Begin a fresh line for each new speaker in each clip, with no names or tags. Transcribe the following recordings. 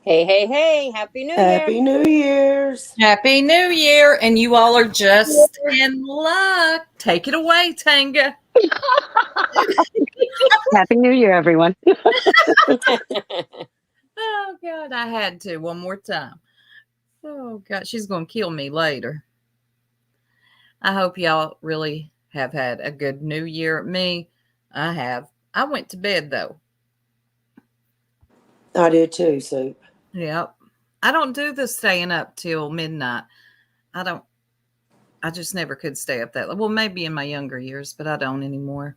Hey, hey, hey, Happy New Year.
Happy New Year's.
Happy New Year, and you all are just in luck. Take it away, Tanga.
Happy New Year, everyone.
Oh, God, I had to one more time. Oh, God, she's going to kill me later. I hope y'all really have had a good New Year. Me, I have. I went to bed, though.
I did too, Soup.
Yep. I don't do the staying up till midnight. I just never could stay up that. Well, maybe in my younger years, but I don't anymore.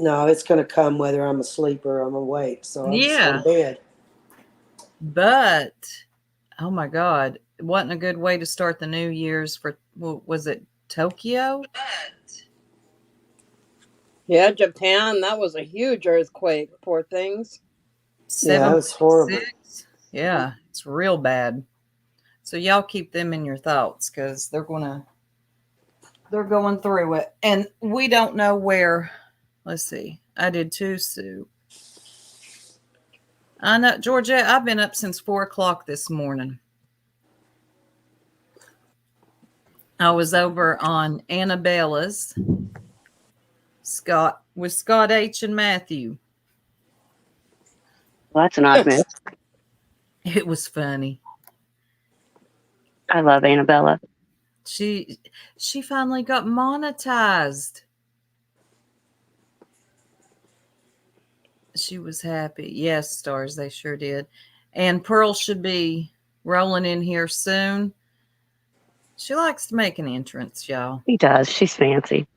No, it's going to come whether I'm asleep or I'm awake. So I'll just go to bed.
But, oh my God, it wasn't a good way to start the New Year's for, was it Tokyo?
Yeah, Japan, that was a huge earthquake. Poor things.
Yeah, it was horrible.
7.6? Yeah, it's real bad. So y'all keep them in your thoughts because they're going through it. And we don't know where. Let's see. I did too, Sue. I know, Georgette, I've been up since 4 o'clock this morning. I was over on Annabella's with Scott H. and Matthew.
Well, that's an odd mix.
It was funny.
I love Annabella.
She finally got monetized. She was happy. Yes, stars, they sure did. And Pearl should be rolling in here soon. She likes to make an entrance, y'all.
She does. She's fancy.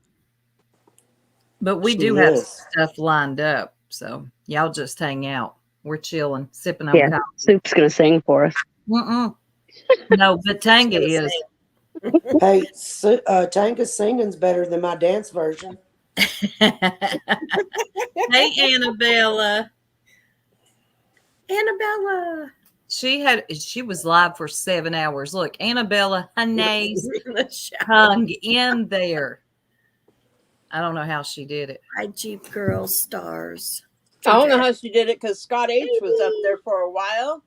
But we do have stuff lined up. So y'all just hang out. We're chilling, sipping on coffee.
Soup's going to sing for us.
No, but Tanga is.
Hey, Tanga's singing's better than my dance version.
Hey, Annabella. Annabella. She was live for 7 hours. Look, Annabella, her name's hung in there. I don't know how she did it.
Hi, Jeep Girl Stars.
I don't know how she did it because Scott H was up there for a while.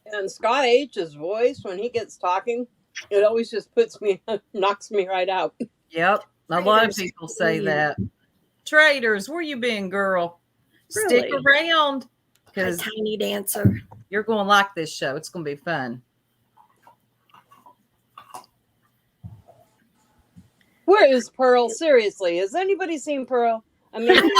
And Scott H's voice, when he gets talking, it always just knocks me right out.
Yep. A lot of people say that. Traders, where you been, girl?
Really?
Stick around.
Because Tiny Dancer.
You're going to like this show. It's going to be fun.
Where is Pearl? Seriously, has anybody seen Pearl? I mean,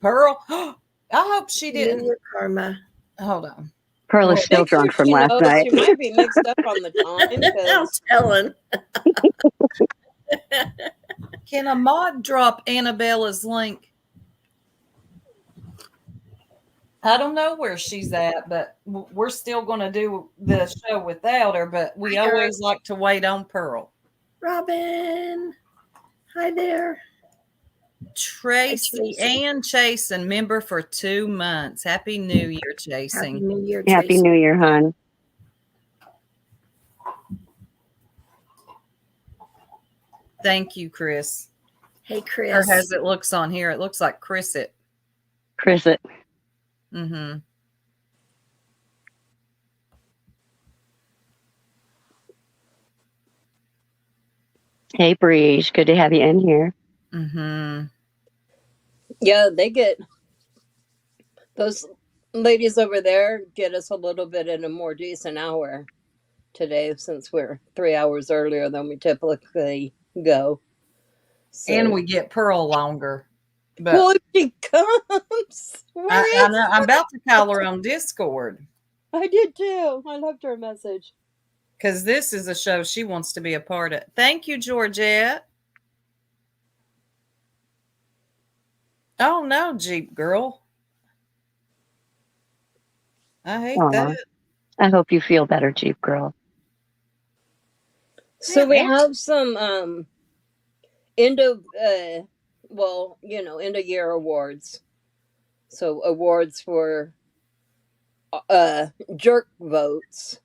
Pearl. I hope she didn't.
Your karma.
Hold on.
Pearl is still drunk from last night.
She might be mixed up on the time.
I'm telling.
Can a mod drop Annabella's link? I don't know where she's at, but we're still going to do the show without her, but we always like to wait on Pearl.
Robin. Hi there.
Tracy and Chasen, member for 2 months. Happy New Year, Chasing.
Happy New Year, Tracy.
Happy New Year, hon.
Thank you, Chris.
Hey, Chris.
Or as it looks on here, it looks like Chris-it.
Chris-it.
Mm-hmm.
Hey, Breeze. Good to have you in here.
Mm-hmm.
Yeah, those ladies over there get us a little bit in a more decent hour today since we're 3 hours earlier than we typically go.
So. And we get Pearl longer. But
well, if she comes.
I know. I'm about to call her on Discord.
I did too. I left her a message.
Because this is a show she wants to be a part of. Thank you, Georgette. Oh, no, Jeep Girl. I hate that.
I hope you feel better, Jeep Girl.
So we have some end of year awards. So awards for jerk votes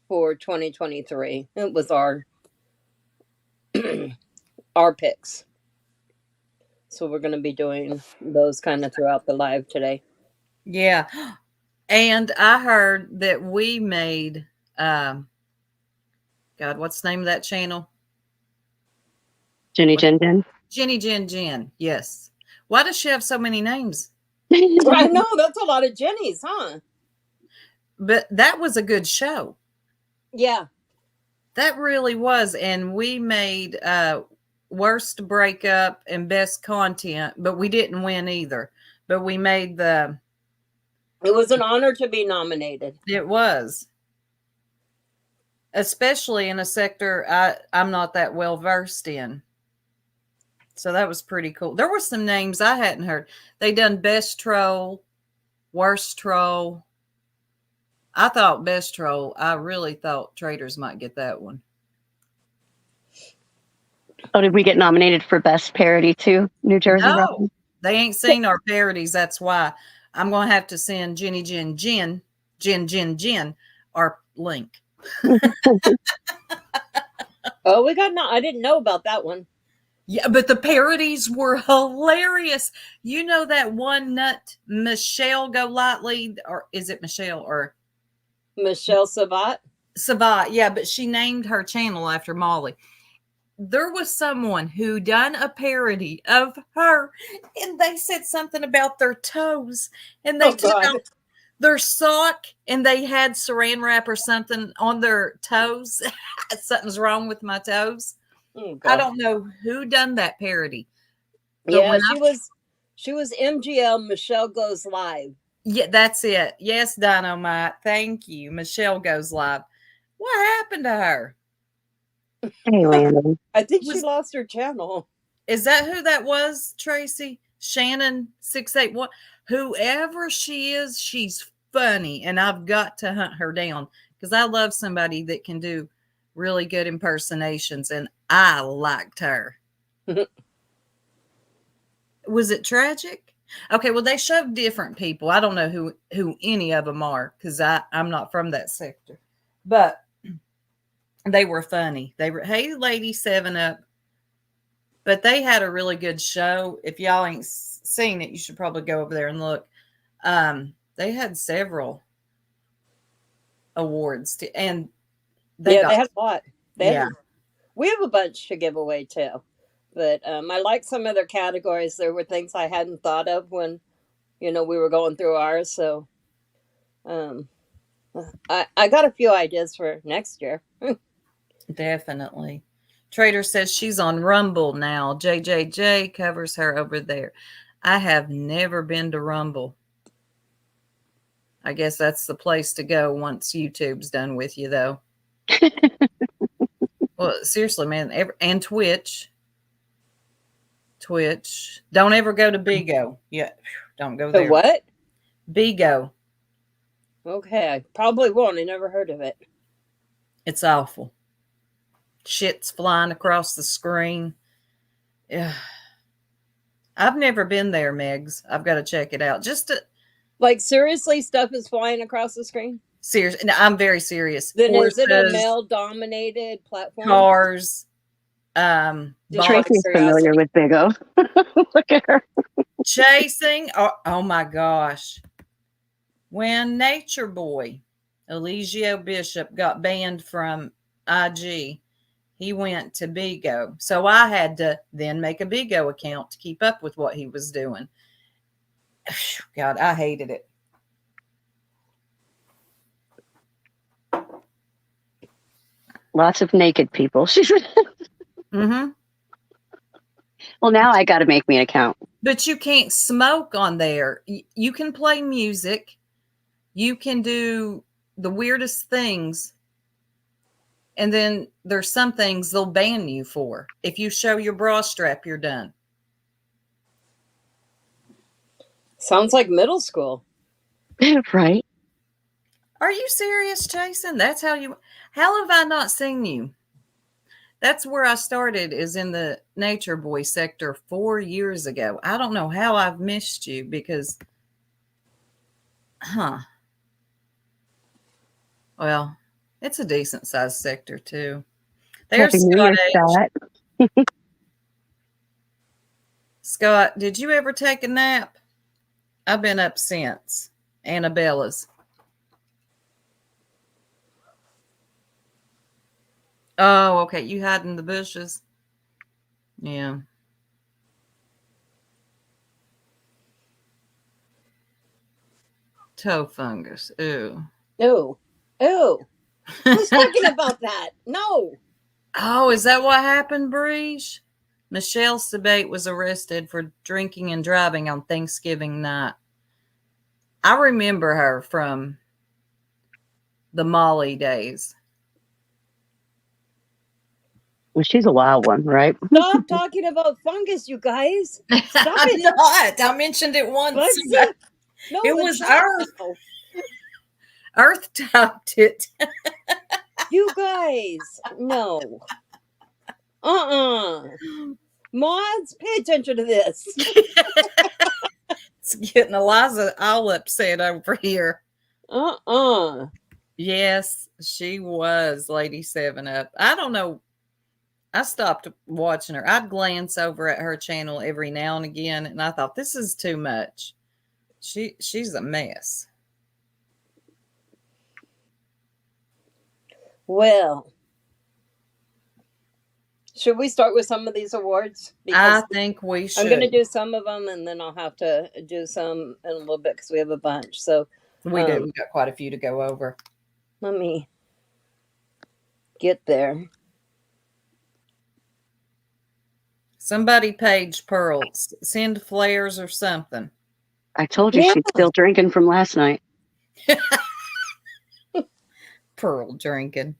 for 2023. It was our picks. So we're going to be doing those kind of throughout the live today.
Yeah. And I heard that we made, God, what's the name of that channel?
Jenny Jen Jen.
Jenny Jen Jen. Yes. Why does she have so many names?
I know, that's a lot of Jennies, huh?
But that was a good show.
Yeah.
That really was. And we made worst breakup and best content, but we didn't win either. But we made the...
It was an honor to be nominated.
It was. Especially in a sector I'm not that well versed in. So that was pretty cool. There were some names I hadn't heard. They done best troll, worst troll. I thought best troll. I really thought Traders might get that one.
Oh, did we get nominated for best parody too? New Jersey.
No, they ain't seen our parodies. That's why I'm going to have to send Jenny Jen our link.
Oh, I didn't know about that one.
Yeah, but the parodies were hilarious. You know that one nut, Michelle Golightly, or is it Michelle or
Michelle Savat?
Savat? Yeah, but she named her channel after Molly. There was someone who done a parody of her, and they said something about their toes, and they took out their sock, and they had saran wrap or something on their toes. Something's wrong with my toes.
Oh,
I don't know who done that parody.
Yeah, she was MGL Michelle Goes Live.
Yeah, that's it. Yes, Dynamite. Thank you. Michelle Goes Live. What happened to her?
Hey, Landon.
I think she lost her channel.
Is that who that was, Tracy? Shannon 681. Whoever she is, she's funny, and I've got to hunt her down because I love somebody that can do really good impersonations, and I liked her. Was it tragic? Okay, well, they showed different people. I don't know who any of them are because I'm not from that sector, but they were funny. They were, hey, lady, 7-Up. But they had a really good show. If y'all ain't seen it, you should probably go over there and look. They had several awards, and they had
a lot. We have a bunch to give away too. But I like some of their categories. There were things I hadn't thought of when, we were going through ours. So I got a few ideas for next year.
Definitely. Trader says she's on Rumble now. JJJ covers her over there. I have never been to Rumble. I guess that's the place to go once YouTube's done with you, though. Well, seriously, man. And Twitch. Don't ever go to Bigo. Yeah, don't go there.
The what?
Bigo.
Okay, I probably won't. I never heard of it.
It's awful. Shit's flying across the screen. Yeah. I've never been there, Megs. I've got to check it out. Just to...
Like, seriously, stuff is flying across the screen?
Serious. No, I'm very serious.
Then Horses, is it a male-dominated platform?
Cars.
Tracy's familiar with Bigo. Look at her.
Chasing. Oh my gosh. When Nature Boy, Eligio Bishop, got banned from IG, he went to Bigo. So I had to then make a Bigo account to keep up with what he was doing. God, I hated it.
Lots of naked people.
Mm-hmm.
Well, now I got to make me an account.
But you can't smoke on there. You can play music. You can do the weirdest things. And then there's some things they'll ban you for. If you show your bra strap, you're done.
Sounds like middle school.
Right.
Are you serious, Jason? That's how have I not seen you? That's where I started, is in the Nature Boy sector 4 years ago. I don't know how I've missed you because, well, it's a decent sized sector too. There's Scott H. Scott, did you ever take a nap? I've been up since Annabella's. Oh, okay. You hide in the bushes. Yeah. Toe fungus. Ooh.
Ew. Ew. Who's talking about that? No.
Oh, is that what happened, Breege? Michelle Sabate was arrested for drinking and driving on Thanksgiving night. I remember her from the Molly days.
Well, she's a wild one, right?
Stop talking about fungus, you guys. Stop
I'm
it.
not. I mentioned it once.
What's it? No,
It
it's
was
not.
Earth. Earth typed it.
You guys. No. Mods, pay attention to this.
It's getting Eliza all upset over here. Yes, she was Lady 7-Up. I don't know. I stopped watching her. I'd glance over at her channel every now and again, and I thought, this is too much. She's a mess.
Well, should we start with some of these awards?
I think we should.
I'm going to do some of them, and then I'll have to do some in a little bit because we have a bunch. So
we do. We got quite a few to go over.
Let me get there.
Somebody page Pearl. Send flares or something.
I told you she's still drinking from last night.
Pearl drinking.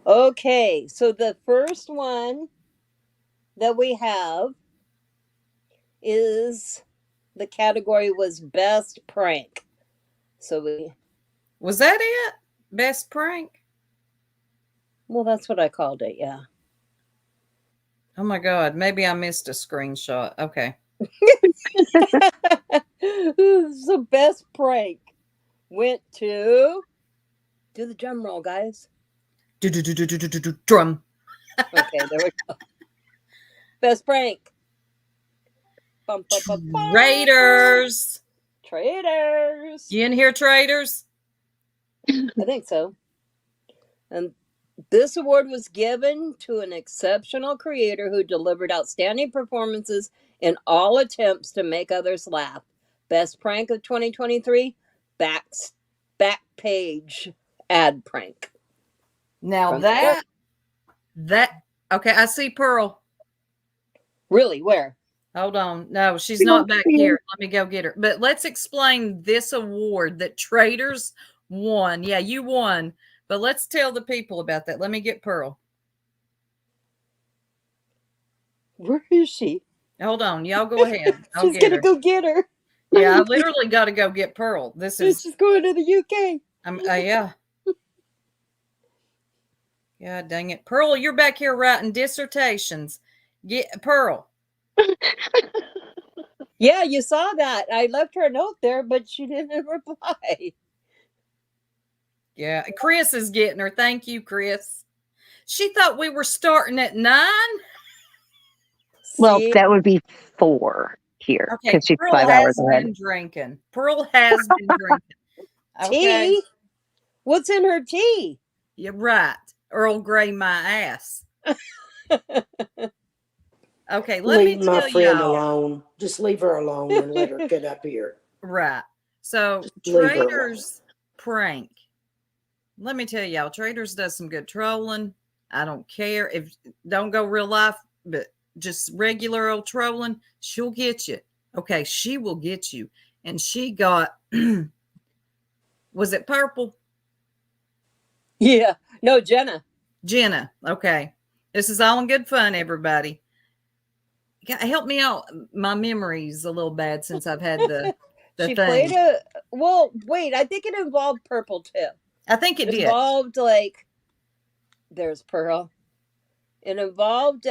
Okay, so the first one that we have is the category was best prank. So
was that it? Best prank?
Well, that's what I called it, yeah.
Oh my God, maybe I missed a screenshot. Okay.
The best prank went to do the drum roll, guys.
Drum.
Okay, there we go. Best prank.
Traitors.
Traitors.
You in here, traitors?
I think so. And this award was given to an exceptional creator who delivered outstanding performances in all attempts to make others laugh. Best prank of 2023, back page ad prank.
Now that okay, I see Pearl.
Really? Where?
Hold on. No, she's not back here. Let me go get her. But let's explain this award that Traitors won. Yeah, you won. But let's tell the people about that. Let me get Pearl.
Where is she?
Hold on. Y'all go ahead.
She's going to go get her.
Yeah, I literally got to go get Pearl.
She's going to the UK.
Yeah. God dang it. Pearl, you're back here writing dissertations. Get Pearl.
Yeah, you saw that. I left her a note there, but she didn't reply.
Yeah, Chris is getting her. Thank you, Chris. She thought we were starting at 9.
Well, that would be 4 here because she's
Pearl
5 hours ahead.
Been drinking. Pearl has been drinking. Okay.
Tea? What's in her tea?
You're right. Earl Grey my ass. Okay,
leave my friend alone. Just leave her alone and let her get up here.
Right. So Traitors prank. Let me tell y'all, Traitors does some good trolling. I don't care if don't go real life, but just regular old trolling, she'll get you. Okay, she will get you. And she got was it Purple?
Yeah. No, Jenna.
Jenna. Okay. This is all in good fun, everybody. Help me out. My memory's a little bad since I've had the
she
thing.
Played wait, I think it involved Purple too.
I think it did.
Involved there's Pearl. It involved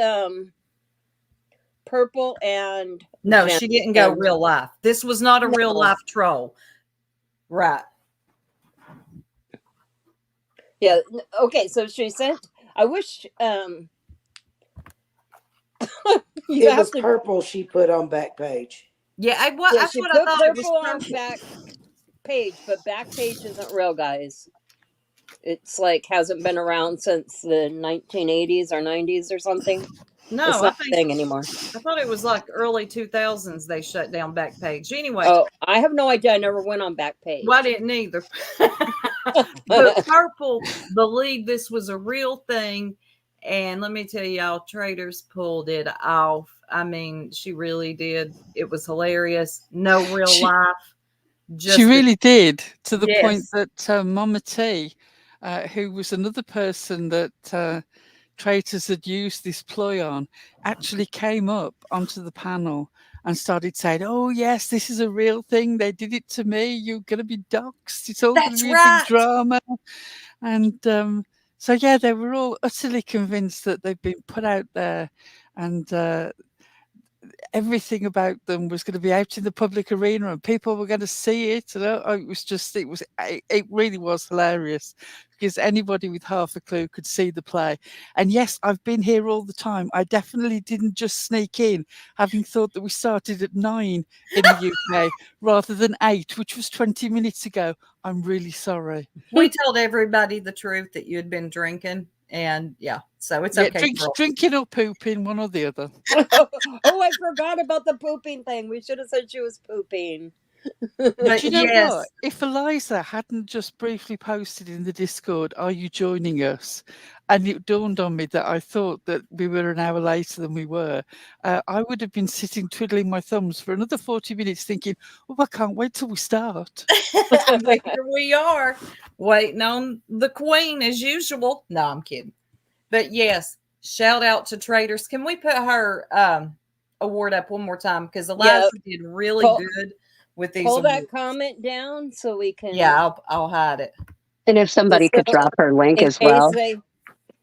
Purple and
no, Jenna. She didn't go real life. This was not a real life troll. Right.
Yeah. Okay. So she sent. I wish.
It was Purple. She put on back page.
Yeah, that's
she
what
put
I thought.
Purple on back page, but back page isn't real, guys. It's like hasn't been around since the 1980s or 90s or something.
No,
It's
I
not a
think
thing anymore.
I thought it was like early 2000s they shut down Backpage. Anyway,
Oh, I have no idea. I never went on Backpage.
well, I didn't either. But Purple believed this was a real thing. And let me tell y'all, Traders pulled it off. I mean, she really did. It was hilarious. No real life.
She really did, to the point
Yes.
that Mama T, who was another person that Traitors had used this ploy on, actually came up onto the panel and started saying, "Oh yes, this is a real thing. They did it to me. You're going to be doxxed. It's all going to
That's
be a
right.
big drama." And so yeah, they were all utterly convinced that they'd been put out there, and everything about them was going to be out in the public arena and people were going to see it. And it really was hilarious, because anybody with half a clue could see the play. And yes, I've been here all the time. I definitely didn't just sneak in, having thought that we started at 9 in the UK rather than 8, which was 20 minutes ago. I'm really sorry.
We told everybody the truth that you had been drinking. And yeah, so it's okay.
Drinking or pooping, one or the other.
Oh, I forgot about the pooping thing. We should have said she was pooping.
But you know what? If Eliza hadn't just briefly posted in the Discord, "Are you joining us?" and it dawned on me that I thought that we were an hour later than we were, I would have been sitting twiddling my thumbs for another 40 minutes thinking, "Oh, I can't wait till we start."
But here we are, waiting on the queen as usual. No, I'm kidding. But yes, shout out to Traders. Can we put her award up one more time? Because Eliza did really good with these
Pull
awards.
that comment down so we can.
Yeah, I'll hide it.
And if somebody could drop her link as well.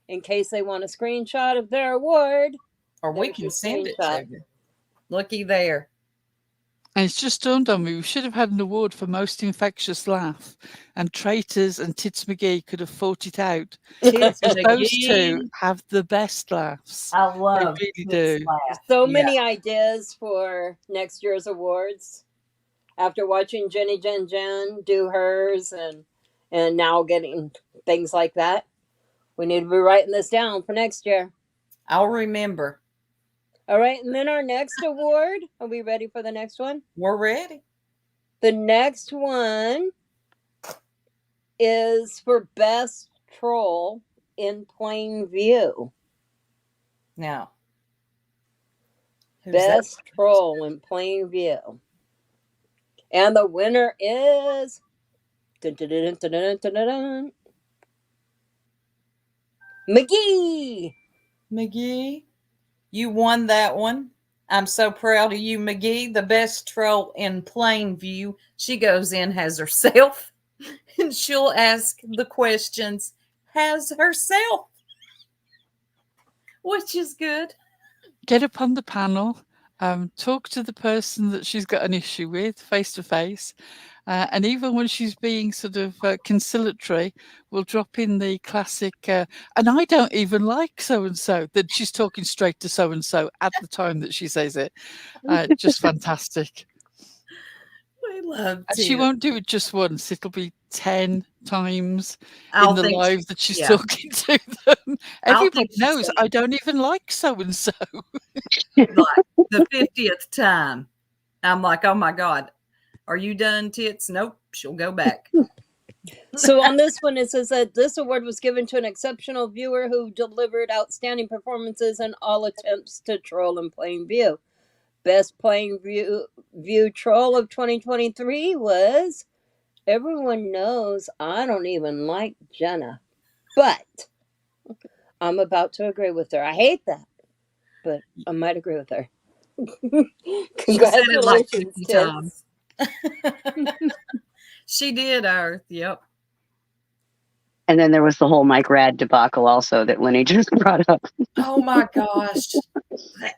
In case they want a screenshot of their award.
Or we can send it to you. Looky there.
And it's just dawned on me, we should have had an award for most infectious laugh, and Traitors and Tits McGee could have fought it out. Those two have the best laughs.
I love
they really do.
So many ideas for next year's awards. After watching Jenny Jen Jen do hers and now getting things like that, we need to be writing this down for next year.
I'll remember.
All right, and then our next award. Are we ready for the next one?
We're ready.
The next one is for Best Troll in Plain View.
Now,
Best Troll in Plain View. And the winner is McGee.
McGee, you won that one. I'm so proud of you, McGee. The best troll in Plain View. She goes in as herself, and she'll ask the questions as herself, which is good.
Get up on the panel, talk to the person that she's got an issue with face to face. And even when she's being sort of conciliatory, we'll drop in the classic, and I don't even like so-and-so, that she's talking straight to so-and-so at the time that she says it. Just fantastic.
We love
and she won't do it just once. It'll be 10 times
in
the live that she's talking to them. Everybody knows I don't even like so-and-so.
Like the 50th time, I'm like, oh my God. Are you done, Tits? Nope. She'll go back.
So on this one, it says that this award was given to an exceptional viewer who delivered outstanding performances in all attempts to troll in Plain View. Best Plain View troll of 2023 was, everyone knows I don't even like Jenna, but I'm about to agree with her. I hate that, but I might agree with her. Congratulations, Tits.
She did ours. Yep.
And then there was the whole Mike Rad debacle also that Lenny just brought up.
Oh my gosh.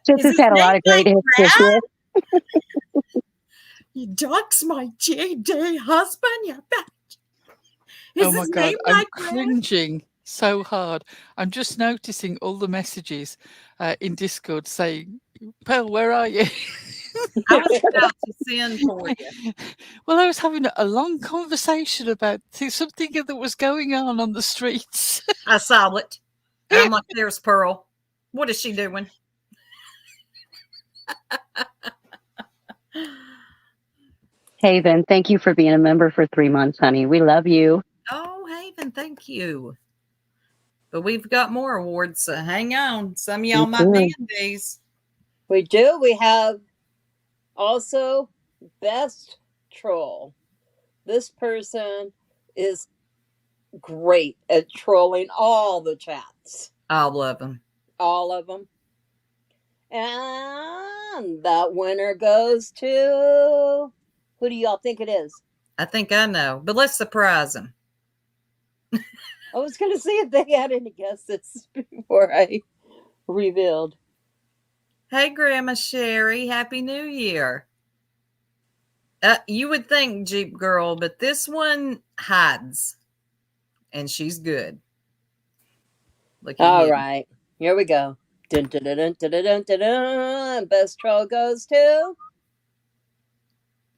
Just has had a lot of great hits this year.
You dox my JD husband, you bitch.
Oh my God, I'm cringing so hard. I'm just noticing all the messages in Discord saying, Pearl, where are you?
I was about to send for you.
Well, I was having a long conversation about something that was going on the streets.
I saw it. And I'm like, there's Pearl. What is she doing?
Haven, thank you for being a member for 3 months, honey. We love you.
Oh, Haven, thank you. But we've got more awards, so hang on. Some of y'all might be in these.
We do. We have also Best Troll. This person is great at trolling all the chats.
All of them.
All of them. And that winner goes to... Who do y'all think it is?
I think I know, but let's surprise them.
I was going to see if they had any guesses before I revealed.
Hey, Grandma Sherry, Happy New Year. You would think Jeep Girl, but this one hides. And she's good.
All right. Here we go. Dun, dun, dun, dun, dun, dun, dun, dun. Best troll goes to...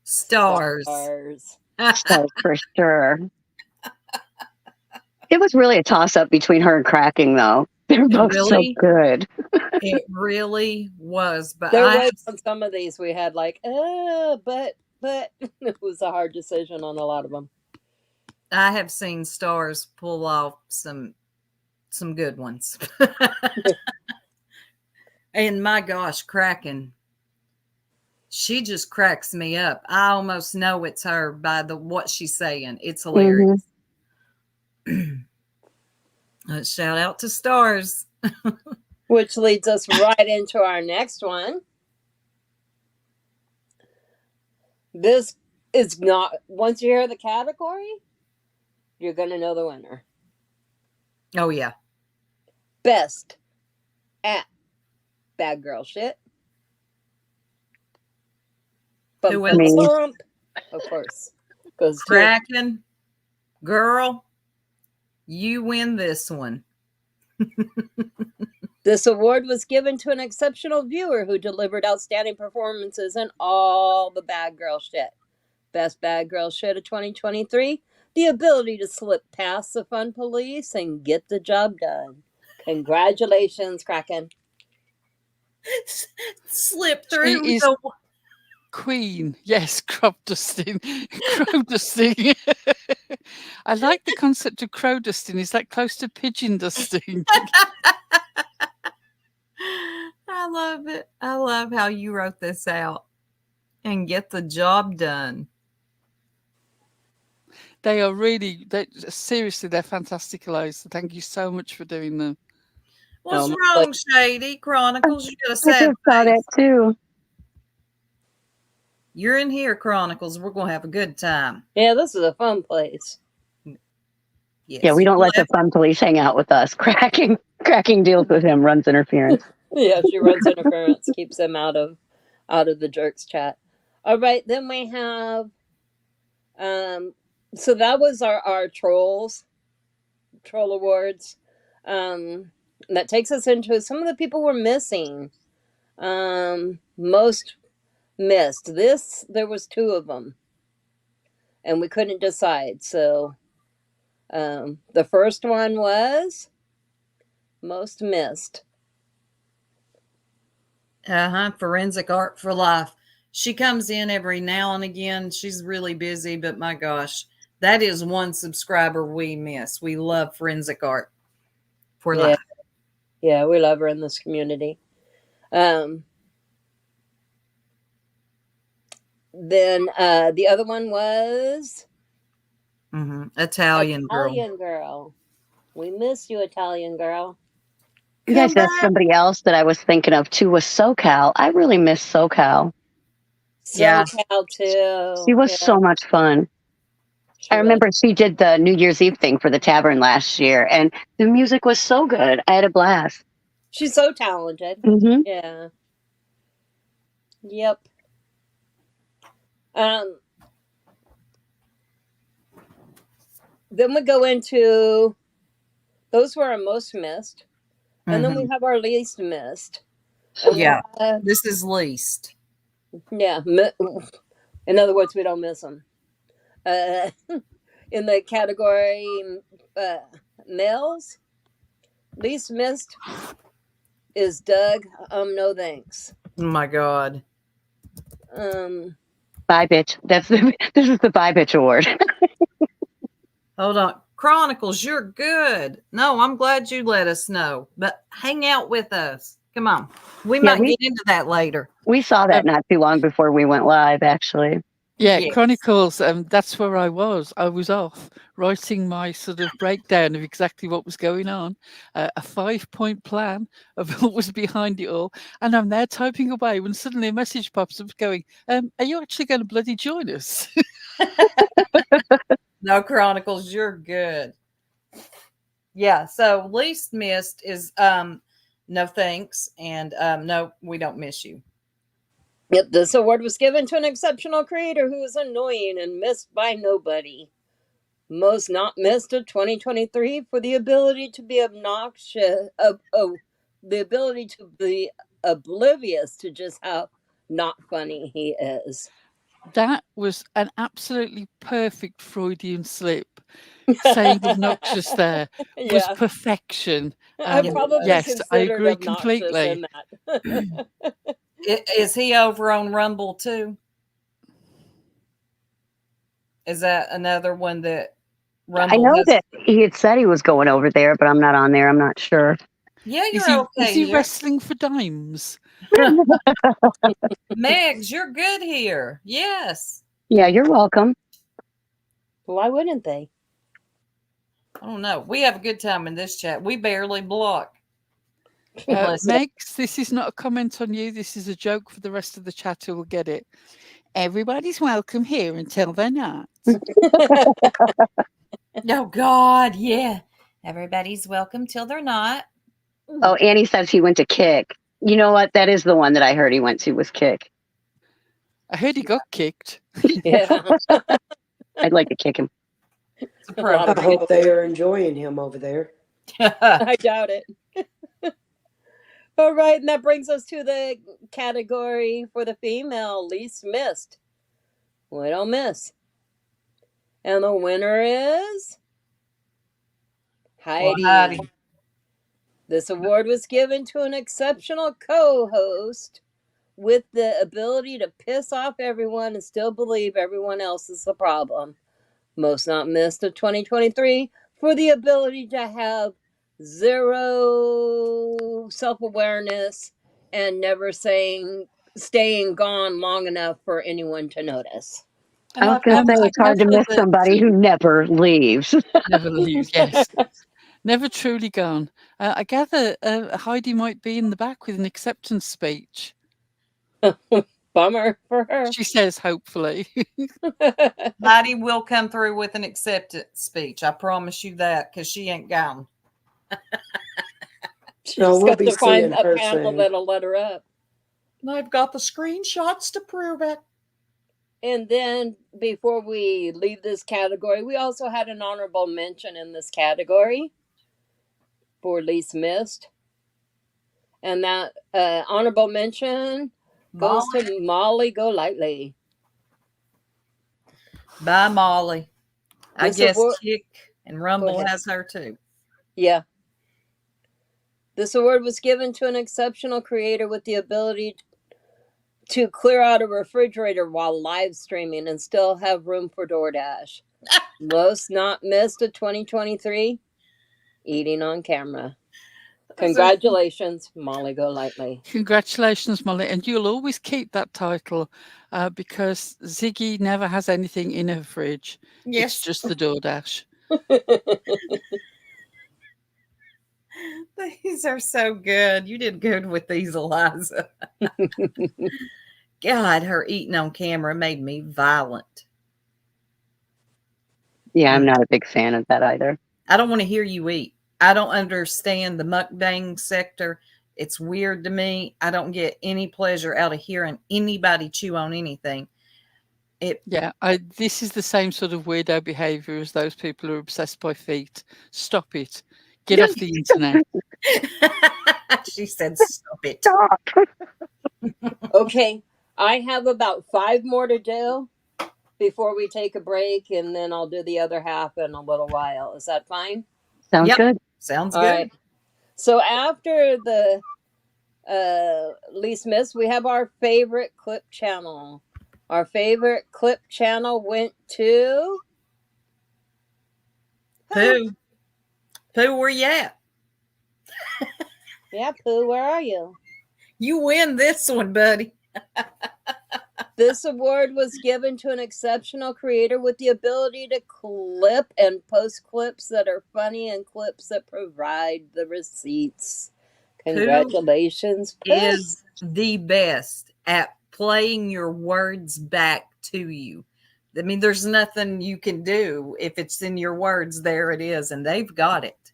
Stars.
Stars for sure. It was really a toss-up between her and Cracking, though. They're both so good.
It really was. But
there was on some of these we had like, but it was a hard decision on a lot of them.
I have seen Stars pull off some good ones. And my gosh, Cracking. She just cracks me up. I almost know it's her by what she's saying. It's hilarious. Mm-hmm. Shout out to Stars.
Which leads us right into our next one. This is not, once you hear the category, you're going to know the winner.
Oh, yeah.
Best at Bad Girl Shit. Bump, bump, bump. Of course. Goes
Cracking. Girl, you win this one.
This award was given to an exceptional viewer who delivered outstanding performances in all the Bad Girl Shit. Best Bad Girl Shit of 2023. The ability to slip past the fun police and get the job done. Congratulations, Kraken.
Slip through.
She is Queen. Yes, crop dusting. Crow dusting. I like the concept of crow dusting. Is that close to pigeon dusting?
I love it. I love how you wrote this out. And get the job done.
They are really, seriously, they're fantastic, Eliza. Thank you so much for doing them.
What's wrong, Shady Chronicles? You got a sad
I just saw that too.
You're in here, Chronicles. We're going to have a good time.
Yeah, this is a fun place.
Yes. Yeah, we don't let the fun police hang out with us. Cracking deals with him, runs interference.
Yeah, she runs interference, keeps them out of the jerks chat. All right, then we have so that was our troll awards. That takes us into some of the people we're missing. Most missed. There was 2 of them. And we couldn't decide. So the first one was most missed.
Forensic Art for Life. She comes in every now and again. She's really busy, but my gosh, that is one subscriber we miss. We love Forensic Art for Life.
Yeah, we love her in this community. Then the other one was
Italian
Girl. We miss you, Italian Girl.
You guys, that's somebody else that I was thinking of too was SoCal. I really miss SoCal.
SoCal too.
She was so much fun. I remember she did the New Year's Eve thing for the tavern last year, and the music was so good. I had a blast.
She's so talented.
Mm-hmm.
Yeah. Yep. Then we go into those who are our most missed, and then we have our least missed.
Yeah, this is least.
Yeah. In other words, we don't miss them. In the category males, least missed is Doug. No thanks.
Oh my God.
Bye, bitch. This is the Bye Bitch Award.
Hold on. Chronicles, you're good. No, I'm glad you let us know. But hang out with us. Come on. We
Yeah,
might get into that later.
We saw that not too long before we went live, actually.
Yeah,
Yes.
Chronicles, that's where I was. I was off writing my sort of breakdown of exactly what was going on, a 5-point plan of what was behind it all. And I'm there typing away when suddenly a message pops up going, are you actually going to bloody join us?
No, Chronicles, you're good. Yeah, so least missed is no thanks, and no, we don't miss you.
Yep, this award was given to an exceptional creator who is annoying and missed by nobody. Most not missed of 2023 for the ability to be obnoxious, the ability to be oblivious to just how not funny he is.
That was an absolutely perfect Freudian slip. Saying obnoxious there was
Yeah.
perfection.
I probably
yes, I
considered
agree
obnoxious
completely.
in that.
Is he over on Rumble too? Is that another one that Rumble
I know
has?
that he had said he was going over there, but I'm not on there. I'm not sure.
Yeah,
Is
you're
he,
okay
is he
here.
wrestling for dimes?
Megs, you're good here. Yes.
Yeah, you're welcome.
Why wouldn't they?
I don't know. We have a good time in this chat. We barely block.
Megs, this is not a comment on you. This is a joke for the rest of the chat who will get it. Everybody's welcome here until they're not.
Oh, God, yeah. Everybody's welcome till they're not.
Oh, Annie says he went to Kick. You know what? That is the one that I heard he went to was Kick.
I heard he got kicked.
Yeah.
I'd like to kick him.
I hope they are enjoying him over there.
I doubt it. All right, and that brings us to the category for the female least missed. We don't miss. And the winner is Heidi.
Well, Heidi.
This award was given to an exceptional co-host with the ability to piss off everyone and still believe everyone else is the problem. Most not missed of 2023 for the ability to have zero self-awareness and never staying gone long enough for anyone to notice.
I was going to say it's hard to miss somebody who never leaves.
Never leaves, yes. Never truly gone. I gather Heidi might be in the back with an acceptance speech.
Bummer for her.
She says, hopefully.
Heidi will come through with an acceptance speech. I promise you that, because she ain't gone.
She's got to find a panel that'll let her up.
I've got the screenshots to prove it.
And then before we leave this category, we also had an honorable mention in this category for least missed. And that honorable mention goes to Molly Golightly.
Bye, Molly. I guess Kick and Rumble has her too.
Yeah. This award was given to an exceptional creator with the ability to clear out a refrigerator while live streaming and still have room for DoorDash. Most not missed of 2023, eating on camera. Congratulations, Molly Golightly.
Congratulations, Molly. And you'll always keep that title because Ziggy never has anything in her fridge.
Yes.
It's just the DoorDash.
These are so good. You did good with these, Eliza. God, her eating on camera made me violent.
Yeah, I'm not a big fan of that either.
I don't want to hear you eat. I don't understand the mukbang sector. It's weird to me. I don't get any pleasure out of hearing anybody chew on anything.
This is the same sort of weirdo behavior as those people who are obsessed by feet. Stop it. Get off the internet.
She said, stop it.
Okay. I have about 5 more to do before we take a break, and then I'll do the other half in a little while. Is that fine?
Sounds
Yep.
good.
Sounds
All
good.
right. So after the least miss, we have our favorite clip channel. Our favorite clip channel went to
Pooh. Pooh, where you at?
Yeah, Pooh, where are you?
You win this one, buddy.
This award was given to an exceptional creator with the ability to clip and post clips that are funny and clips that provide the receipts. Congratulations, Pooh.
Is the best at playing your words back to you. I mean, there's nothing you can do. If it's in your words, there it is, and they've got it.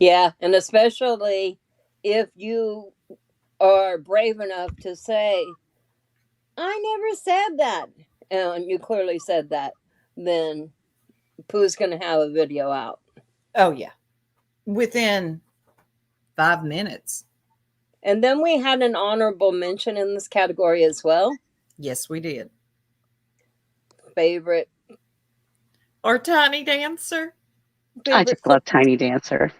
Yeah, and especially if you are brave enough to say, I never said that, and you clearly said that, then Pooh's going to have a video out.
Oh, yeah. Within 5 minutes.
And then we had an honorable mention in this category as well.
Yes, we did.
Favorite.
Our Tiny Dancer.
I just love Tiny Dancer.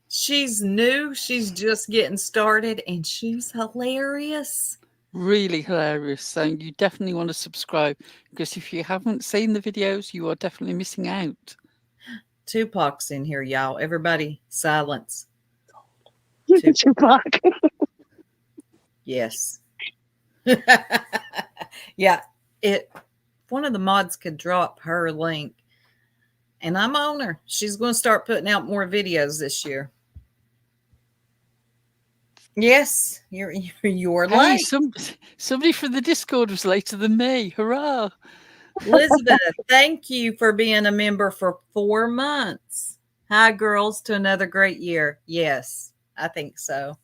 She's new. She's just getting started, and she's hilarious.
Really hilarious. So you definitely want to subscribe, because if you haven't seen the videos, you are definitely missing out.
Tupac's in here, y'all. Everybody, silence.
Tupac.
Yes. Yeah. One of the mods could drop her link, and I'm on her. She's going to start putting out more videos this year. Yes, you're
Hey,
late.
somebody from the Discord was later than me. Hurrah!
Elizabeth, thank you for being a member for 4 months. Hi, girls, to another great year. Yes, I think so.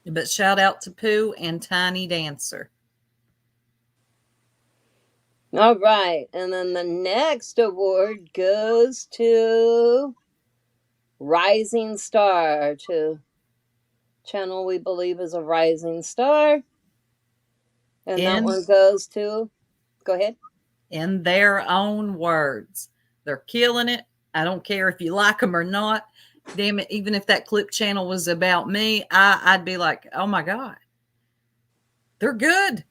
But shout out to Pooh and Tiny Dancer.
All right. And then the next award goes to Rising Star, to channel we believe is a rising star. And that one goes to, go ahead.
In their own words. They're killing it. I don't care if you like them or not. Damn it, even if that clip channel was about me, I'd be like, oh my God. They're good.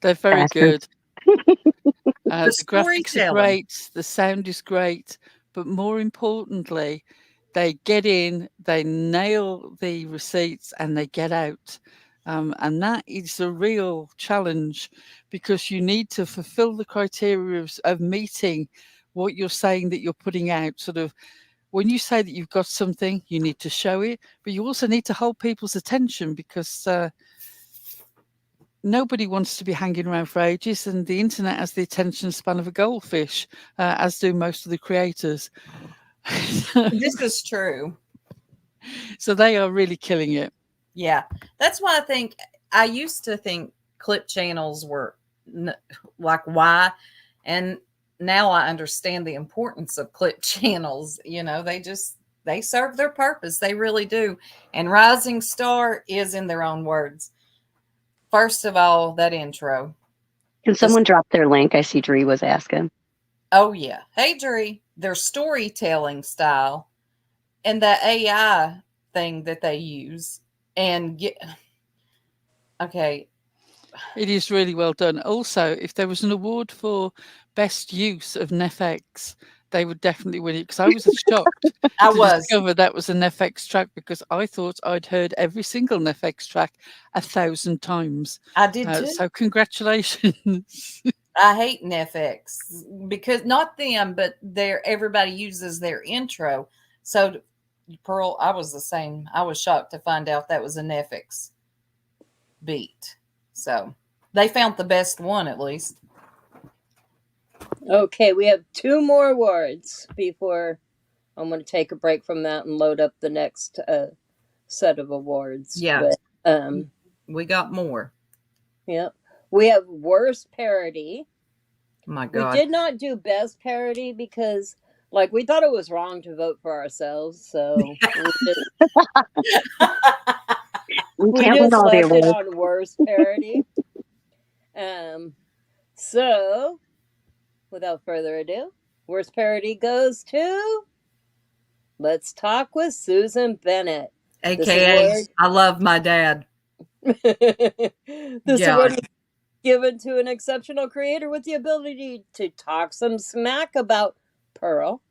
They're very good.
The
graphics are great. The sound is great. But more importantly, they get in, they nail the receipts, and they get out. And that is a real challenge, because you need to fulfill the criteria of meeting what you're saying that you're putting out. Sort of, when you say that you've got something, you need to show it, but you also need to hold people's attention, because nobody wants to be hanging around for ages, and the internet has the attention span of a goldfish, as do most of the creators.
This is true.
So they are really killing it.
Yeah, that's why I used to think clip channels were like why, and now I understand the importance of clip channels. You know, they serve their purpose. They really do. And Rising Star is, in their own words. First of all, that intro.
Can someone drop their link? I see Dree was asking.
Oh, yeah. Hey, Dree. Their storytelling style and the AI thing that they use. Okay.
It is really well done. Also, if there was an award for best use of NFX, they would definitely win it, because I was shocked to discover that was an FX track, because I thought I'd heard every single NFX track 1,000 times.
I did too.
So congratulations.
I hate NFX, because not them, but everybody uses their intro. So Pearl, I was the same. I was shocked to find out that was an NFX beat. So they found the best one, at least.
Okay, we have 2 more awards before I'm going to take a break from that and load up the next set of awards.
Yeah. But, we got more.
Yep. We have worst parody.
Oh my God.
We did not do best parody because, like, we thought it was wrong to vote for ourselves. So we We
can't win
just
all the
left it
awards.
on worst parody. So without further ado, worst parody goes to Let's Talk with Susan Bennett.
AKA, I love my dad.
This
Yeah.
award was given to an exceptional creator with the ability to talk some smack about Pearl,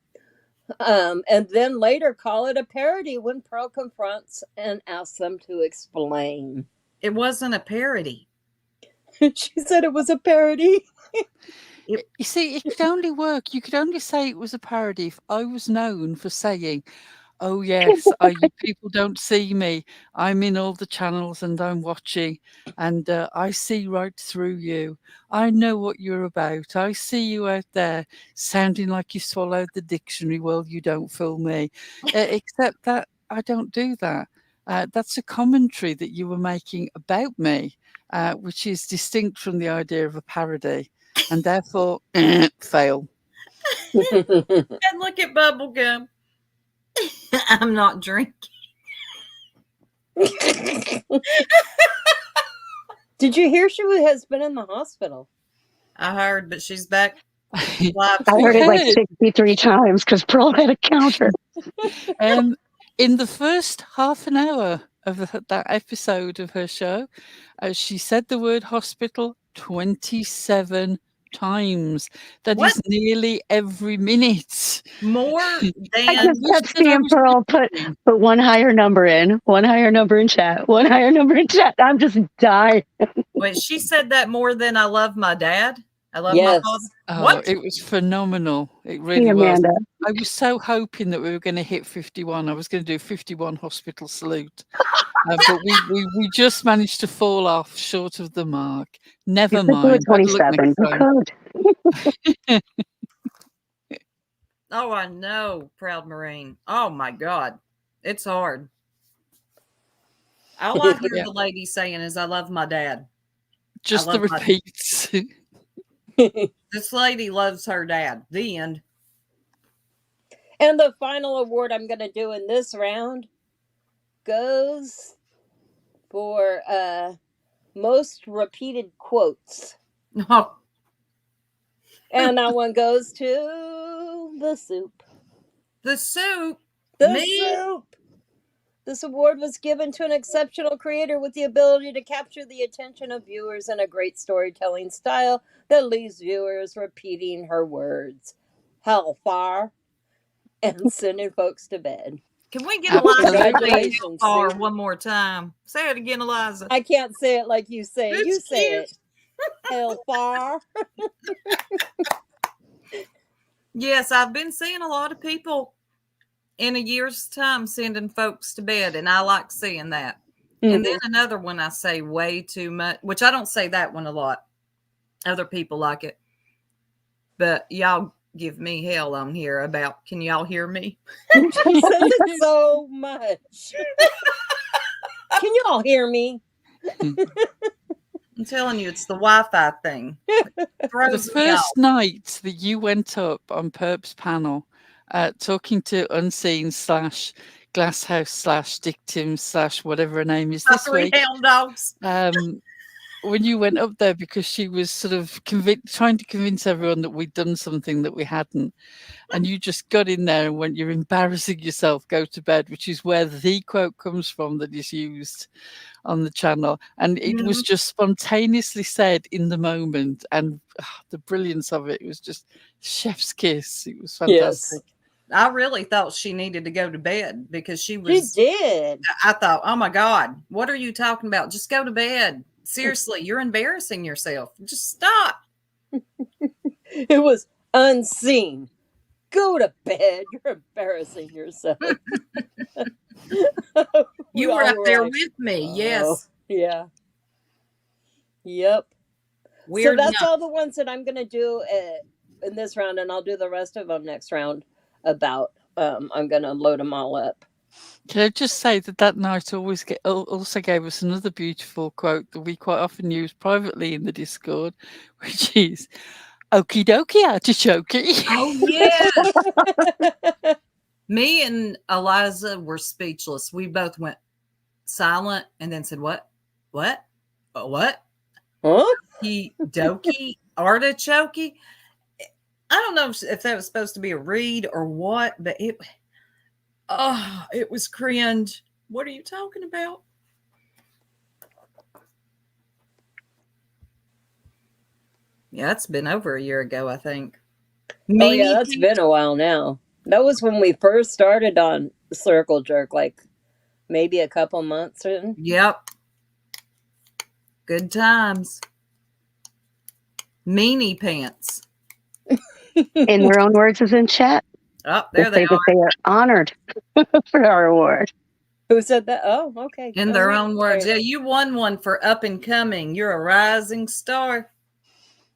and then later call it a parody when Pearl confronts and asks them to explain.
It wasn't a parody.
She said it was a parody.
You see, it could only work. You could only say it was a parody if I was known for saying, "Oh yes, you people don't see me. I'm in all the channels and I'm watching, and I see right through you. I know what you're about. I see you out there sounding like you swallowed the dictionary. Well, you don't fool me." Except that I don't do that. That's a commentary that you were making about me, which is distinct from the idea of a parody, and therefore fail.
And look at Bubblegum. I'm not drinking.
Did you hear she has been in the hospital?
I heard, but she's back live.
I heard it like
Good.
63 times because Pearl had a counter.
In the first half an hour of that episode of her show, she said the word hospital 27 times. That
What?
is nearly every minute.
More
I
than
just kept seeing Pearl put one higher number in chat, one higher number in chat. I'm just dying.
wait, she said that more than I love my dad. I love
Yes.
my father.
Oh,
What?
it was phenomenal. It
Hey,
really was.
Amanda.
I was so hoping that we were going to hit 51. I was going to do 51 hospital salute. But we just managed to fall off short of the mark. Never
You could do
mind.
a 27. You could.
Oh, I know, Proud Marine. Oh my God. It's hard. All I hear
Yeah.
the lady saying is I love my dad.
Just
I
the
love my-
repeats.
This lady loves her dad. The end.
And the final award I'm going to do in this round goes for most repeated quotes.
Oh,
And that one goes to the soup.
the soup.
The
Me?
soup. This award was given to an exceptional creator with the ability to capture the attention of viewers in a great storytelling style that leaves viewers repeating her words. Hellfire and sending folks to bed.
Can we get Eliza to say
Congratulations,
hellfire
Sue.
one more time? Say it again, Eliza.
I can't say it like you say it.
It's
You say
cute.
it. Hellfire.
Yes, I've been seeing a lot of people in a year's time sending folks to bed, and I like seeing that. And then another one I say way too much, which I don't say that one a lot. Other people like it. But y'all give me hell on here about, can y'all hear me?
She says it so much. Can you all hear me?
I'm telling you, it's the Wi-Fi thing.
The
Throws me
first
off.
night that you went up on Perp's panel, talking to Unseen / Glasshouse / Dictum / whatever her name is
My
this
3
week,
hound dogs.
when you went up there, because she was sort of trying to convince everyone that we'd done something that we hadn't, and you just got in there and went, "You're embarrassing yourself, go to bed," which is where the quote comes from that is used on the channel, and it was just spontaneously said in the moment, and the brilliance of it was just chef's kiss. It was fantastic.
Yes.
I really thought she needed to go to bed because she
She
was.
did.
I thought, oh my God, what are you talking about? Just go to bed. Seriously, you're embarrassing yourself. Just stop.
It was unseen. Go to bed. You're embarrassing yourself.
You were up there with me. Yes.
Yeah. Yep.
Weird
So that's
enough.
all the ones that I'm going to do in this round, and I'll do the rest of them next round. I'm going to load them all up.
Can I just say that night also gave us another beautiful quote that we quite often use privately in the Discord, which is "Okie dokie, artichoke."
Oh, yeah. Me and Eliza were speechless. We both went, silent and then said, "What? What? What?
Huh?
Doki artichoke?" I don't know if that was supposed to be a read or what, but it was cringe. What are you talking about? Yeah, it's been over a year ago, I think.
Oh yeah, that's been a while now. That was when we first started on Circle Jerk, like maybe a couple months in.
Yep. Good times. Meanie pants.
In their own words, is in chat.
Oh, there
They say that they are honored for our award.
Who said that? Oh, okay.
In their own words. Yeah, you won one for Up and Coming. You're a rising star.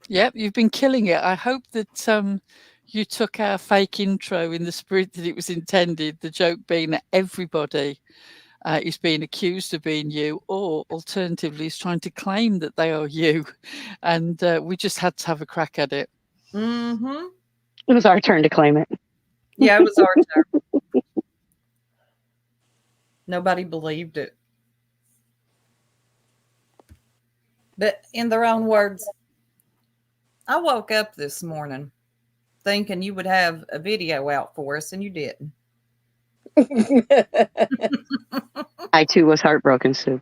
Yep, you've been killing it. I hope that you took our fake intro in the spirit that it was intended, the joke being that everybody is being accused of being you, or alternatively is trying to claim that they are you. And we just had to have a crack at it.
Mm-hmm.
It was our turn to claim it.
Yeah, it was our turn. Nobody believed it. But in their own words, I woke up this morning thinking you would have a video out for us, and you didn't.
I too was heartbroken, Sue.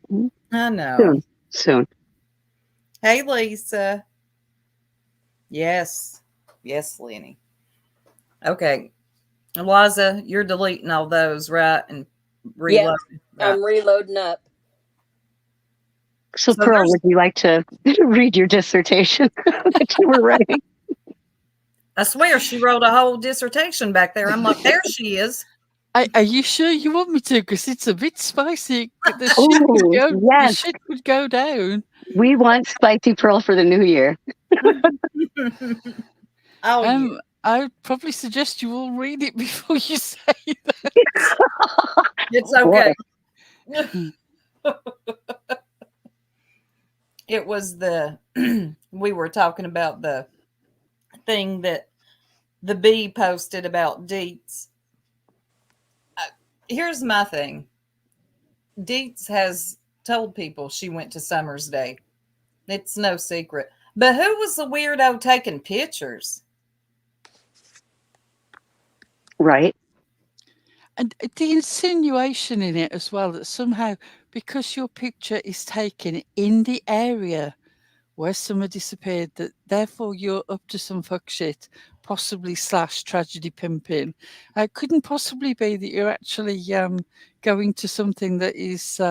I know.
Soon.
Hey, Lisa. Yes, Lenny. Okay, Eliza, you're deleting all those, right? And reloading.
Yeah, I'm reloading up.
So Pearl, would you like to read your dissertation that you were writing?
I swear she wrote a whole dissertation back there. I'm like, there she is.
Are you sure you want me to? Because it's a bit spicy. The shit would go down.
We want spicy Pearl for the new year.
I would probably suggest you all read it before you say that.
It's okay. It was we were talking about the thing that the bee posted about Dietz. Here's my thing. Dietz has told people she went to Summer's Day. It's no secret. But who was the weirdo taking pictures?
Right.
And the insinuation in it as well, that somehow, because your picture is taken in the area where Summer disappeared, that therefore you're up to some fuck shit, possibly / tragedy pimping. It couldn't possibly be that you're actually going to something that is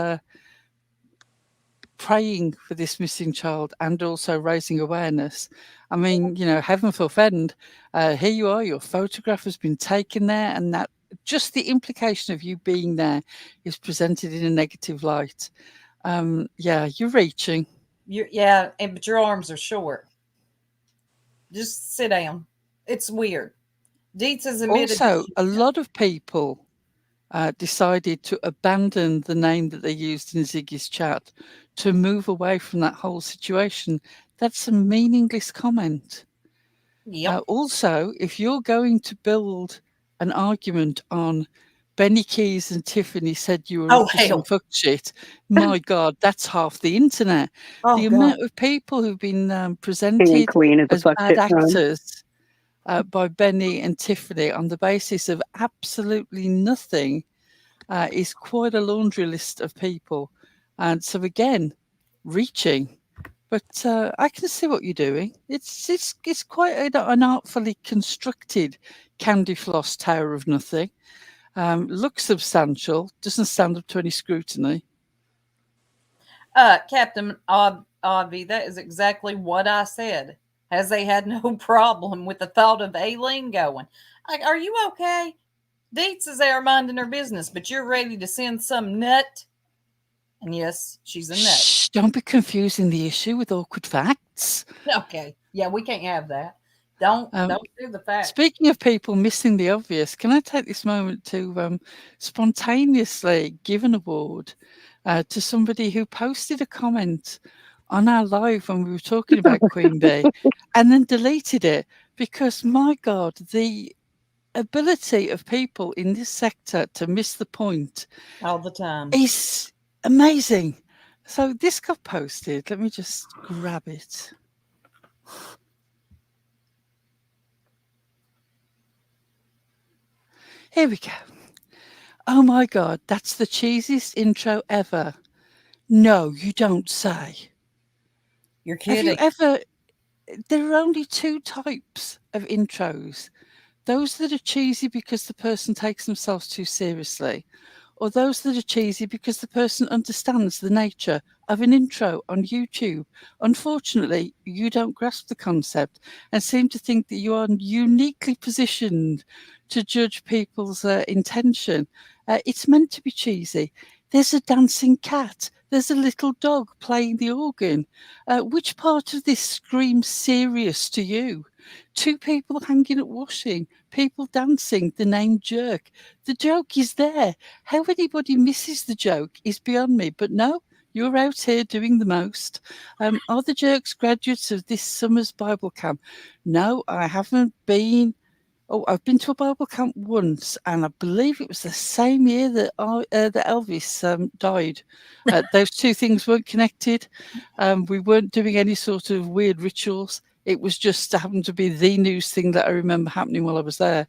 praying for this missing child and also raising awareness. I mean, heaven forfend, here you are, your photograph has been taken there, and that just the implication of you being there is presented in a negative light. Yeah, you're reaching.
But your arms are short. Just sit down. It's weird. Dietz has admitted.
Also, a lot of people decided to abandon the name that they used in Ziggy's chat to move away from that whole situation. That's a meaningless comment.
Yep.
Also, if you're going to build an argument on Benny Keys and Tiffany said you were up to some fuck shit, my God, that's half the internet. The amount of people who've been presented as bad actors by Benny and Tiffany on the basis of absolutely nothing is quite a laundry list of people. And so again, reaching. But I can see what you're doing. It's quite an artfully constructed candy floss tower of nothing. Looks substantial. Doesn't stand up to any scrutiny.
Captain Avi, that is exactly what I said. Has they had no problem with the thought of Aileen going? Like, are you okay? Dietz is there minding her business, but you're ready to send some nut. And yes, she's a nut.
Shh, don't be confusing the issue with awkward facts.
Okay. Yeah, we can't have that. Don't do the facts.
Speaking of people missing the obvious, can I take this moment to spontaneously give an award to somebody who posted a comment on our live when we were talking about Queen Bee and then deleted it because, my God, the ability of people in this sector to miss the point
all the time
is Amazing. So this got posted. Let me just grab it. Here we go. Oh my God, that's the cheesiest intro ever. No, you don't say.
You're
Have you
kidding.
ever? There are only two types of intros: those that are cheesy because the person takes themselves too seriously, or those that are cheesy because the person understands the nature of an intro on YouTube. Unfortunately, you don't grasp the concept and seem to think that you are uniquely positioned to judge people's intention. It's meant to be cheesy. There's a dancing cat. There's a little dog playing the organ. Which part of this screams serious to you? Two people hanging at washing, people dancing, the name jerk. The joke is there. How anybody misses the joke is beyond me. But no, you're out here doing the most. Are the jerks graduates of this summer's Bible camp? No, I haven't been. Oh, I've been to a Bible camp once, and I believe it was the same year that that Elvis died. Those two things weren't connected. We weren't doing any sort of weird rituals. It was just happened to be the news thing that I remember happening while I was there.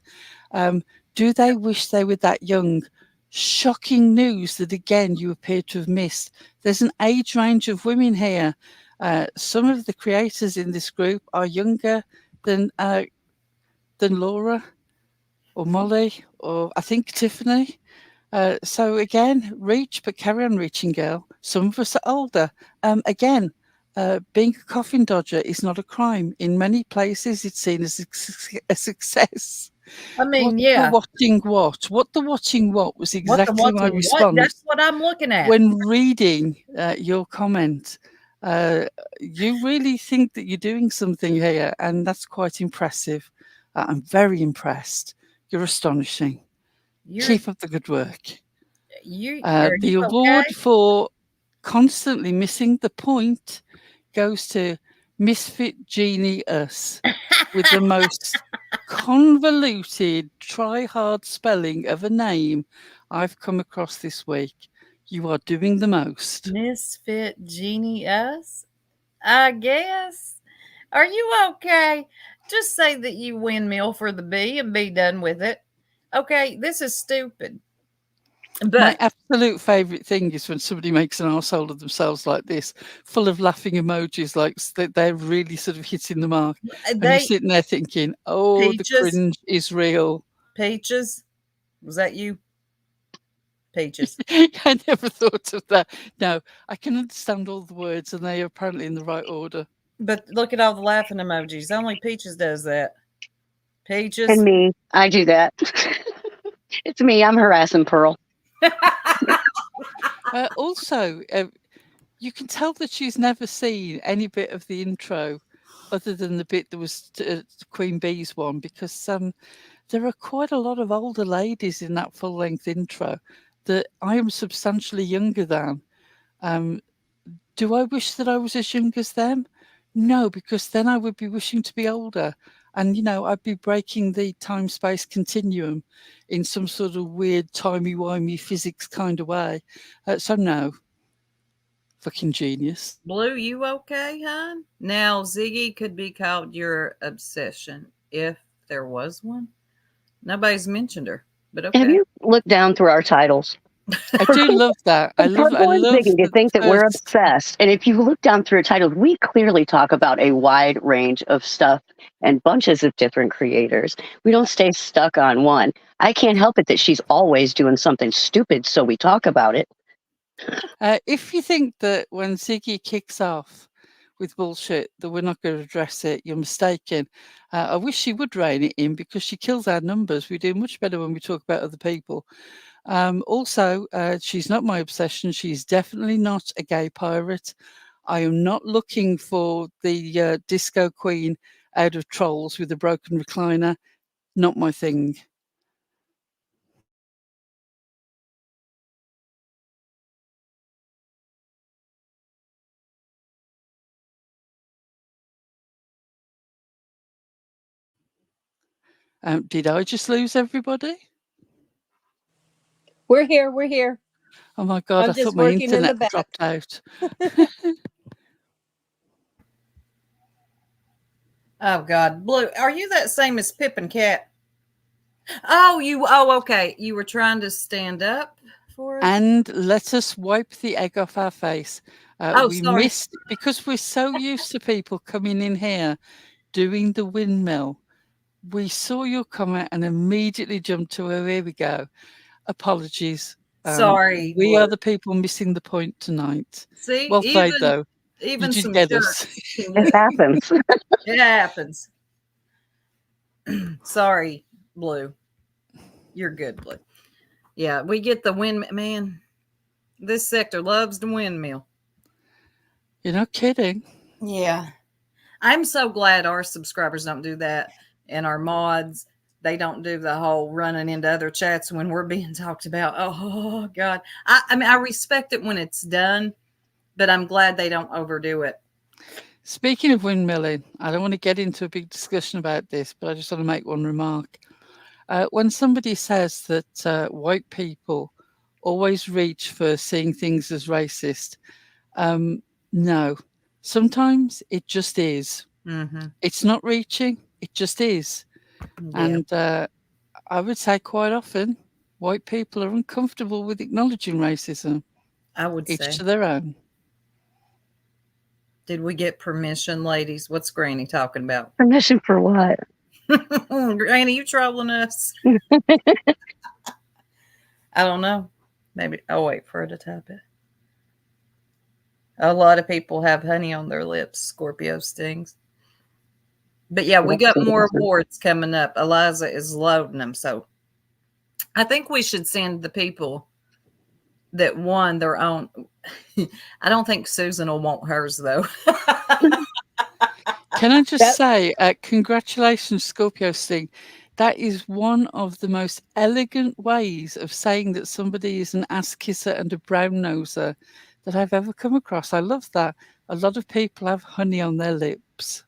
Do they wish they were that young? Shocking news that again you appear to have missed. There's an age range of women here. Some of the creators in this group are younger than Laura or Molly or I think Tiffany. So again, reach, but carry on reaching, girl. Some of us are older. Again, being a coffin dodger is not a crime. In many places, it's seen as a success.
I mean,
What
yeah.
the watching what? What the watching what was exactly my
What?
response
That's what I'm looking at.
when reading your comment. You really think that you're doing something here, and that's quite impressive. I'm very impressed. You're astonishing. Keep up the good work. The award
okay?
for constantly missing the point goes to Misfit Genie Us with the most convoluted, try-hard spelling of a name I've come across this week. You are doing the most.
Misfit Genius, I guess. Are you okay? Just say that you windmill for the bee and be done with it. Okay, this is stupid.
My
But
absolute favourite thing is when somebody makes an arsehole of themselves like this, full of laughing emojis, like they're really sort of hitting the mark. And you're sitting there thinking, oh, the cringe is real.
Peaches, was that you? Peaches.
I never thought of that. No, I can understand all the words and they are apparently in the right order.
But look at all the laughing emojis. Only Peaches does that. Peaches.
And me, I do that. It's me. I'm harassing Pearl.
Also, you can tell that she's never seen any bit of the intro other than the bit that was Queen Bee's one, because there are quite a lot of older ladies in that full-length intro that I am substantially younger than. Do I wish that I was as young as them? No, because then I would be wishing to be older. And, I'd be breaking the time-space continuum in some sort of weird, timey-wimey physics kind of way. So no. Fucking genius.
Blue, you okay, hon? Now, Ziggy could be called your obsession if there was one. Nobody's mentioned her, but okay.
Have you looked down through our titles?
I do love that. I love
Ziggy to think that we're obsessed. And if you look down through a title, we clearly talk about a wide range of stuff and bunches of different creators. We don't stay stuck on one. I can't help it that she's always doing something stupid, so we talk about it.
If you think that when Ziggy kicks off with bullshit that we're not going to address it, you're mistaken. I wish she would rein it in because she kills our numbers. We do much better when we talk about other people. Also, she's not my obsession. She's definitely not a gay pirate. I am not looking for the disco queen out of Trolls with a broken recliner. Not my thing. Did I just lose everybody?
We're here. We're here.
Oh my God,
I'm
I
just
thought my
working in the
internet
back.
dropped out.
Oh God, Blue, are you that same as Pip and Cat? Oh, okay. You were trying to stand up for us?
And let us wipe the egg off our face. We
sorry.
missed, because we're so used to people coming in here doing the windmill. We saw your comment and immediately jumped to, oh, here we go. Apologies.
Sorry,
We
Blue.
are the people missing the point tonight.
See,
Well played, though. You
even
did
some
get
jerks.
us.
It happens.
It happens. Sorry, Blue. You're good, Blue. Yeah, we get the windmill. Man, this sector loves the windmill.
You're not kidding.
Yeah. I'm so glad our subscribers don't do that, and our mods, they don't do the whole running into other chats when we're being talked about. Oh God. I mean, I respect it when it's done, but I'm glad they don't overdo it.
Speaking of windmilling, I don't want to get into a big discussion about this, but I just want to make one remark. When somebody says that white people always reach for seeing things as racist, no. Sometimes it just is.
Mm-hmm.
It's not reaching, it just is.
Yeah.
And I would say quite often, white people are uncomfortable with acknowledging racism.
I would
Each
say.
to their own.
Did we get permission, ladies? What's Granny talking about?
Permission for what?
Granny, you trolling us? I don't know. Maybe I'll wait for her to type it. A lot of people have honey on their lips. Scorpio stings. But yeah, we got more awards coming up. Eliza is loading them. So I think we should send the people that won their own. I don't think Susan will want hers, though.
Can I just say, congratulations, Scorpio Sting. That is one of the most elegant ways of saying that somebody is an ass kisser and a brown noser that I've ever come across. I love that. A lot of people have honey on their lips.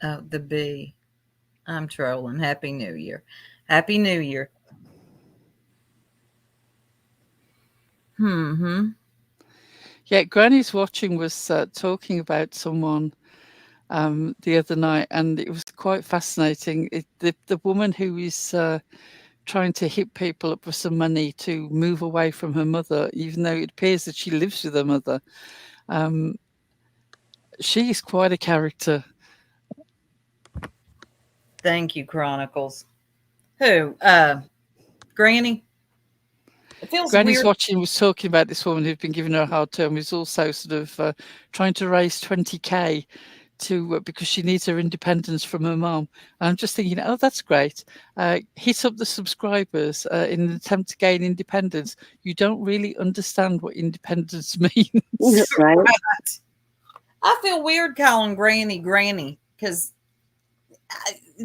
Oh, the bee. I'm trolling. Happy New Year. Happy New Year.
Yeah, Granny's Watching was talking about someone the other night, and it was quite fascinating. The woman who is trying to hit people up for some money to move away from her mother, even though it appears that she lives with her mother. She is quite a character.
Thank you, Chronicles. Who? Granny? It feels
Granny's
weird.
Watching was talking about this woman who'd been giving her a hard time, who's also sort of trying to raise 20k to because she needs her independence from her mom. And I'm just thinking, oh, that's great. Hit up the subscribers in an attempt to gain independence. You don't really understand what independence means.
Right?
I feel weird calling Granny because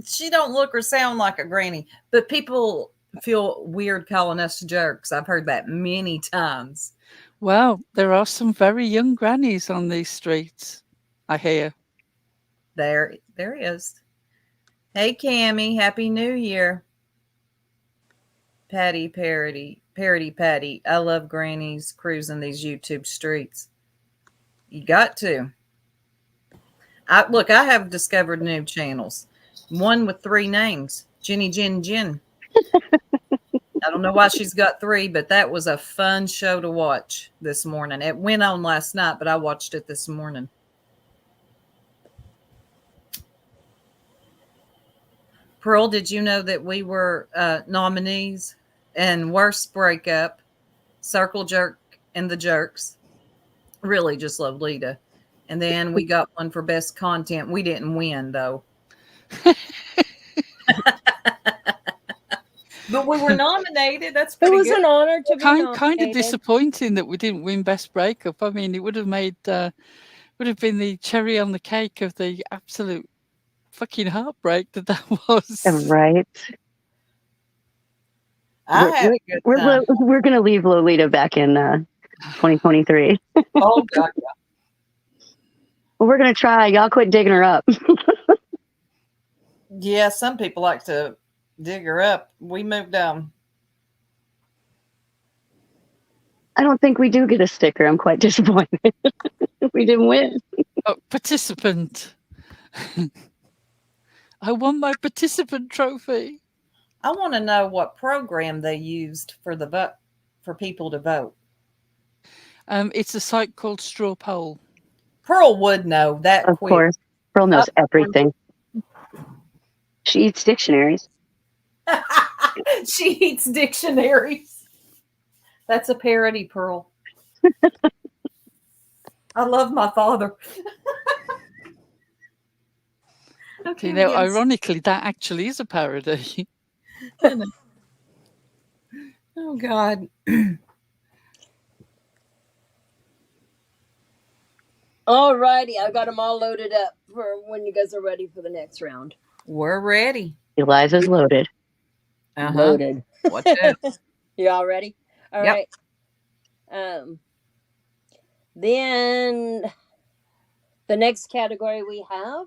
she don't look or sound like a granny. But people feel weird calling us jerks. I've heard that many times.
Well, there are some very young grannies on these streets, I hear.
There is. Hey, Cammie, Happy New Year. Patty Parody, Patty. I love grannies cruising these YouTube streets. You got to. I have discovered new channels. One with 3 names. Jenny Jen. I don't know why she's got 3, but that was a fun show to watch this morning. It went on last night, but I watched it this morning. Pearl, did you know that we were nominees in Worst Breakup, Circle Jerk, and the Jerks? Really just love Lita. And then we got one for Best Content. We didn't win, though. But we were nominated. That's pretty good.
It was an honor to be nominated.
Kind of disappointing that we didn't win Best Breakup. I mean, it would have made would have been the cherry on the cake of the absolute fucking heartbreak that was.
Right.
I had a good time.
We're going to leave Lolita back in 2023.
Oh, God.
Well, we're going to try. Y'all quit digging her up.
Yeah, some people like to dig her up. We moved
I don't think we do get a sticker. I'm quite disappointed. We didn't win.
Oh, participant. I won my participant trophy.
I want to know what program they used for the vote for people to vote.
It's a site called Straw Poll.
Pearl would know that
Of
quick.
course. Pearl knows
Oh.
everything. She eats dictionaries.
She eats dictionaries. That's a parody, Pearl. I love my father. Okay,
You know, ironically, that actually is a parody.
Oh, God.
All righty, I got them all loaded up for when you guys are ready for the next round.
We're ready.
Eliza's loaded.
Loaded.
Watch out.
You all ready? All
Yep.
right. Then the next category we have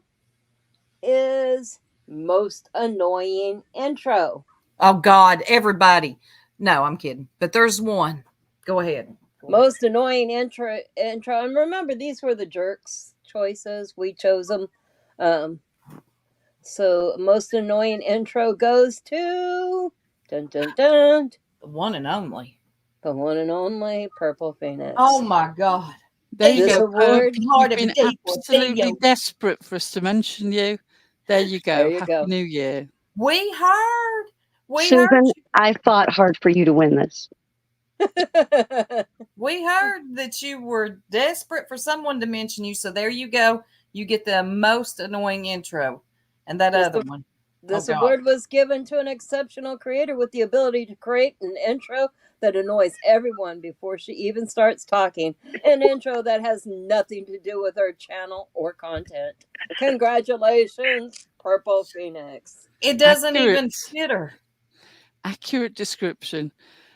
is most annoying intro.
Oh, God, everybody. No, I'm kidding. But there's one. Go ahead.
Most annoying intro. And remember, these were the jerks choices. We chose them. So most annoying intro goes to dun dun dun.
The one and only.
The one and only Purple Phoenix.
Oh, my God.
There you
This
go.
award-
You've been absolutely desperate for us to mention you. There you go.
There you
Happy
go.
New Year.
We heard.
Susan, I fought hard for you to win this.
We heard that you were desperate for someone to mention you. So there you go. You get the most annoying intro. And that other one.
This
Oh, God.
award was given to an exceptional creator with the ability to create an intro that annoys everyone before she even starts talking. An intro that has nothing to do with her channel or content. Congratulations, Purple Phoenix.
It doesn't
Accurate.
even fit her.
Accurate description.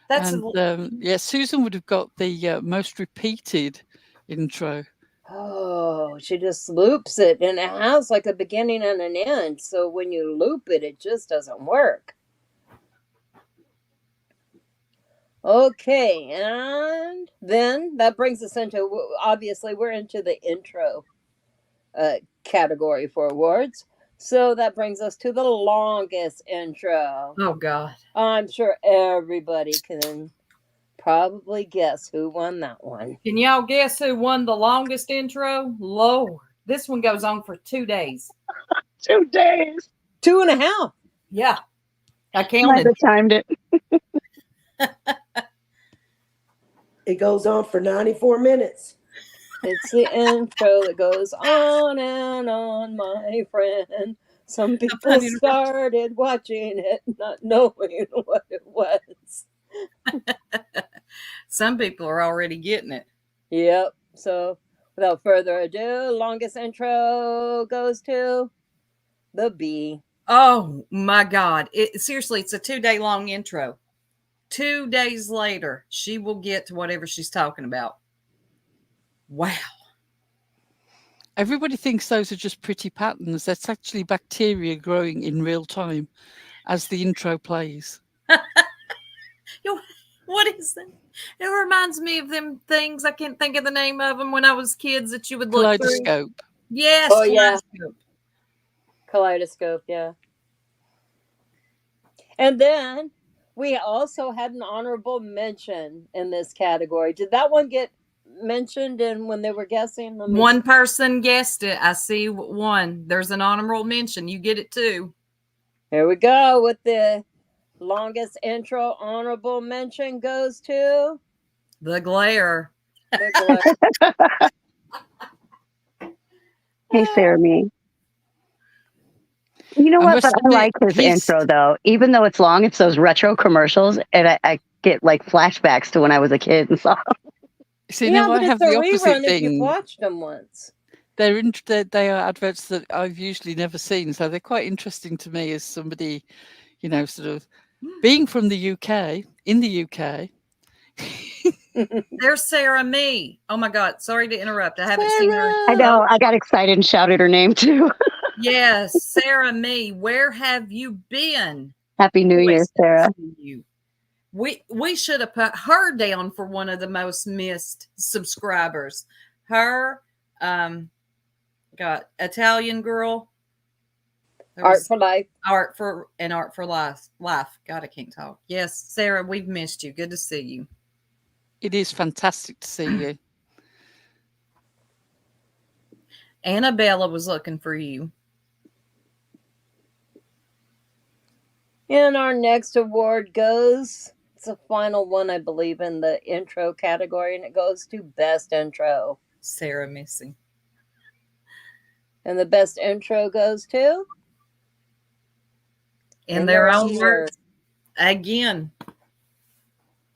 That's
And yeah, Susan would have got the most repeated intro.
Oh, she just loops it, and it has like a beginning and an end. So when you loop it, it just doesn't work. Okay, and then that brings us into, obviously, we're into the intro category for awards. So that brings us to the longest intro.
Oh, God.
I'm sure everybody can probably guess who won that one.
Can y'all guess who won the longest intro? Lord. This one goes on for 2 days.
2 days.
2.5.
Yeah. I
Might
counted.
have timed it.
It goes on for 94 minutes.
It's the intro that goes on and on, my friend. Some people started watching it, not knowing what it was.
Some people are already getting it.
Yep. So, without further ado, longest intro goes to the bee.
Oh, my God. Seriously, it's a 2-day long intro. 2 days later, she will get to whatever she's talking about. Wow.
Everybody thinks those are just pretty patterns. That's actually bacteria growing in real time as the intro plays.
What is that? It reminds me of them things. I can't think of the name of them when I was kids that you would look through.
Kaleidoscope.
Yes.
Oh, yeah.
Kaleidoscope.
Kaleidoscope, yeah. And then we also had an honorable mention in this category. Did that one get mentioned in when they were guessing?
One person guessed it. I see one. There's an honorable mention. You get it too.
Here we go with the longest intro. Honorable mention goes to
The Glare.
the
Hey, Sarah, me. You know
I
what?
must
But I
admit,
like his
his-
intro, though. Even though it's long, it's those retro commercials, and I get like flashbacks to when I was a kid and stuff.
See,
yeah,
now
but
I have
it's a
the opposite
rerun if
thing.
you've watched them once.
They are adverts that I've usually never seen, so they're quite interesting to me as somebody, you know, sort of being from the UK, in the UK.
There's Sarah Me. Oh my God. Sorry to interrupt. I haven't seen her.
I know. I got excited and shouted her name too.
Yes, Sarah Me. Where have you been?
Happy New Year,
Voice
Sarah.
to you. We should have put her down for one of the most missed subscribers. Her, got Italian girl.
Art for Life.
Art for life. God, I can't talk. Yes, Sarah, we've missed you. Good to see you.
It is fantastic to see you.
Annabella was looking for you.
And our next award goes, it's the final one, I believe, in the intro category, and it goes to Best Intro.
Sarah missing.
And the Best Intro goes to?
In their own words. Again.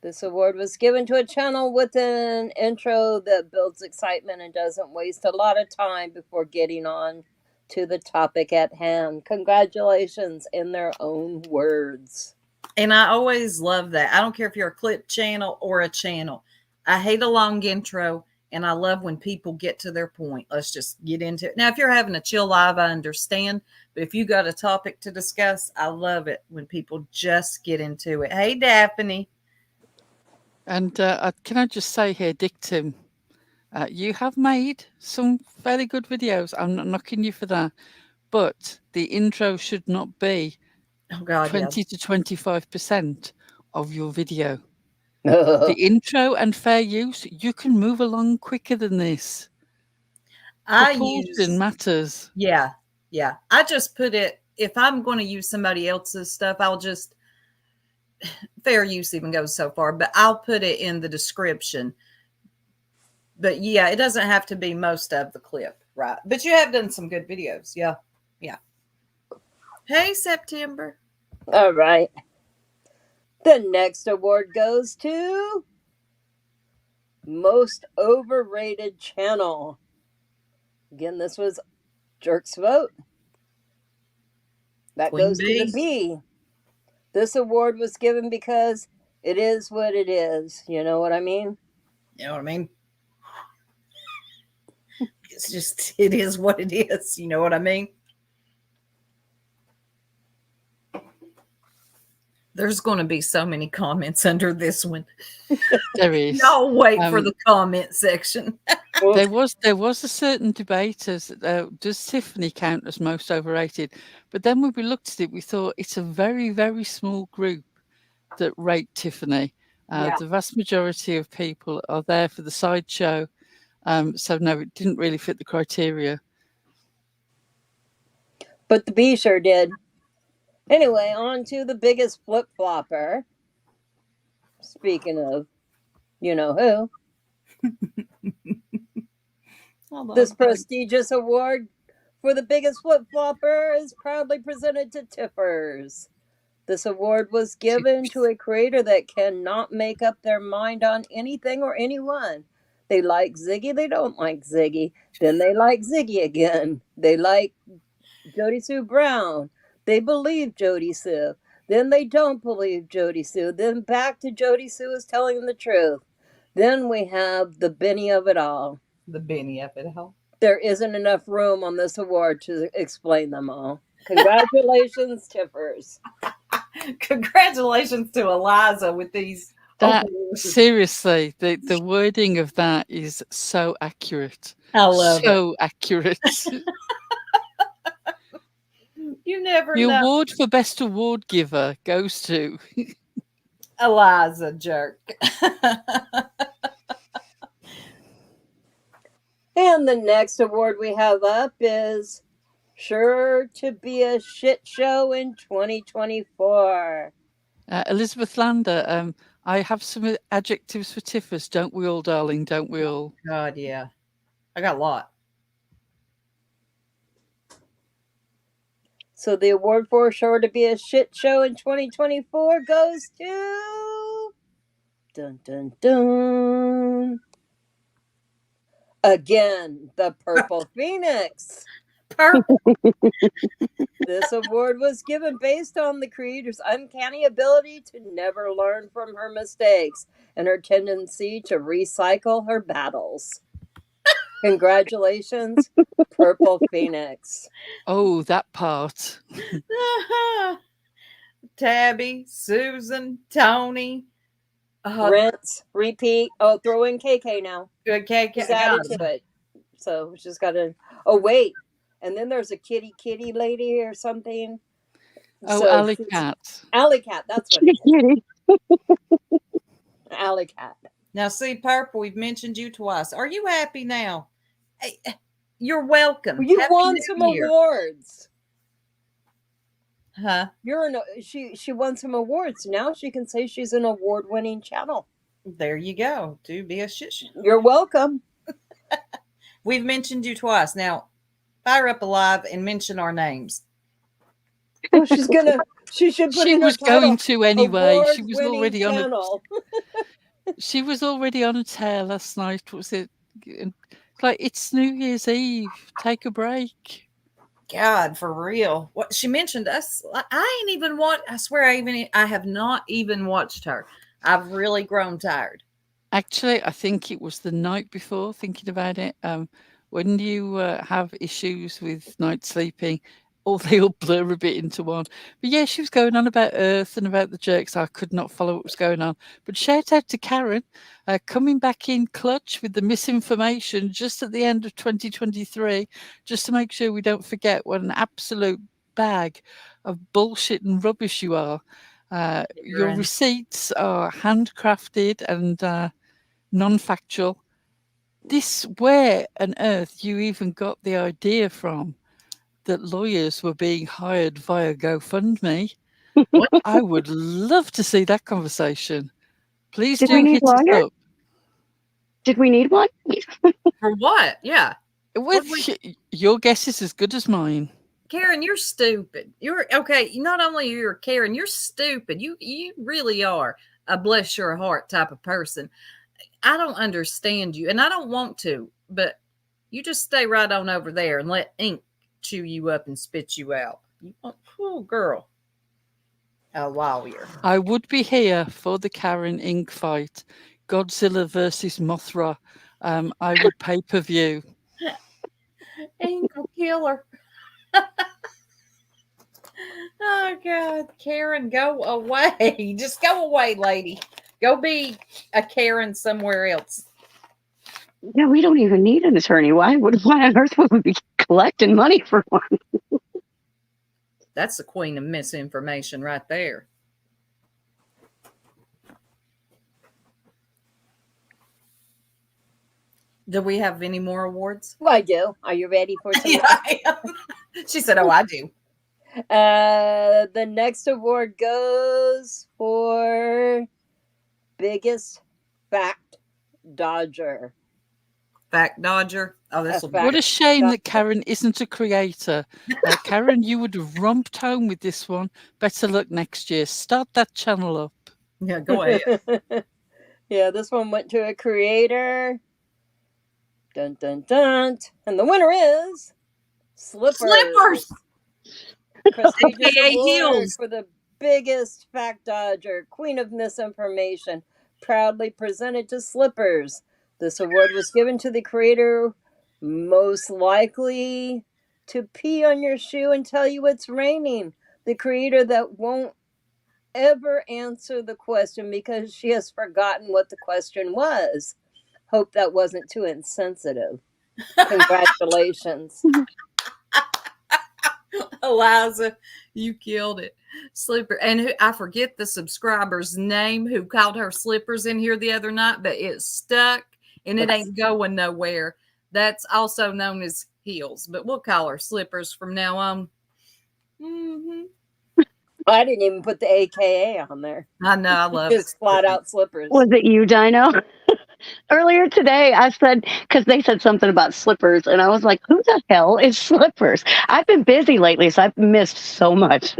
This award was given to a channel with an intro that builds excitement and doesn't waste a lot of time before getting on to the topic at hand. Congratulations, in their own words.
And I always love that. I don't care if you're a clip channel or a channel. I hate a long intro, and I love when people get to their point. Let's just get into it. Now, if you're having a chill live, I understand. But if you got a topic to discuss, I love it when people just get into it. Hey, Daphne.
And can I just say here, Dictum, you have made some fairly good videos. I'm not knocking you for that. But the intro should not be 20 to 25% of your video. The intro and fair use, you can move along quicker than this. Proportion matters.
Yeah. I just put it, if I'm going to use somebody else's stuff, I'll just, fair use even goes so far, but I'll put it in the description. But yeah, it doesn't have to be most of the clip, right? But you have done some good videos. Yeah. Hey, September.
All right. The next award goes to Most Overrated Channel. Again, this was Jerk's vote. That goes to the B. This award was given because it is what it is. You know what I mean?
You know what I mean? It's just, it is what it is. You know what I mean? There's going to be so many comments under this one.
There is.
Y'all wait for the comment section.
There was a certain debate as does Tiffany count as most overrated? But then when we looked at it, we thought it's a very, very small group that rate Tiffany. The vast majority of people are there for the sideshow. So no, it didn't really fit the criteria.
But the B sure did. Anyway, on to the biggest flip-flopper. Speaking of, you know who. This prestigious award for the biggest flip-flopper is proudly presented to Tiffers. This award was given to a creator that cannot make up their mind on anything or anyone. They like Ziggy, they don't like Ziggy. Then they like Ziggy again. They like Jody Sue Brown. They believe Jody Sue. Then they don't believe Jody Sue. Then back to Jody Sue is telling them the truth. Then we have the Benny of it all.
The Benny of it all.
There isn't enough room on this award to explain them all. Congratulations, Tiffers.
Congratulations to Eliza with these.
Seriously, the wording of that is so accurate.
I love it.
So accurate.
You never
the
know.
Award for best award giver goes to
Eliza Jerk.
And the next award we have up is Sure to Be a Shit Show in 2024.
Elizabeth Lander. I have some adjectives for Tiffers. Don't we all, darling? Don't we all?
God, yeah. I got a lot.
So the award for Sure to Be a Shit Show in 2024 goes to... Dun, dun, dun. Again, the Purple Phoenix.
Purple.
This award was given based on the creator's uncanny ability to never learn from her mistakes and her tendency to recycle her battles. Congratulations, Purple Phoenix.
Oh, that part.
Tabby, Susan, Tony.
Rinse, repeat. Oh, throw in KK now.
Okay,
She's
got
added
it.
to it. So she's got to. Oh, wait. And then there's a kitty lady or something.
Oh,
So
Alley
she's-
Cat.
Alley Cat. That's what it is. Alley Cat.
Now, see, Purple, we've mentioned you twice. Are you happy now? Hey, you're welcome.
Well, you
Happy
won
New
some
Year.
awards.
Huh?
She won some awards. Now she can say she's an award-winning channel.
There you go. To be a shish.
You're welcome.
We've mentioned you twice. Now, fire up alive and mention our names.
Oh, she should put
She
in her
was
title,
going to anyway. She was
award-winning
already on
channel.
She was already on a tear last night. Was it? Like, it's New Year's Eve. Take a break.
God, for real. What she mentioned us. I ain't even watched. I swear, I have not even watched her. I've really grown tired.
Actually, I think it was the night before, thinking about it. When you have issues with night sleeping, they all blur a bit into one. But yeah, she was going on about Earth and about the jerks. I could not follow what was going on. But shout out to Karen, coming back in clutch with the misinformation just at the end of 2023, just to make sure we don't forget what an absolute bag of bullshit and rubbish you are. Your receipts are handcrafted and non-factual. Where on earth you even got the idea from that lawyers were being hired via GoFundMe? I would love to see that conversation. Please
Did
do
we need
hit us
lawyer?
up.
Did we need one?
For what? Yeah.
Your guess is as good as mine.
Karen, you're stupid. You're okay. Not only you're Karen, you're stupid. You really are a bless your heart type of person. I don't understand you, and I don't want to, but you just stay right on over there and let ink chew you up and spit you out. You cool girl. A lawyer.
I would be here for the Karen Ink fight. Godzilla versus Mothra. I would pay-per-view.
Ink will kill her. Oh God, Karen, go away. Just go away, lady. Go be a Karen somewhere else.
Yeah, we don't even need an attorney. Why on earth would we be collecting money for one?
That's the queen of misinformation right there. Do we have any more awards?
Well, I do. Are you ready for some?
Yeah, I am. She said, "Oh, I do."
The next award goes for biggest fact dodger.
Fact dodger. Oh, this will be.
What a shame that Karen isn't a creator. Karen, you would have romped home with this one. Better luck next year. Start that channel up.
Yeah, go ahead.
Yeah, this one went to a creator. Dun dun dun. And the winner is Slippers.
Slippers.
Prestigious
AKA
award
heels.
for the biggest fact dodger, queen of misinformation, proudly presented to Slippers. This award was given to the creator most likely to pee on your shoe and tell you it's raining. The creator that won't ever answer the question because she has forgotten what the question was. Hope that wasn't too insensitive. Congratulations.
Eliza, you killed it. Slipper. And I forget the subscriber's name who called her Slippers in here the other night, but it's stuck and it ain't going nowhere. That's also known as heels, but we'll call her Slippers from now on. Mm-hmm.
I didn't even put the AKA on there.
I know, I love it.
Just flat out Slippers.
Was it you, Dino? Earlier today, I said, because they said something about Slippers, and I was like, who the hell is Slippers? I've been busy lately, so I've missed so much.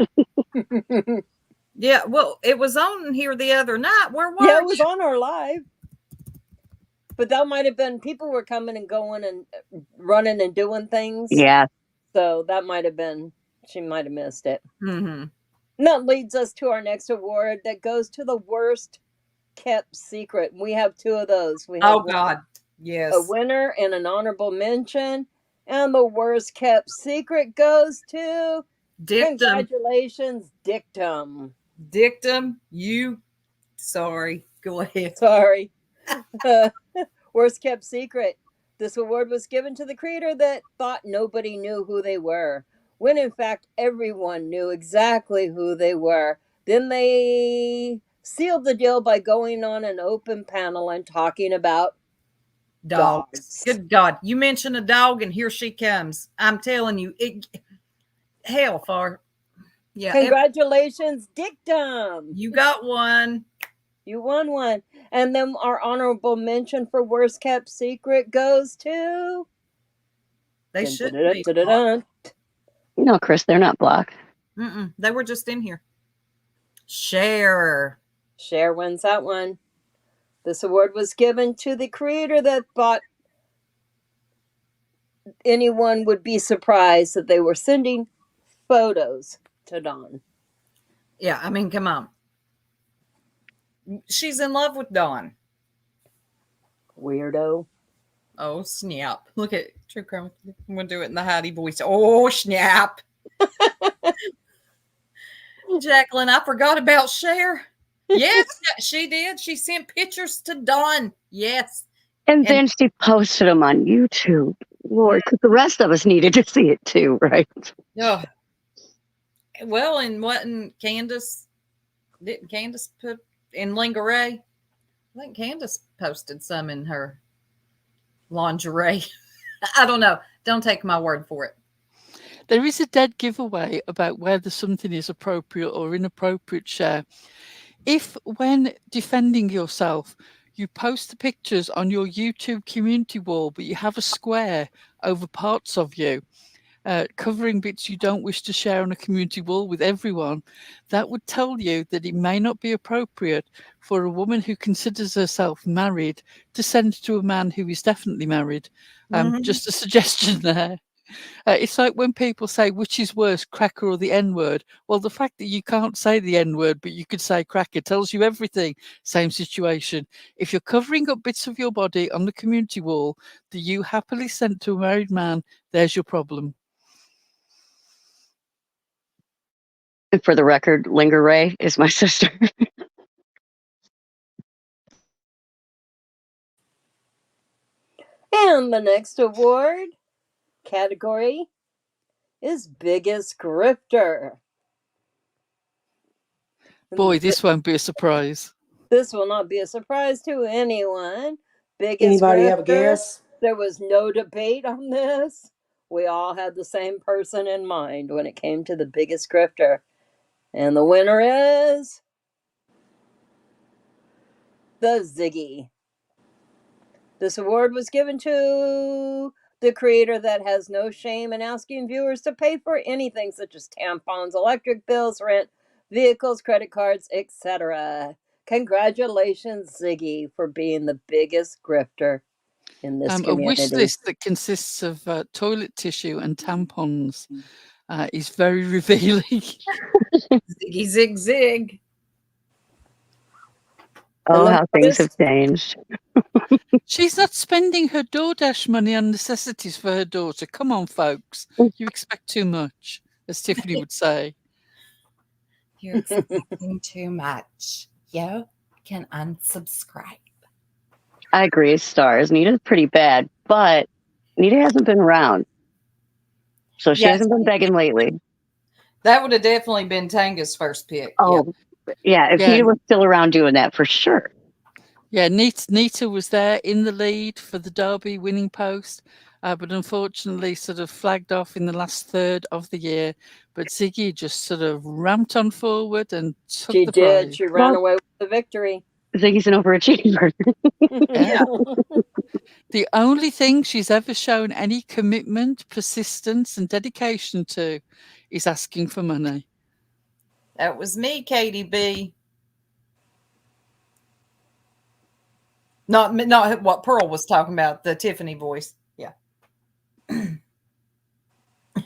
Yeah, well, it was on here the other night. Where was
Yeah, it was on our live. But that might have been, people were coming and going and running and doing things.
Yeah.
So that might have been, she might have missed it.
Mm-hmm.
And that leads us to our next award that goes to the worst kept secret. We have two of those. We have
God. Yes.
a winner and an honorable mention. And the worst kept secret goes to
Dictum.
Congratulations, Dictum.
Dictum, sorry. Go ahead.
Sorry. Worst kept secret. This award was given to the creator that thought nobody knew who they were, when in fact everyone knew exactly who they were. Then they sealed the deal by going on an open panel and talking about dogs.
Good God. You mention a dog and here she comes. I'm telling you, hell for. Yeah.
Congratulations, Dictum.
You got one.
You won one. And then our honorable mention for worst kept secret goes to.
They should be.
No, Chris, they're not blocked.
They were just in here. Cher
wins that one. This award was given to the creator that thought anyone would be surprised that they were sending photos to Dawn.
Yeah, I mean, come on. She's in love with Dawn.
Weirdo.
Oh, snap. Look at True Crime. I'm going to do it in the Heidi voice. Oh, snap. Jacqueline, I forgot about Cher. Yes, she did. She sent pictures to Dawn. Yes.
And then she posted them on YouTube. Lord, because the rest of us needed to see it too, right?
Oh. Well, and Candace, didn't Candace put in lingerie? I think Candace posted some in her lingerie. I don't know. Don't take my word for it.
There is a dead giveaway about whether something is appropriate or inappropriate, Cher. If, when defending yourself, you post the pictures on your YouTube community wall, but you have a square over parts of you, covering bits you don't wish to share on a community wall with everyone, that would tell you that it may not be appropriate for a woman who considers herself married to send to a man who is definitely married. Just a suggestion there. It's like when people say, which is worse, cracker or the N-word? Well, the fact that you can't say the N-word, but you could say cracker, tells you everything. Same situation. If you're covering up bits of your body on the community wall that you happily sent to a married man, there's your problem.
And for the record, Lingerie is my sister.
And the next award category is Biggest Grifter.
Boy, this won't be a surprise.
This will not be a surprise to anyone. Biggest
Anybody
grifter,
have a guess?
There was no debate on this. We all had the same person in mind when it came to the biggest grifter. And the winner is the Ziggy. This award was given to the creator that has no shame in asking viewers to pay for anything such as tampons, electric bills, rent, vehicles, credit cards, etc. Congratulations, Ziggy, for being the biggest grifter in this community.
A wish list that consists of toilet tissue and tampons is very revealing.
Ziggy, zig, zig.
Oh, how things have changed.
She's not spending her DoorDash money on necessities for her daughter. Come on, folks. You expect too much, as Tiffany would say.
You're expecting too much. You can unsubscribe.
I agree, stars. Nita's pretty bad, but Nita hasn't been around. So she hasn't been begging lately.
That would have definitely been Tanga's first pick.
Oh, yeah. If Nita was still around doing that, for sure.
Yeah, Nita was there in the lead for the Derby winning post, but unfortunately sort of flagged off in the last third of the year. But Ziggy just sort of ramped on forward and took the prize.
She ran away with the victory.
Ziggy's an overachiever.
Yeah. The only thing she's ever shown any commitment, persistence, and dedication to is asking for money.
That was me, Katie B. Not what Pearl was talking about, the Tiffany voice. Yeah.
And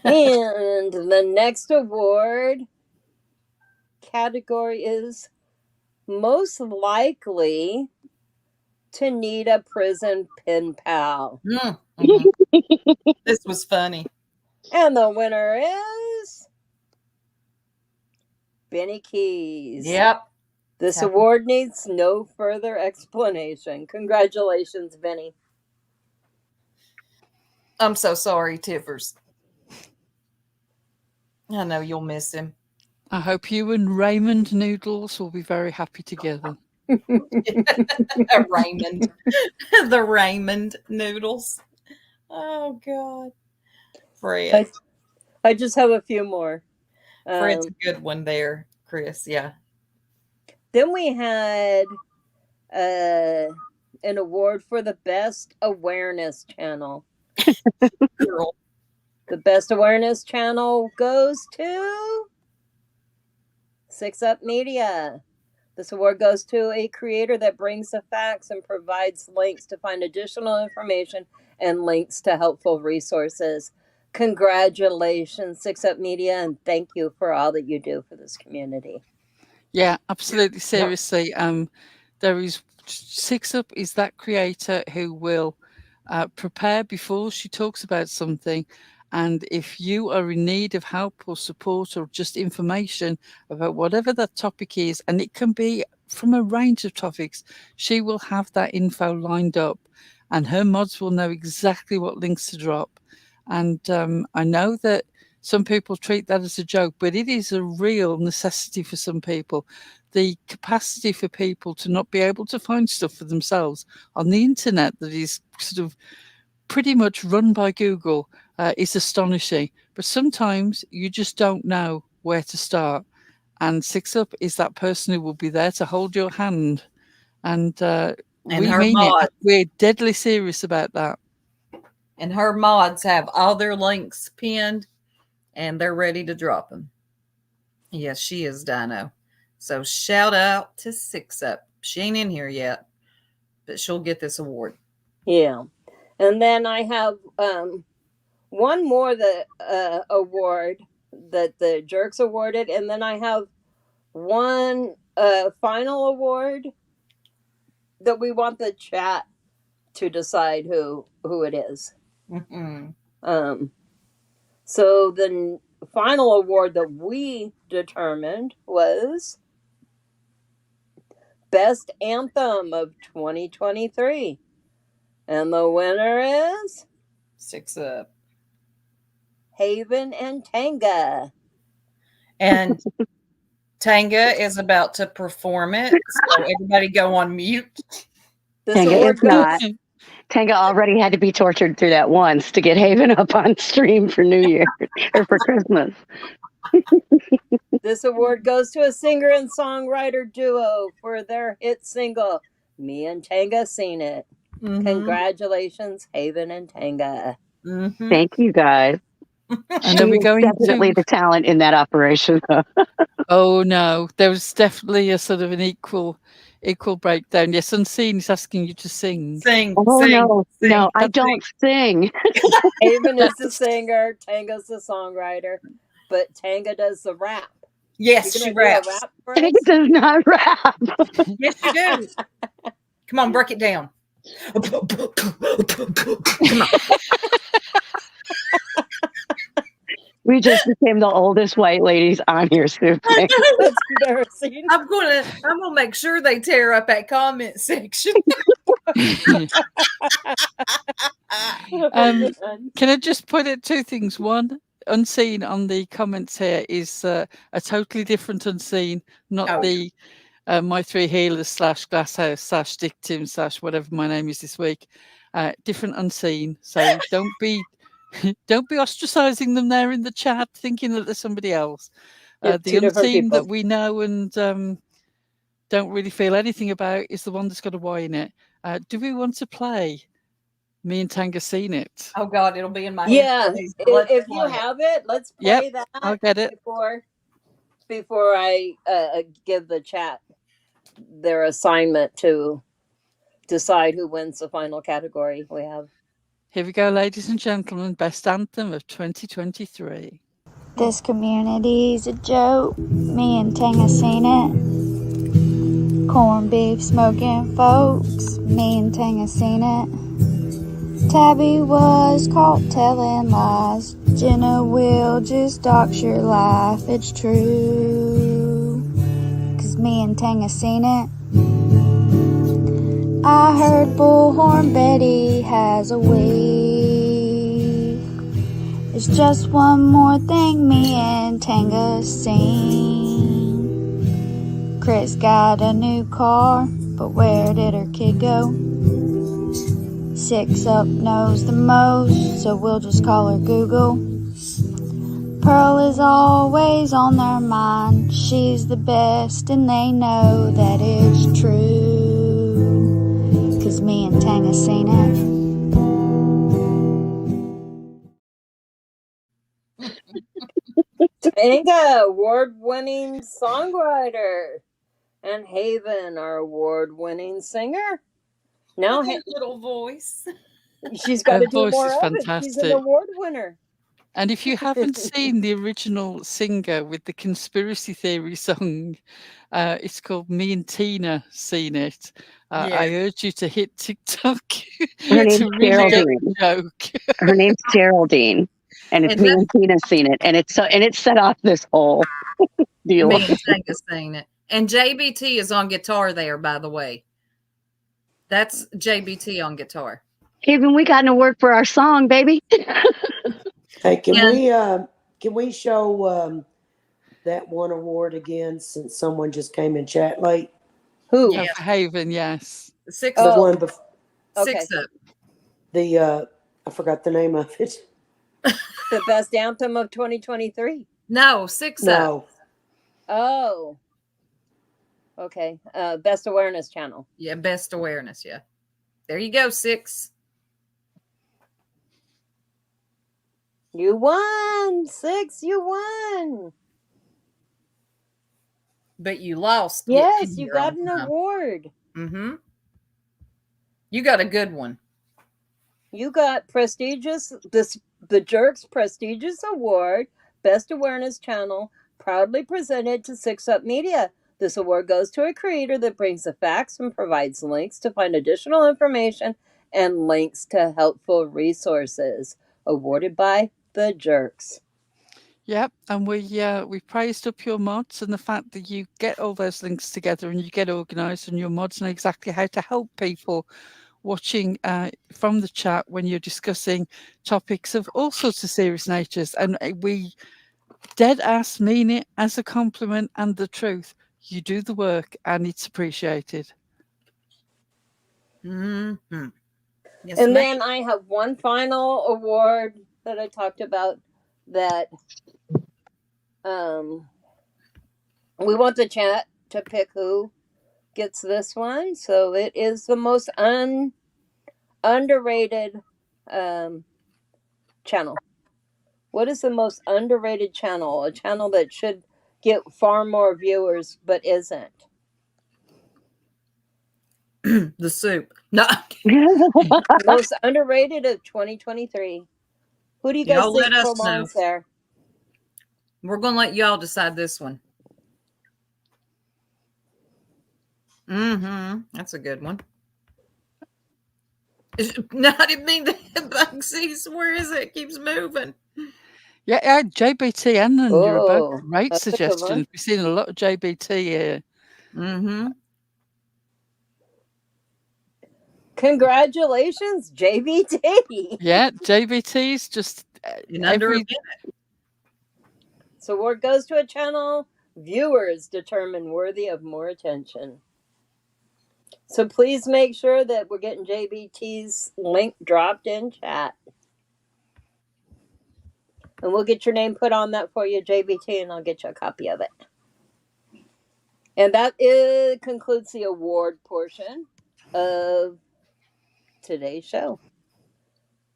the next award category is most likely to need a prison pen pal.
This was funny.
And the winner is Benny Keys.
Yep.
This award needs no further explanation. Congratulations, Benny.
I'm so sorry, Tivers. I know you'll miss him.
I hope you and Raymond Noodles will be very happy together.
Raymond. The Raymond Noodles. Oh, God. Fred.
I just have a few more.
Fred's a good one there, Chris. Yeah.
Then we had an award for the Best Awareness Channel.
Girl.
The Best Awareness Channel goes to 6 Up Media. This award goes to a creator that brings the facts and provides links to find additional information and links to helpful resources. Congratulations, 6 Up Media, and thank you for all that you do for this community.
Yeah, absolutely. Seriously, there is 6 Up is that creator who will prepare before she talks about something. And if you are in need of help or support or just information about whatever that topic is, and it can be from a range of topics, she will have that info lined up and her mods will know exactly what links to drop. And I know that some people treat that as a joke, but it is a real necessity for some people. The capacity for people to not be able to find stuff for themselves on the internet that is sort of pretty much run by Google is astonishing. But sometimes you just don't know where to start. And 6 Up is that person who will be there to hold your hand. And we mean it. We're deadly serious about that.
And her mods have all their links pinned and they're ready to drop them. Yes, she is Dino. So shout out to 6 Up. She ain't in here yet, but she'll get this award.
Yeah. And then I have one more award that the Jerks awarded. And then I have one final award that we want the chat to decide who it is.
Mm-hmm.
So the final award that we determined was Best Anthem of 2023. And the winner is
6 Up.
Haven and Tanga.
And Tanga is about to perform it. So everybody go on mute.
Tanga is not. Tanga already had to be tortured through that once to get Haven up on stream for New Year or for Christmas.
This award goes to a singer and songwriter duo for their hit single, Me and Tanga Seen It. Mm-hmm. Congratulations, Haven and Tanga.
Mm-hmm. Thank you, guys.
And are we going
definitely the talent in that operation.
Oh no, there was definitely a sort of an equal breakdown. Yes, Unseen is asking you to sing.
Sing.
No, I don't sing.
Haven is the singer, Tanga's the songwriter, but Tanga does the rap.
Yes, she raps.
Tanga does not rap.
Yes, you do. Come on, break it down. Come on.
We just became the oldest white ladies on here, Sue.
I'm gonna make sure they tear up that comment section.
Can I just point out two things? One, Unseen on the comments here is a totally different Unseen, not the My Three Healers / Glasshouse / Dictim / whatever my name is this week. Different Unseen. So don't be ostracizing them there in the chat, thinking that there's somebody else. The Unseen that we know and don't really feel anything about is the one that's got a Y in it. Do we want to play Me and Tanga Seen It?
Oh God, it'll be in my
head. If you have it, let's play that.
I'll get it
before I give the chat their assignment to decide who wins the final category we have.
Here we go, ladies and gentlemen. Best Anthem of 2023.
This community's a joke. Me and Tanga seen it. Corned beef smoking folks. Me and Tanga seen it. Tabby was caught telling lies. Jenna will just dox your life. It's true. me and Tanga seen it. I heard Bullhorn Betty has a wave. There's just one more thing me and Tanga seen. Chris got a new car, but where did her kid go? 6 Up knows the most, so we'll just call her Google. Pearl is always on their mind. She's the best and they know that it's true. 'Cause me and Tanga seen it.
Tanga, award-winning songwriter, and Haven, our award-winning singer. Now
With her little voice.
she's got
Her
to do
voice
more
is
of it. She's an
fantastic.
award winner.
And if you haven't seen the original singer with the conspiracy theory song, it's called Me and Tina Seen It. I urge you to hit TikTok.
Her
It's
name's
a really good
Geraldine.
joke.
Her name's Geraldine, and it's
And
me
that-
and Tina seen it, and it set off this whole deal.
Me and Tanga's seen it. And JBT is on guitar there, by the way. That's JBT on guitar.
Even we got an award for our song, baby.
Hey, can
And-
we show that one award again since someone just came in chat late?
Who?
Yeah.
For Haven, yes.
6
The
Up.
one before
Okay.
6 Up.
the I forgot the name of it.
The best anthem of 2023.
No, 6 Up.
No.
Oh. Okay. Best awareness channel.
Yeah, best awareness. Yeah. There you go, 6.
You won. 6, you won.
But you lost.
Yes, you got an award.
Mm-hmm. You got a good one.
You got the Jerks prestigious award, Best Awareness Channel, proudly presented to 6 Up Media. This award goes to a creator that brings the facts and provides links to find additional information and links to helpful resources. Awarded by the Jerks.
Yep, and we praised up your mods and the fact that you get all those links together and you get organised and your mods know exactly how to help people watching from the chat when you're discussing topics of all sorts of serious natures. And we dead ass mean it as a compliment and the truth. You do the work and it's appreciated.
Mm-hmm. Yes,
And
ma'am.
then I have one final award that I talked about that we want the chat to pick who gets this one. So it is the most underrated channel. What is the most underrated channel? A channel that should get far more viewers but isn't.
The soup. No.
Most underrated of 2023. Who do you guys
Y'all
think
let us
belongs
know.
there?
We're going to let y'all decide this one. Mm-hmm. That's a good one. No, I didn't mean to hit Bugsies. Where is it? It keeps moving.
Yeah, JBT and you're both
Oh,
great
that's a good one.
suggestions. We've seen a lot of JBT here.
Mm-hmm.
Congratulations, JBT.
Yeah, JBT's just
In under a
every
minute.
So award goes to a channel viewers determine worthy of more attention. So please make sure that we're getting JBT's link dropped in chat. And we'll get your name put on that for you, JBT, and I'll get you a copy of it. And that concludes the award portion of today's show.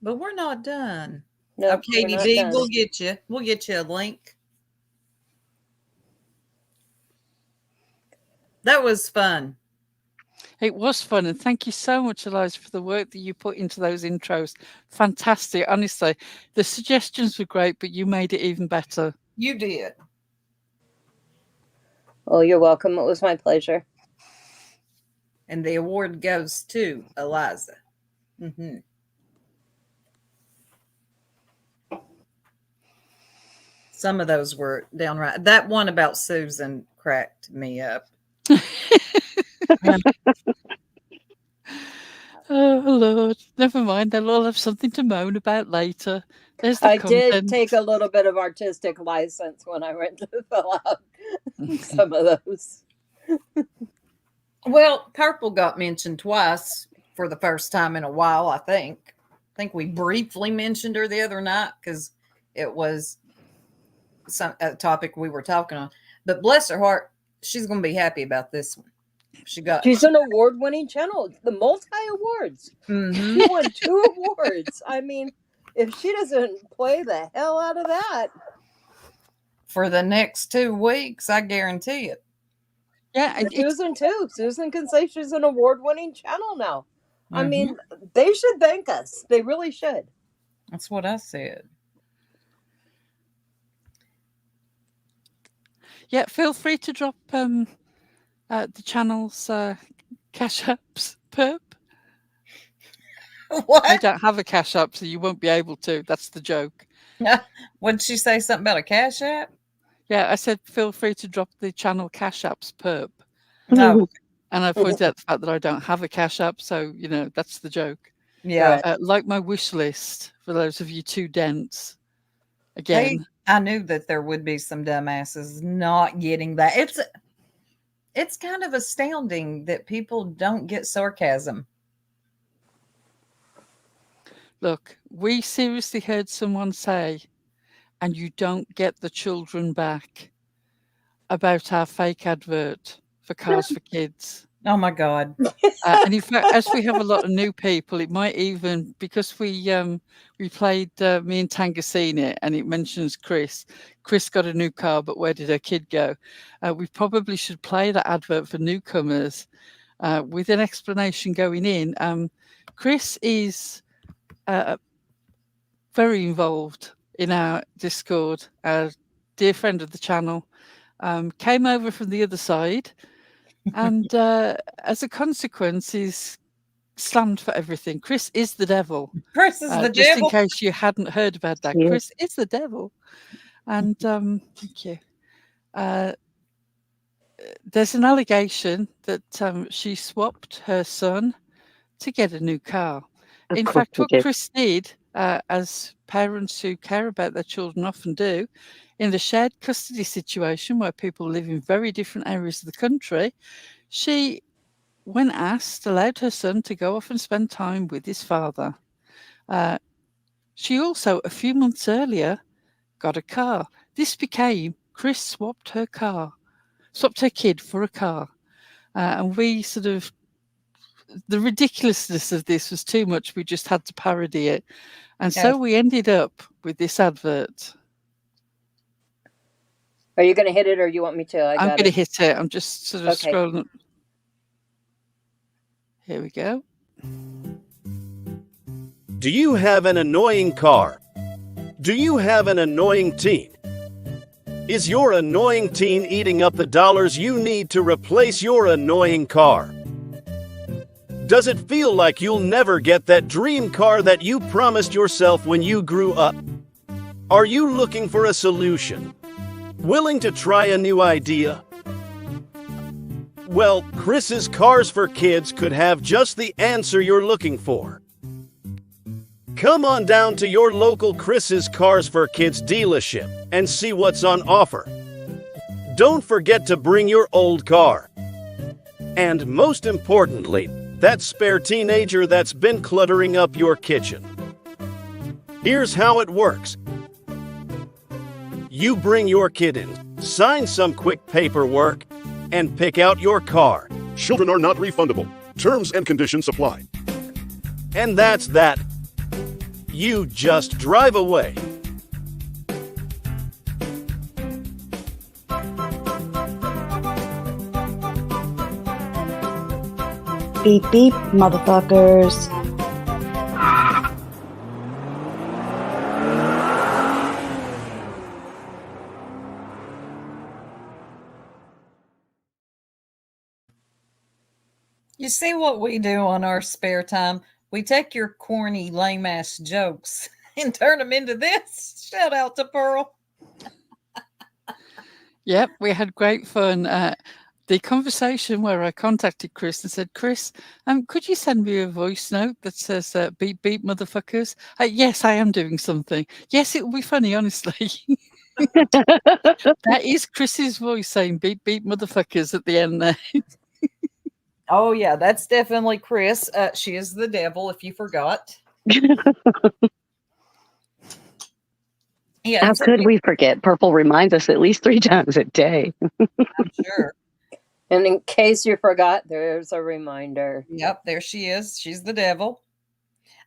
But we're not done.
No,
okay,
we're not
DB,
done.
we'll get you. We'll get you a link. That was fun.
It was fun, and thank you so much, Eliza, for the work that you put into those intros. Fantastic, honestly. The suggestions were great, but you made it even better.
You did.
Oh, you're welcome. It was my pleasure.
And the award goes to Eliza. Mm-hmm. Some of those were downright. That one about Susan cracked me up.
Oh Lord, never mind. They'll all have something to moan about later. There's the
I did
content.
take a little bit of artistic license when I went to fill out some of those.
Well, purple got mentioned twice for the first time in a while, I think. I think we briefly mentioned her the other night because it was a topic we were talking on. But bless her heart, she's going to be happy about this one.
She's an award-winning channel. The multi-awards.
Mhm.
She won 2 awards. I mean, if she doesn't play the hell out of that
for the next 2 weeks, I guarantee it.
Yeah,
Susan too. Susan can say she's an award-winning channel now.
Mm-hmm.
I mean, they should thank us. They really should.
That's what I said.
Yeah, feel free to drop the channel's cash apps, perp.
What?
I don't have a cash app, so you won't be able to. That's the joke.
What did she say? Something about a cash app?
Yeah, I said feel free to drop the channel cash apps, perp.
No.
And I pointed out the fact that I don't have a cash app, so that's the joke.
Yeah.
Like my wish list for those of you too dense. Again,
hey, I knew that there would be some dumbasses not getting that. It's kind of astounding that people don't get sarcasm.
Look, we seriously heard someone say, and you don't get the children back, about our fake advert for Cars for Kids.
Oh my God.
And in fact, as we have a lot of new people, it might even, because we played me and Tanga seen it, and it mentions Chris. Chris got a new car, but where did her kid go? We probably should play that advert for newcomers with an explanation going in. Chris is very involved in our Discord, a dear friend of the channel, came over from the other side, and as a consequence is slammed for everything. Chris is the devil.
Chris is the
just
devil.
in case you hadn't heard about that.
Yeah.
Chris is the devil. And thank you. There's an allegation that she swapped her son to get a new car. In fact, what Chris did, as parents who care about their children often do, in the shared custody situation where people live in very different areas of the country, she, when asked, allowed her son to go off and spend time with his father. She also, a few months earlier, got a car. This became Chris swapped her kid for a car. And we sort of, the ridiculousness of this was too much. We just had to parody it. And so we ended up with this advert.
Are you going to hit it or you want me to?
I'm going to hit it. I'm just sort of scrolling up. Here we go.
Do you have an annoying car? Do you have an annoying teen? Is your annoying teen eating up the dollars you need to replace your annoying car? Does it feel like you'll never get that dream car that you promised yourself when you grew up? Are you looking for a solution? Willing to try a new idea? Well, Chris's Cars for Kids could have just the answer you're looking for. Come on down to your local Chris's Cars for Kids dealership and see what's on offer. Don't forget to bring your old car. And most importantly, that spare teenager that's been cluttering up your kitchen. Here's how it works. You bring your kid in, sign some quick paperwork, and pick out your car.
Children are not refundable. Terms and conditions apply.
And that's that. You just drive away.
Beep beep, motherfuckers.
You see what we do on our spare time? We take your corny, lame-ass jokes and turn them into this. Shout out to Pearl.
Yep, we had great fun. the conversation where I contacted Chris and said, Chris, could you send me a voice note that says beep, beep, motherfuckers? Yes, I am doing something. Yes, it will be funny, honestly. That is Chris's voice saying beep, beep, motherfuckers at the end there.
Oh, yeah, that's definitely Chris. She is the devil, if you forgot. Yeah,
How could we forget? Purple reminds us at least 3 times a day.
I'm sure.
And in case you forgot, there's a reminder.
Yep, there she is. She's the devil.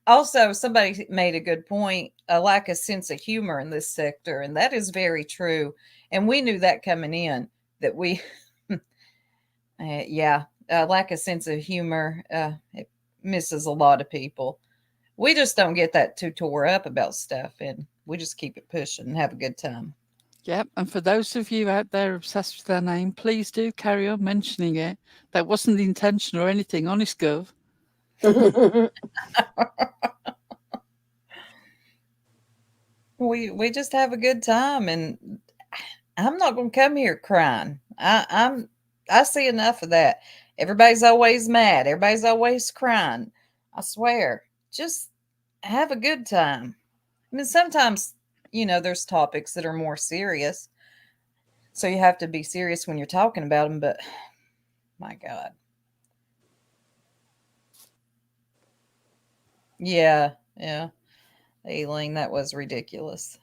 Also, somebody made a good point, a lack of sense of humor in this sector, and that is very true. And we knew that coming in, that we, a lack of sense of humor, it misses a lot of people. We just don't get that too tore up about stuff, and we just keep it pushing and have a good time.
Yep, and for those of you out there obsessed with their name, please do carry on mentioning it. That wasn't the intention or anything, honest Gov.
We just have a good time, and I'm not going to come here crying. I see enough of that. Everybody's always mad. Everybody's always crying. I swear, just have a good time. I mean, sometimes, there's topics that are more serious, so you have to be serious when you're talking about them, but my God. Yeah. Aileen, that was ridiculous.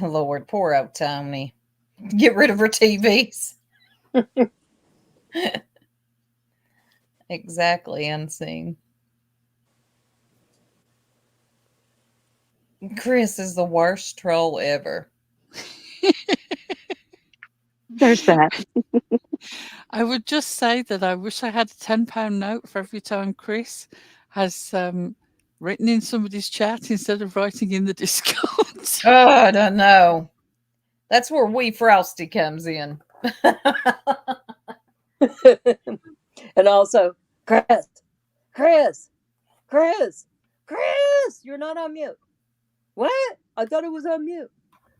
Lord, poor old Tony. Get rid of her TVs. Exactly, unseen. Chris is the worst troll ever.
There's that.
I would just say that I wish I had a £10 note for every time Chris has written in somebody's chat instead of writing in the Discord.
Oh, I don't know. That's where Wee Frosty comes in.
And also, Chris, you're not on mute. What? I thought it was on mute.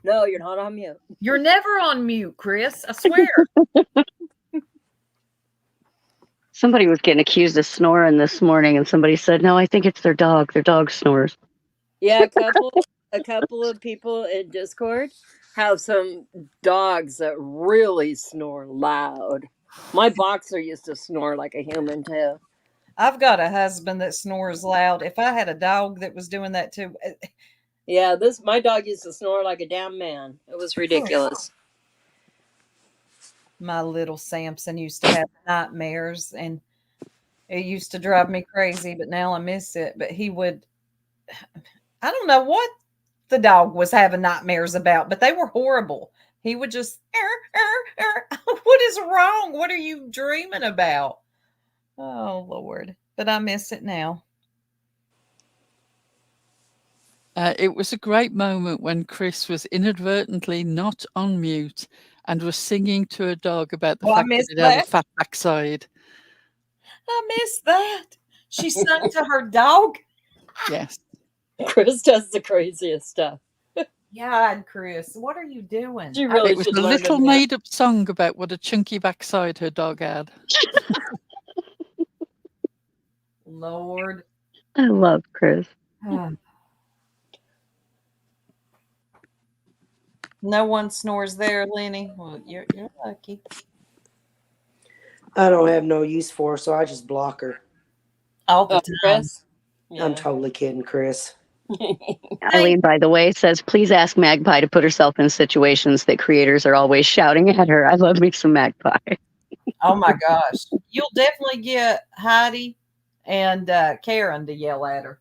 No, you're not on mute.
You're never on mute, Chris. I swear.
Somebody was getting accused of snoring this morning, and somebody said, no, I think it's their dog. Their dog snores.
Yeah, a couple of people in Discord have some dogs that really snore loud. My boxer used to snore like a human too.
I've got a husband that snores loud. If I had a dog that was doing that too.
Yeah, my dog used to snore like a damn man. It was ridiculous.
My little Samson used to have nightmares, and it used to drive me crazy, but now I miss it. But he would, I don't know what the dog was having nightmares about, but they were horrible. He would just, what is wrong? What are you dreaming about? Oh, Lord. But I miss it now.
It was a great moment when Chris was inadvertently not on mute and was singing to a dog about the fact that it had a fat backside.
I missed that. She sang to her dog?
Yes.
Chris does the craziest stuff.
God, Chris, what are you doing?
It was a little made-up song about what a chunky backside her dog had.
Lord.
I love Chris.
No one snores there, Lenny. Well, you're lucky.
I don't have no use for her, so I just block her.
All the time.
Chris?
Yeah. I'm totally kidding, Chris.
Eileen, by the way, says, please ask Magpie to put herself in situations that creators are always shouting at her. I love me some Magpie.
Oh, my gosh. You'll definitely get Heidi and Karen to yell at her.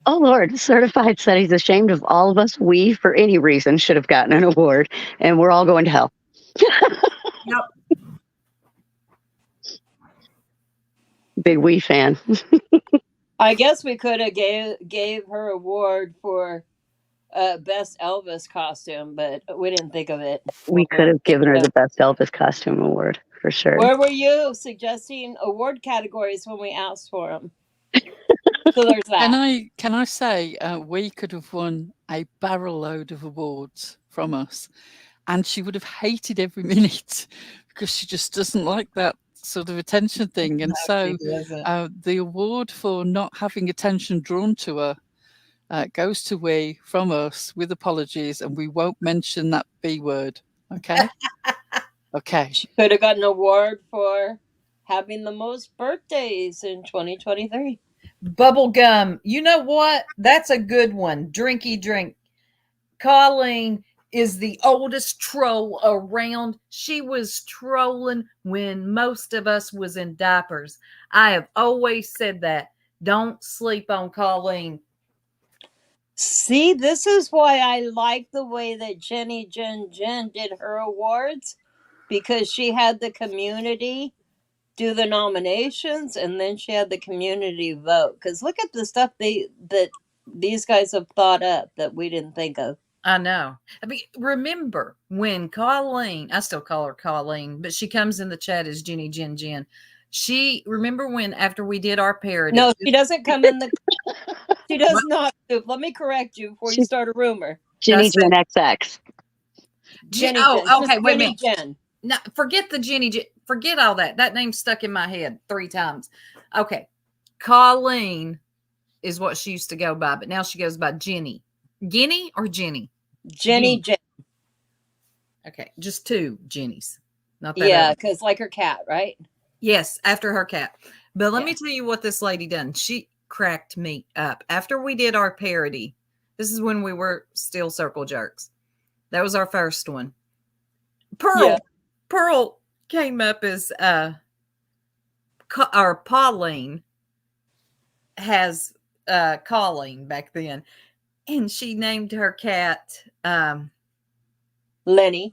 Oh, Lord. Certified said he's ashamed of all of us. We, for any reason, should have gotten an award, and we're all going to hell.
Yep.
Big Wee fan.
I guess we could have gave her award for best Elvis costume, but we didn't think of it.
We could have given her the best Elvis costume award, for sure.
Where were you suggesting award categories when we asked for them? So there's
Can
that.
I say we could have won a barrel load of awards from us, and she would have hated every minute because she just doesn't like that sort of attention thing. And
No, she
so
doesn't.
the award for not having attention drawn to her goes to we from us with apologies, and we won't mention that B word. Okay. Okay.
She could have gotten an award for having the most birthdays in 2023.
Bubble gum. You know what? That's a good one. Drinky drink. Colleen is the oldest troll around. She was trolling when most of us was in diapers. I have always said that. Don't sleep on Colleen.
See, this is why I like the way that Jenny Jen did her awards, because she had the community do the nominations and then she had the community vote. Because look at the stuff that these guys have thought up that we didn't think of.
I know. I mean, remember when Colleen, I still call her Colleen, but she comes in the chat as Jenny Jen. Remember when after we did our parody?
No, she doesn't come in the. She does not. Let me correct you before you start a rumor.
Jenny Jen XX.
Jenny
oh,
Jen.
okay, wait a minute.
Jen.
No, forget the Jenny Jen. Forget all that. That name's stuck in my head 3 times. Okay. Colleen is what she used to go by, but now she goes by Jenny. Guinea or Jenny?
Jenny Jen.
Okay, just 2 Jennies. Not that.
Yeah, because like her cat, right?
Yes, after her cat. But let me tell you what this lady done. She cracked me up. After we did our parody, this is when we were still Circle Jerks. That was our first one. Pearl came up as or Pauline has Colleen back then. And she named her cat
Lenny.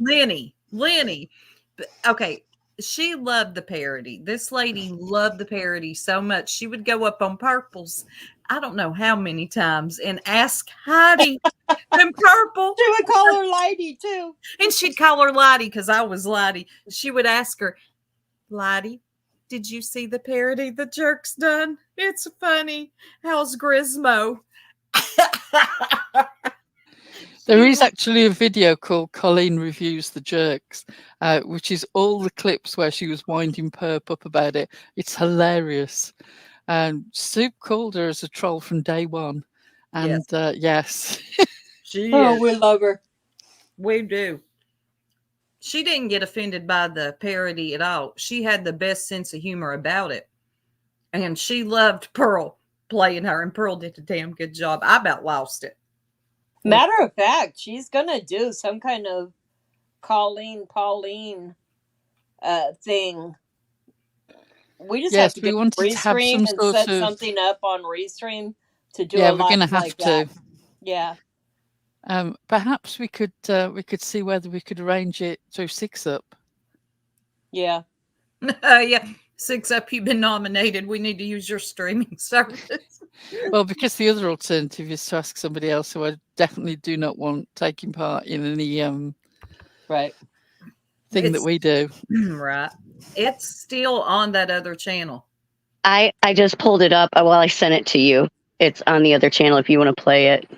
But, okay, she loved the parody. This lady loved the parody so much. She would go up on Purple's, I don't know how many times, and ask Heidi and Purple.
She would call her Lighty too.
And she'd call her Lighty because I was Lighty. She would ask her, Lighty, did you see the parody the Jerk's done? It's funny. How's Grismo?
There is actually a video called Colleen Reviews the Jerks, which is all the clips where she was winding Perp up about it. It's hilarious. Soup called her as a troll from day one. And yes.
She
is. We love her.
We do. She didn't get offended by the parody at all. She had the best sense of humor about it. And she loved Pearl playing her, and Pearl did a damn good job. I about lost it.
Matter of fact, she's gonna do some kind of Pauline thing. We just have to get Restream and set something up on Restream to do a live.
Yeah, we're gonna have to.
Yeah.
Perhaps we could see whether we could arrange it through 6up.
Yeah.
Yeah. 6up, you've been nominated. We need to use your streaming service.
Well, because the other alternative is to ask somebody else who I definitely do not want taking part in any
right
thing that we do.
Right. It's still on that other channel.
I just pulled it up. Well, I sent it to you. It's on the other channel if you want to play it.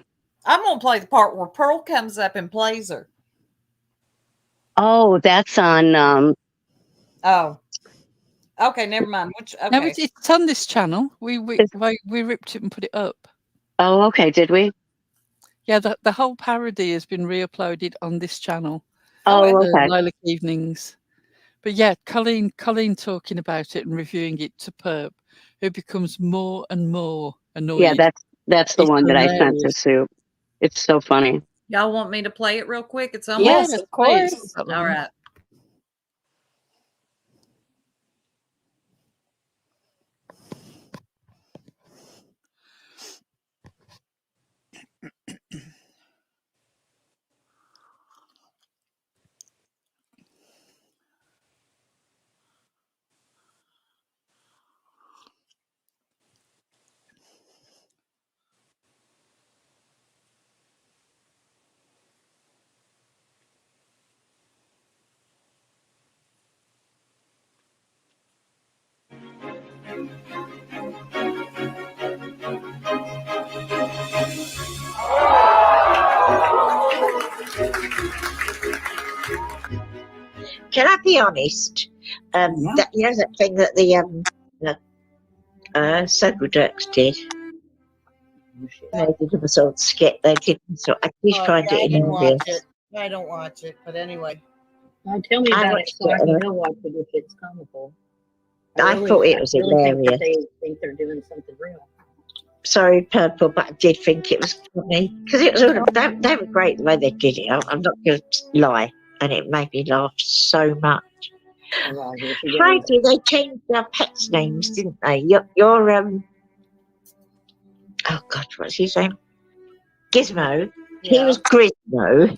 I'm going to play the part where Pearl comes up and plays her.
Oh, that's on...
Oh. Okay, never mind. Okay.
No, it's on this channel. We ripped it and put it up.
Oh, okay. Did we?
Yeah, the whole parody has been re-uploaded on this channel.
Oh, okay.
Lilac Evenings. But yeah, Colleen talking about it and reviewing it to Perp, who becomes more and more annoyed.
Yeah, that's the one that I sent to Sue. It's so funny.
Y'all want me to play it real quick? It's on.
Yes, of course.
All right.
be honest, that that thing that the Circle Jerks did. They did a sort of skit. They did so. I did find it hilarious.
I don't watch it, but anyway.
Tell me about it so I can go watch it if it's comical. I thought it was hilarious. They think they're doing something real.
Sorry, Purple, but I did think it was funny because it was all they were great the way they did it. I'm not going to lie, and it made me laugh so much. Heidi, they changed our pets' names, didn't they? Your oh God, what's his name? Gizmo. Yeah. He was Grizmo.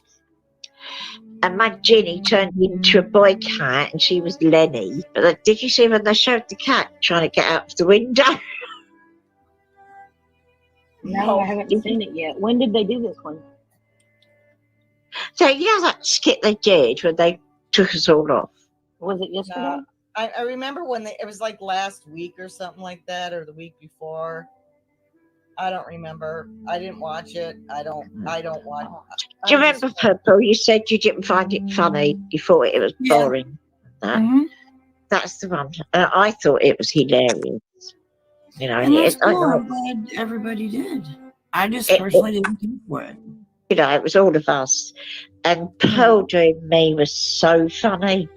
And my Ginny turned into a boy cat and she was Lenny. But did you see when they showed the cat trying to get out of the window?
No, I haven't seen it yet. When did they do this one?
So, you know that skit they did when they took us all off?
Was it yesterday?
I remember when it was like last week or something like that, or the week before. I don't remember. I didn't watch it. I don't watch.
Do you remember, Purple? You said you didn't find it funny. You thought it was boring. That's the one. I thought it was hilarious. You know,
and that's cool. I'm glad everybody did. I just personally didn't think for it.
You know, it was all of us. And Pearl doing me was so funny.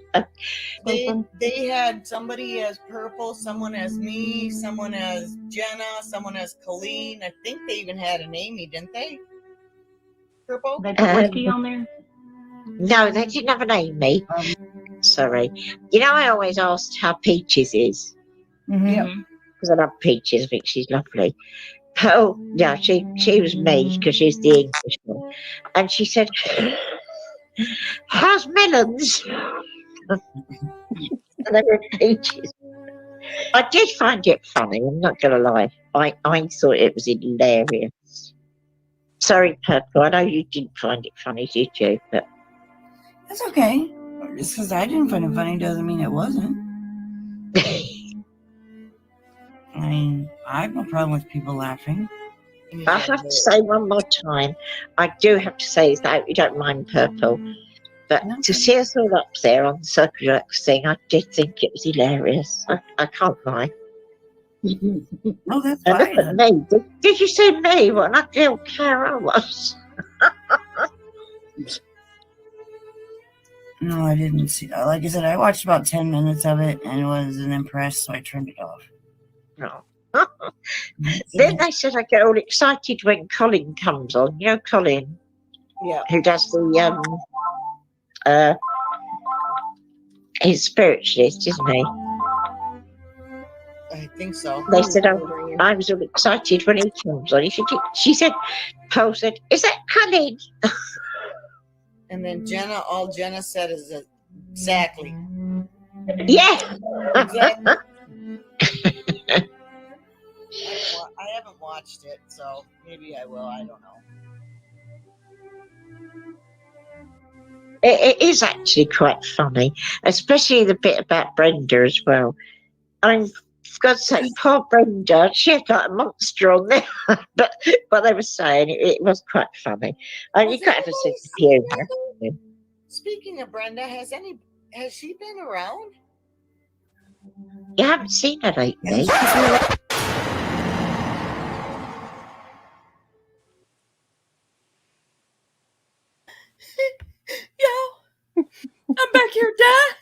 They had somebody as Purple, someone as me, someone as Jenna, someone as Colleen. I think they even had an Amy, didn't they? Purple?
They put Whiskey on there?
No, they didn't have an Amy. Sorry. You know, I always asked how Peaches is.
Yeah. Because
I love Peaches. I think she's lovely. Oh, yeah, she was me because she's the English one. And she said, how's melons? And they were Peaches. I did find it funny, I'm not going to lie. I thought it was hilarious. Sorry, Purple, I know you didn't find it funny, did you? But
that's okay. Just because I didn't find it funny doesn't mean it wasn't. I mean, I have no problem with people laughing.
I have to say one more time, I do have to say this, I hope you don't mind, Purple, but to see us all up there on the Circle Jerks thing, I did think it was hilarious. I can't lie.
Oh, that's
and
fine.
Look at me. Did you see me? What an ugly care I was.
No, I didn't see that. Like I said, I watched about 10 minutes of it and wasn't impressed, so I turned it off.
No. Then they said I get all excited when Colin comes on. You know Colin?
Yeah.
Who does the he's spiritualist, isn't he?
I think so.
They said I was all excited when he comes on. She said, Paul said, is that Colin?
And then all Jenna said is exactly.
Yeah.
Exactly. I haven't watched it, so maybe I will. I don't know.
It is actually quite funny, especially the bit about Brenda as well. I mean, for God's sake, poor Brenda, she had like a monster on there. But what they were saying, it was quite funny. And you can't have a sense of humour.
Speaking of Brenda, has she been around?
You haven't seen her lately.
Yo, I'm back here, Dad.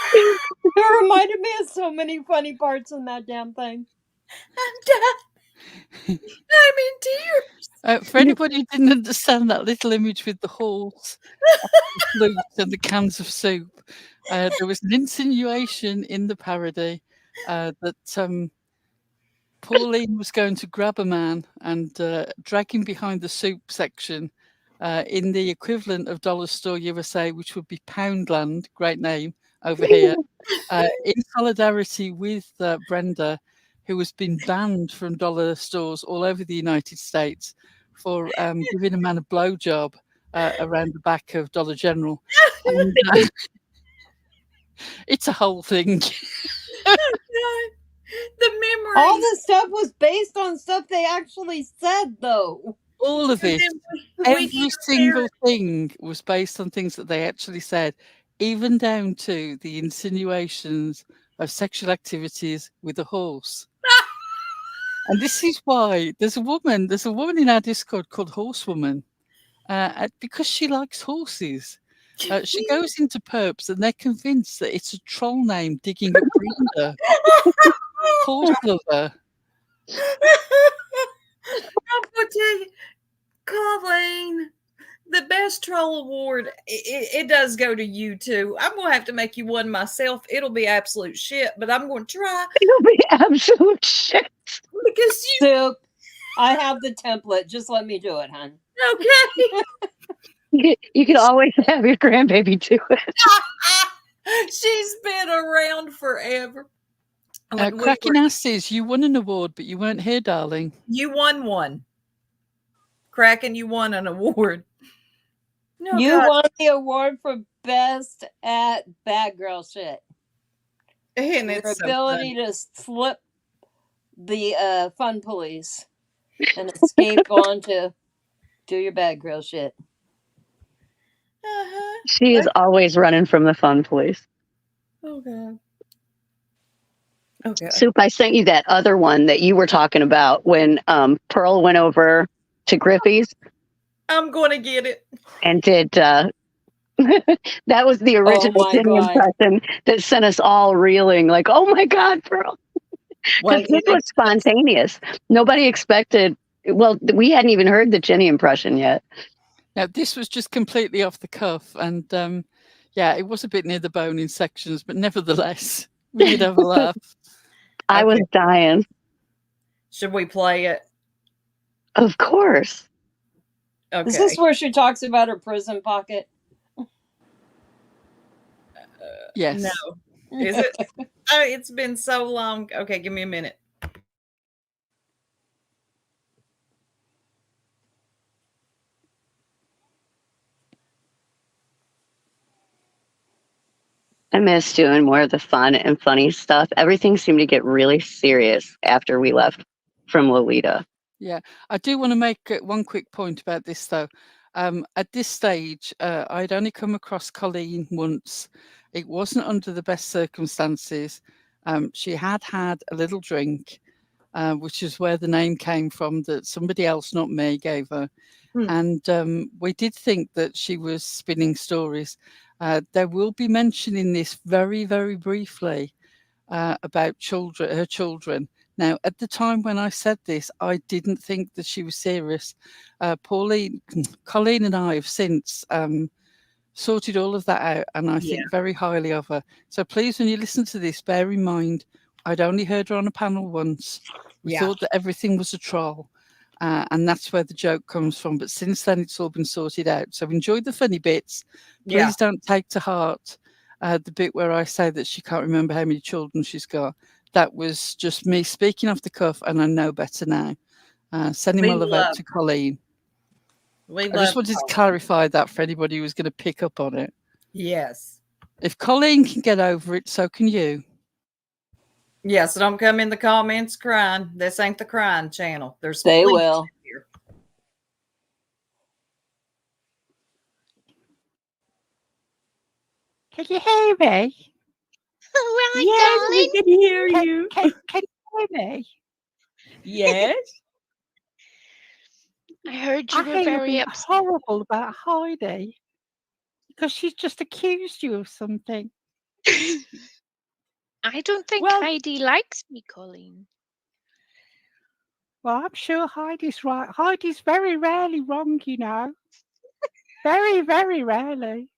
It reminded me of so many funny parts in that damn thing.
I'm Dad. I'm in tears.
For anybody who didn't understand that little image with the horse, flute and the cans of soup, there was an insinuation in the parody that Pauline was going to grab a man and drag him behind the soup section in the equivalent of Dollar Store USA, which would be Poundland, great name over here, in solidarity with Brenda, who has been banned from dollar stores all over the United States for giving a man a blowjob around the back of Dollar General. And, it's a whole thing.
The memory.
All this stuff was based on stuff they actually said, though.
All of it. Every single thing was based on things that they actually said. even down to the insinuations of sexual activities with a horse. And this is why there's a woman in our Discord called Horsewoman, because she likes horses. She goes into pubs and they're convinced that it's a troll name digging up Brenda. Horse lover.
I'm going to tell you, Colleen, the best troll award, it does go to you too. I'm going to have to make you one myself. It'll be absolute shit, but I'm going to try.
It'll be absolute shit.
Because you...
Soup, I have the template. Just let me do it, hon.
Okay.
You can always have your grandbaby do it.
She's been around forever.
Cracking asses, you won an award, but you weren't here, darling.
You won one. Kraken, you won an award. No,
you won the award for best at bad girl shit.
And
your
it's
ability to slip the fun police and escape on to do your bad girl shit.
She is always running from the fun police.
Oh, God. Okay.
Soup, I sent you that other one that you were talking about when Pearl went over to Griffey's.
I'm going to get it.
And did that was the original Jenny impression that sent us all reeling like, oh my God, Pearl. Because this was spontaneous. Nobody expected, well, we hadn't even heard the Jenny impression yet.
Now, this was just completely off the cuff. And yeah, it was a bit near the bone in sections, but nevertheless, we did have a laugh.
I was dying.
Should we play it?
Of course.
Okay.
Is this where she talks about her prison pocket?
Yes.
No. Is it? Oh, it's been so long. Okay, give me a minute.
I miss doing more of the fun and funny stuff. Everything seemed to get really serious after we left from Lolita.
Yeah, I do want to make one quick point about this, though. At this stage, I'd only come across Colleen once. It wasn't under the best circumstances. She had had a little drink, which is where the name came from that somebody else, not me, gave her. And we did think that she was spinning stories. There will be mention in this very, very briefly about her children. Now, at the time when I said this, I didn't think that she was serious. Colleen and I have since sorted all of that out, and I think very highly of her. So please, when you listen to this, bear in mind, I'd only heard her on a panel once. We thought that everything was a troll, and that's where the joke comes from. But since then, it's all been sorted out. So enjoy the funny bits. Please don't take to heart the bit where I say that she can't remember how many children she's got. That was just me speaking off the cuff, and I know better now. Sending my love out to Colleen. I just wanted to clarify that for anybody who was going to pick up on it.
Yes.
If Colleen can get over it, so can you.
Yeah, so don't come in the comments crying. This ain't the crying channel.
They will.
Here.
Can you hear me?
Yes, we can hear you.
Can you hear me?
Yes.
I heard you were very upset.
Horrible about Heidi because she's just accused you of something.
I don't think Heidi likes me, Colleen.
Well, I'm sure Heidi's right. Heidi's very rarely wrong, you know. Very, very rarely.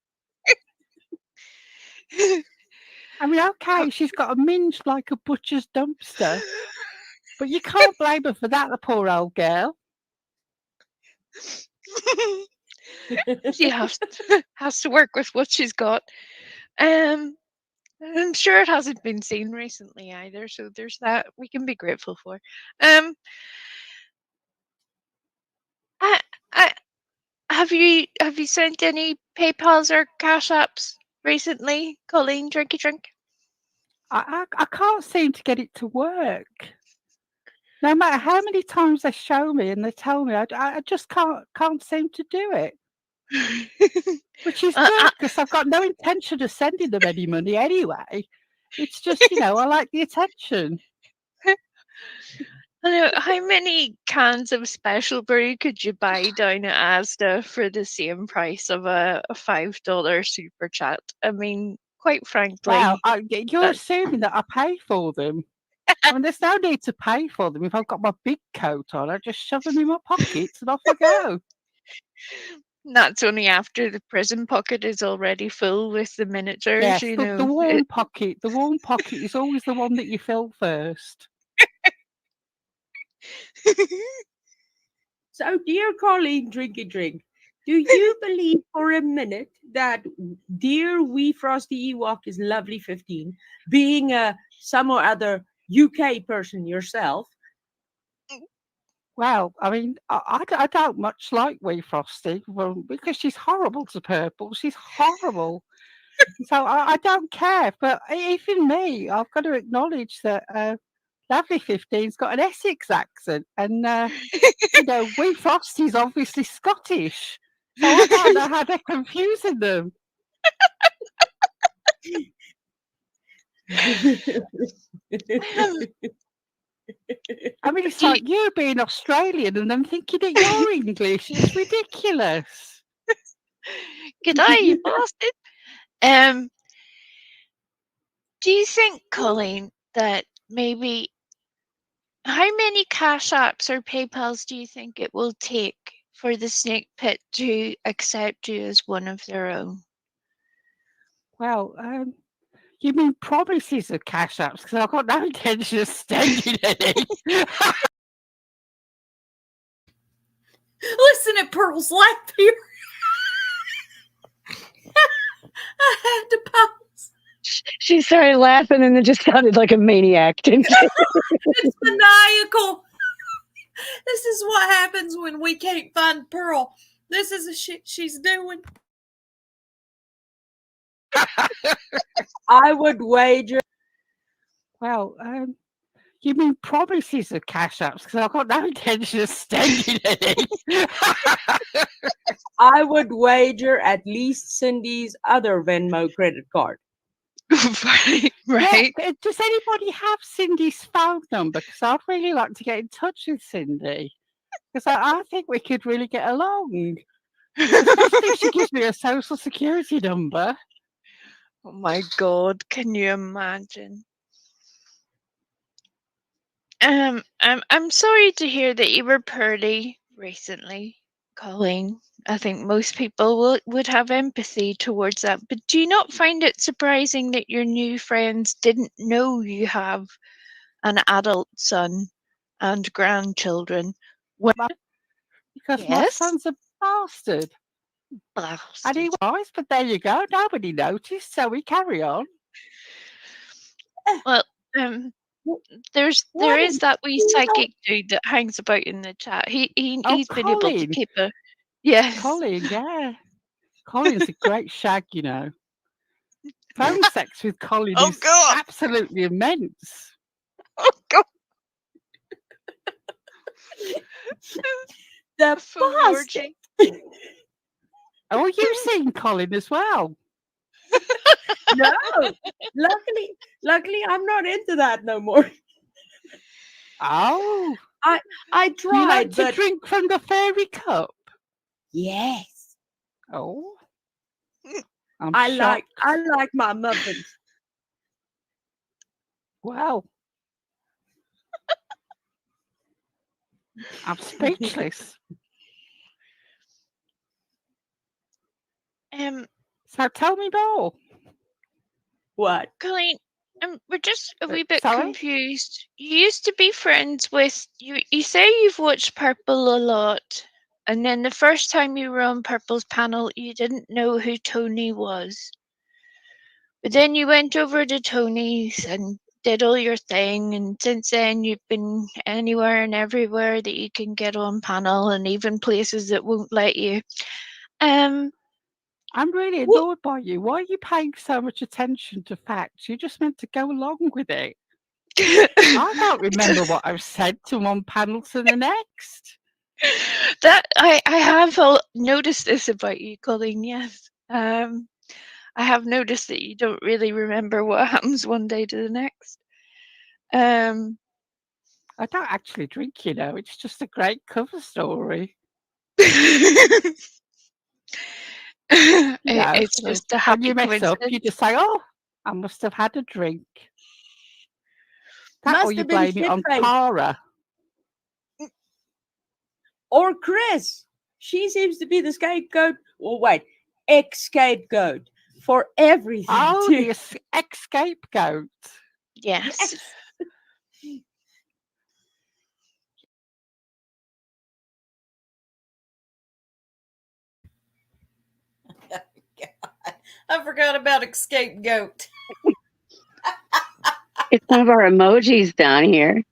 I mean, okay, she's got a minge like a butcher's dumpster, but you can't blame her for that, the poor old girl.
She has to work with what she's got. I'm sure it hasn't been seen recently either, so there's that we can be grateful for. Have you sent any PayPals or Cash Apps recently, Colleen? Drinky drink.
I can't seem to get it to work. No matter how many times they show me and they tell me, I just can't seem to do it. Which is good, because I've got no intention of sending them any money anyway. It's just, I like the attention.
How many cans of special brew could you buy down at Asda for the same price of a $5 super chat? I mean, quite frankly.
Wow, you're assuming that I pay for them. I mean, there's no need to pay for them. If I've got my big coat on, I just shove them in my pockets and off I go.
That's only after the prison pocket is already full with the miniatures,
Yes,
you
the
know.
warm pocket. The warm pocket is always the one that you fill first.
So, dear Colleen Drinky Drink, do you believe for a minute that dear wee Frosty Ewok is lovely 15, being a some or other UK person yourself?
Well, I mean, I don't much like wee Frosty, well, because she's horrible to Purple. She's horrible. So I don't care. But even me, I've got to acknowledge that Lovely 15's got an Essex accent, and wee Frosty's obviously Scottish. So I don't know how they're confusing them. I mean, it's like you being Australian and them thinking that you're English. It's ridiculous.
G'day, you bastard. Do you think, Colleen, that maybe how many Cash Apps or PayPals do you think it will take for the Snake Pit to accept you as one of their own?
Well, you mean promises of Cash Apps? Because I've got no intention of sending any.
Listen at Pearl's laugh here. I had to pause.
She started laughing and it just sounded like a maniac, didn't it?
It's maniacal. This is what happens when we can't find Pearl. This is the shit she's doing.
I would wager.
Well, you mean promises of Cash Apps? Because I've got no intention of sending any.
I would wager at least Cindy's other Venmo credit card.
Right.
Yeah, does anybody have Cindy's phone number? Because I'd really like to get in touch with Cindy. Because I think we could really get along. Especially if she gives me a social security number.
Oh my God, can you imagine? I'm sorry to hear that you were poorly recently, Colleen. I think most people would have empathy towards that. But do you not find it surprising that your new friends didn't know you have an adult son and grandchildren?
Because my son's a bastard. And he was, but there you go. Nobody noticed, so we carry on.
Well, there is that wee psychic dude that hangs about in the chat. He's been able to keep a
Colin, yeah. Colin's a great shag, you know. Phone sex with Colin is absolutely immense.
Oh God.
The
orgy.
Oh, you've seen Colin as well.
No, luckily, I'm not into that no more.
Oh,
I tried.
You like to drink from the fairy cup?
Yes.
Oh,
I like my muffins.
Wow. I'm speechless. So tell me more.
What?
Colleen, we're just a wee bit
sorry?
confused. You used to be friends with you. You say you've watched Purple a lot, and then the first time you were on Purple's panel, you didn't know who Tony was. But then you went over to Tony's and did all your thing, and since then you've been anywhere and everywhere that you can get on panel, and even places that won't let you.
I'm really annoyed by you. Why are you paying so much attention to facts? You're just meant to go along with it. I don't remember what I've said to one panel to the next.
That I have noticed this about you, Colleen. Yes, I have noticed that you don't really remember what happens one day to the next. Um,
I don't actually drink, you know. It's just a great cover story. Yeah,
it's
you know,
just a
when
happy
you mess up, you
coincidence.
just say, "Oh, I must have had a drink." That, or
Must
you
have been
blame it on
shit-faced.
Cara.
Or Chris. She seems to be the scapegoat. Or wait, ex-scapegoat for everything.
Oh,
too.
the ex-scapegoat.
Yes.
I forgot about scapegoat.
It's one of our emojis down here.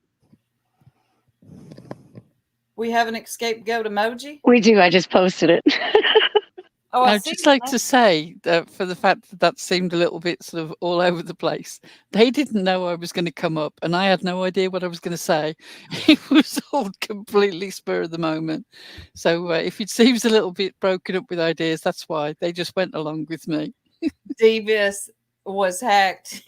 We have an scapegoat emoji?
We do. I just posted it.
Oh, I
I'd
see
just like
that.
to say that for the fact that that seemed a little bit sort of all over the place, they didn't know I was going to come up, and I had no idea what I was going to say. It was all completely spur of the moment. So if it seems a little bit broken up with ideas, that's why they just went along with me.
Devious was hacked.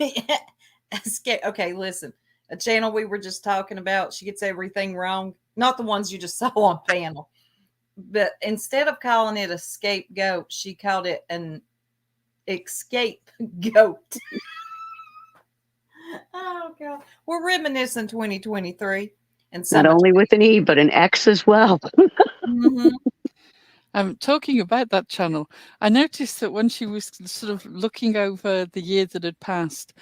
Okay, listen. A channel we were just talking about, she gets everything wrong. Not the ones you just saw on panel. But instead of calling it a scapegoat, she called it an escape goat. Oh god. We're reminiscing 2023 and some
Not only with an E, but an X as well.
Mhm.
Talking about that channel, I noticed that when she was sort of looking over the year that had passed,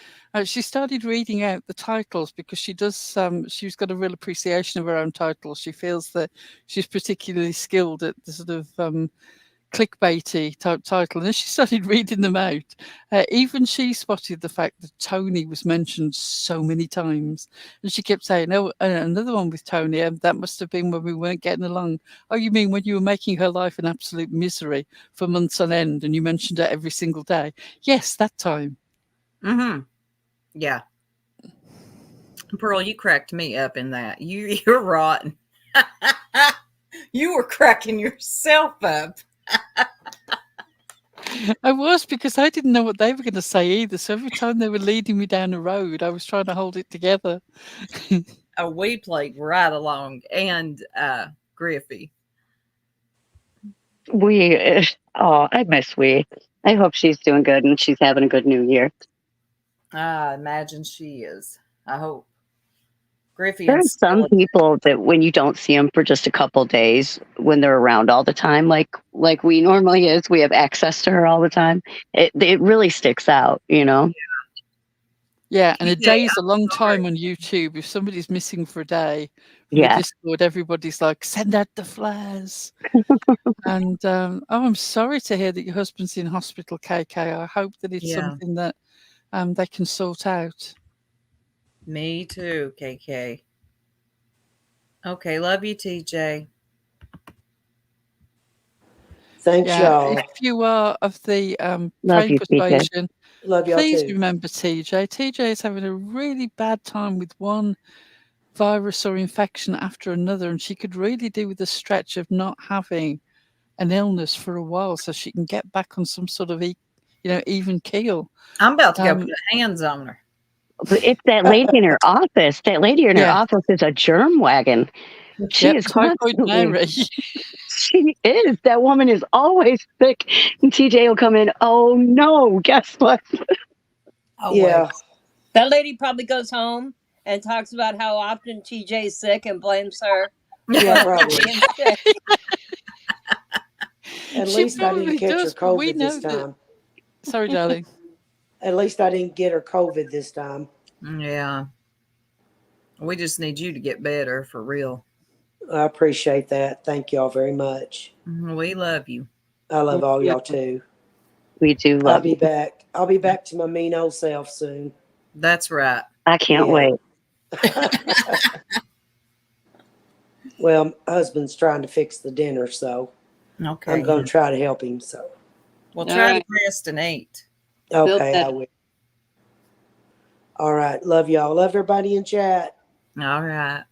she started reading out the titles because she does. She's got a real appreciation of her own titles. She feels that she's particularly skilled at the sort of clickbaity type title. And as she started reading them out, even she spotted the fact that Tony was mentioned so many times. And she kept saying, "Oh, another one with Tony. That must have been when we weren't getting along." "Oh, you mean when you were making her life an absolute misery for months on end and you mentioned her every single day?" "Yes, that time."
Mm-hmm. Yeah. Pearl, you cracked me up in that. You're rotten. You were cracking yourself up.
I was, because I didn't know what they were going to say either. So every time they were leading me down the road, I was trying to hold it together.
Oh, we played right along, and Griffey.
I miss Wee. I hope she's doing good and she's having a good new year.
I imagine she is. I hope. Griffey
There
and
are some
Skeleton.
people that when you don't see them for just a couple days, when they're around all the time, like we normally is, we have access to her all the time. It really sticks out, you know.
Yeah, and a
Yeah,
day is a
I'm
long
sorry.
time on YouTube. If somebody's missing for a day from the
Yeah.
Discord, everybody's like, "Send out the flares." And I'm sorry to hear that your husband's in hospital, KK. I hope that it's
Yeah.
something that they can sort out.
Me too, KK. Okay, love you, TJ.
Thanks,
Yeah,
y'all.
if you are of the
Love
train
you, TJ.
persuasion,
Love y'all
please
too.
remember TJ. TJ is having a really bad time with one virus or infection after another, and she could really do with a stretch of not having an illness for a while so she can get back on some sort of even keel.
I'm about to go put hands on her.
But it's that lady in her office. That lady in her
Yeah.
office is a germ wagon. She
Yep,
is
Typhoid
constantly.
Mary.
She is. That woman is always sick. And TJ will come in. "Oh no, guess what?"
Oh,
Yeah.
wait.
That lady probably goes home and talks about how often TJ's sick and blames her
Yeah,
for
probably.
being sick.
At
She
least I didn't
probably
catch her
does, but we
COVID
know
this
that.
time.
Sorry, darling.
At least I didn't get her COVID this time.
Yeah. We just need you to get better for real.
I appreciate that. Thank y'all very much.
We love you.
I love all y'all too.
We do
I'll
love
be
you.
back. I'll be back to my mean old self soon.
That's right.
I can't
Yeah.
wait.
Well, my husband's trying to fix the dinner, so
Okay.
I'm going to try to help him. So,
Well,
All
try
right.
to rest and eat.
Feel
okay, I
better.
will. All right. Love y'all. Love everybody in chat.
All right.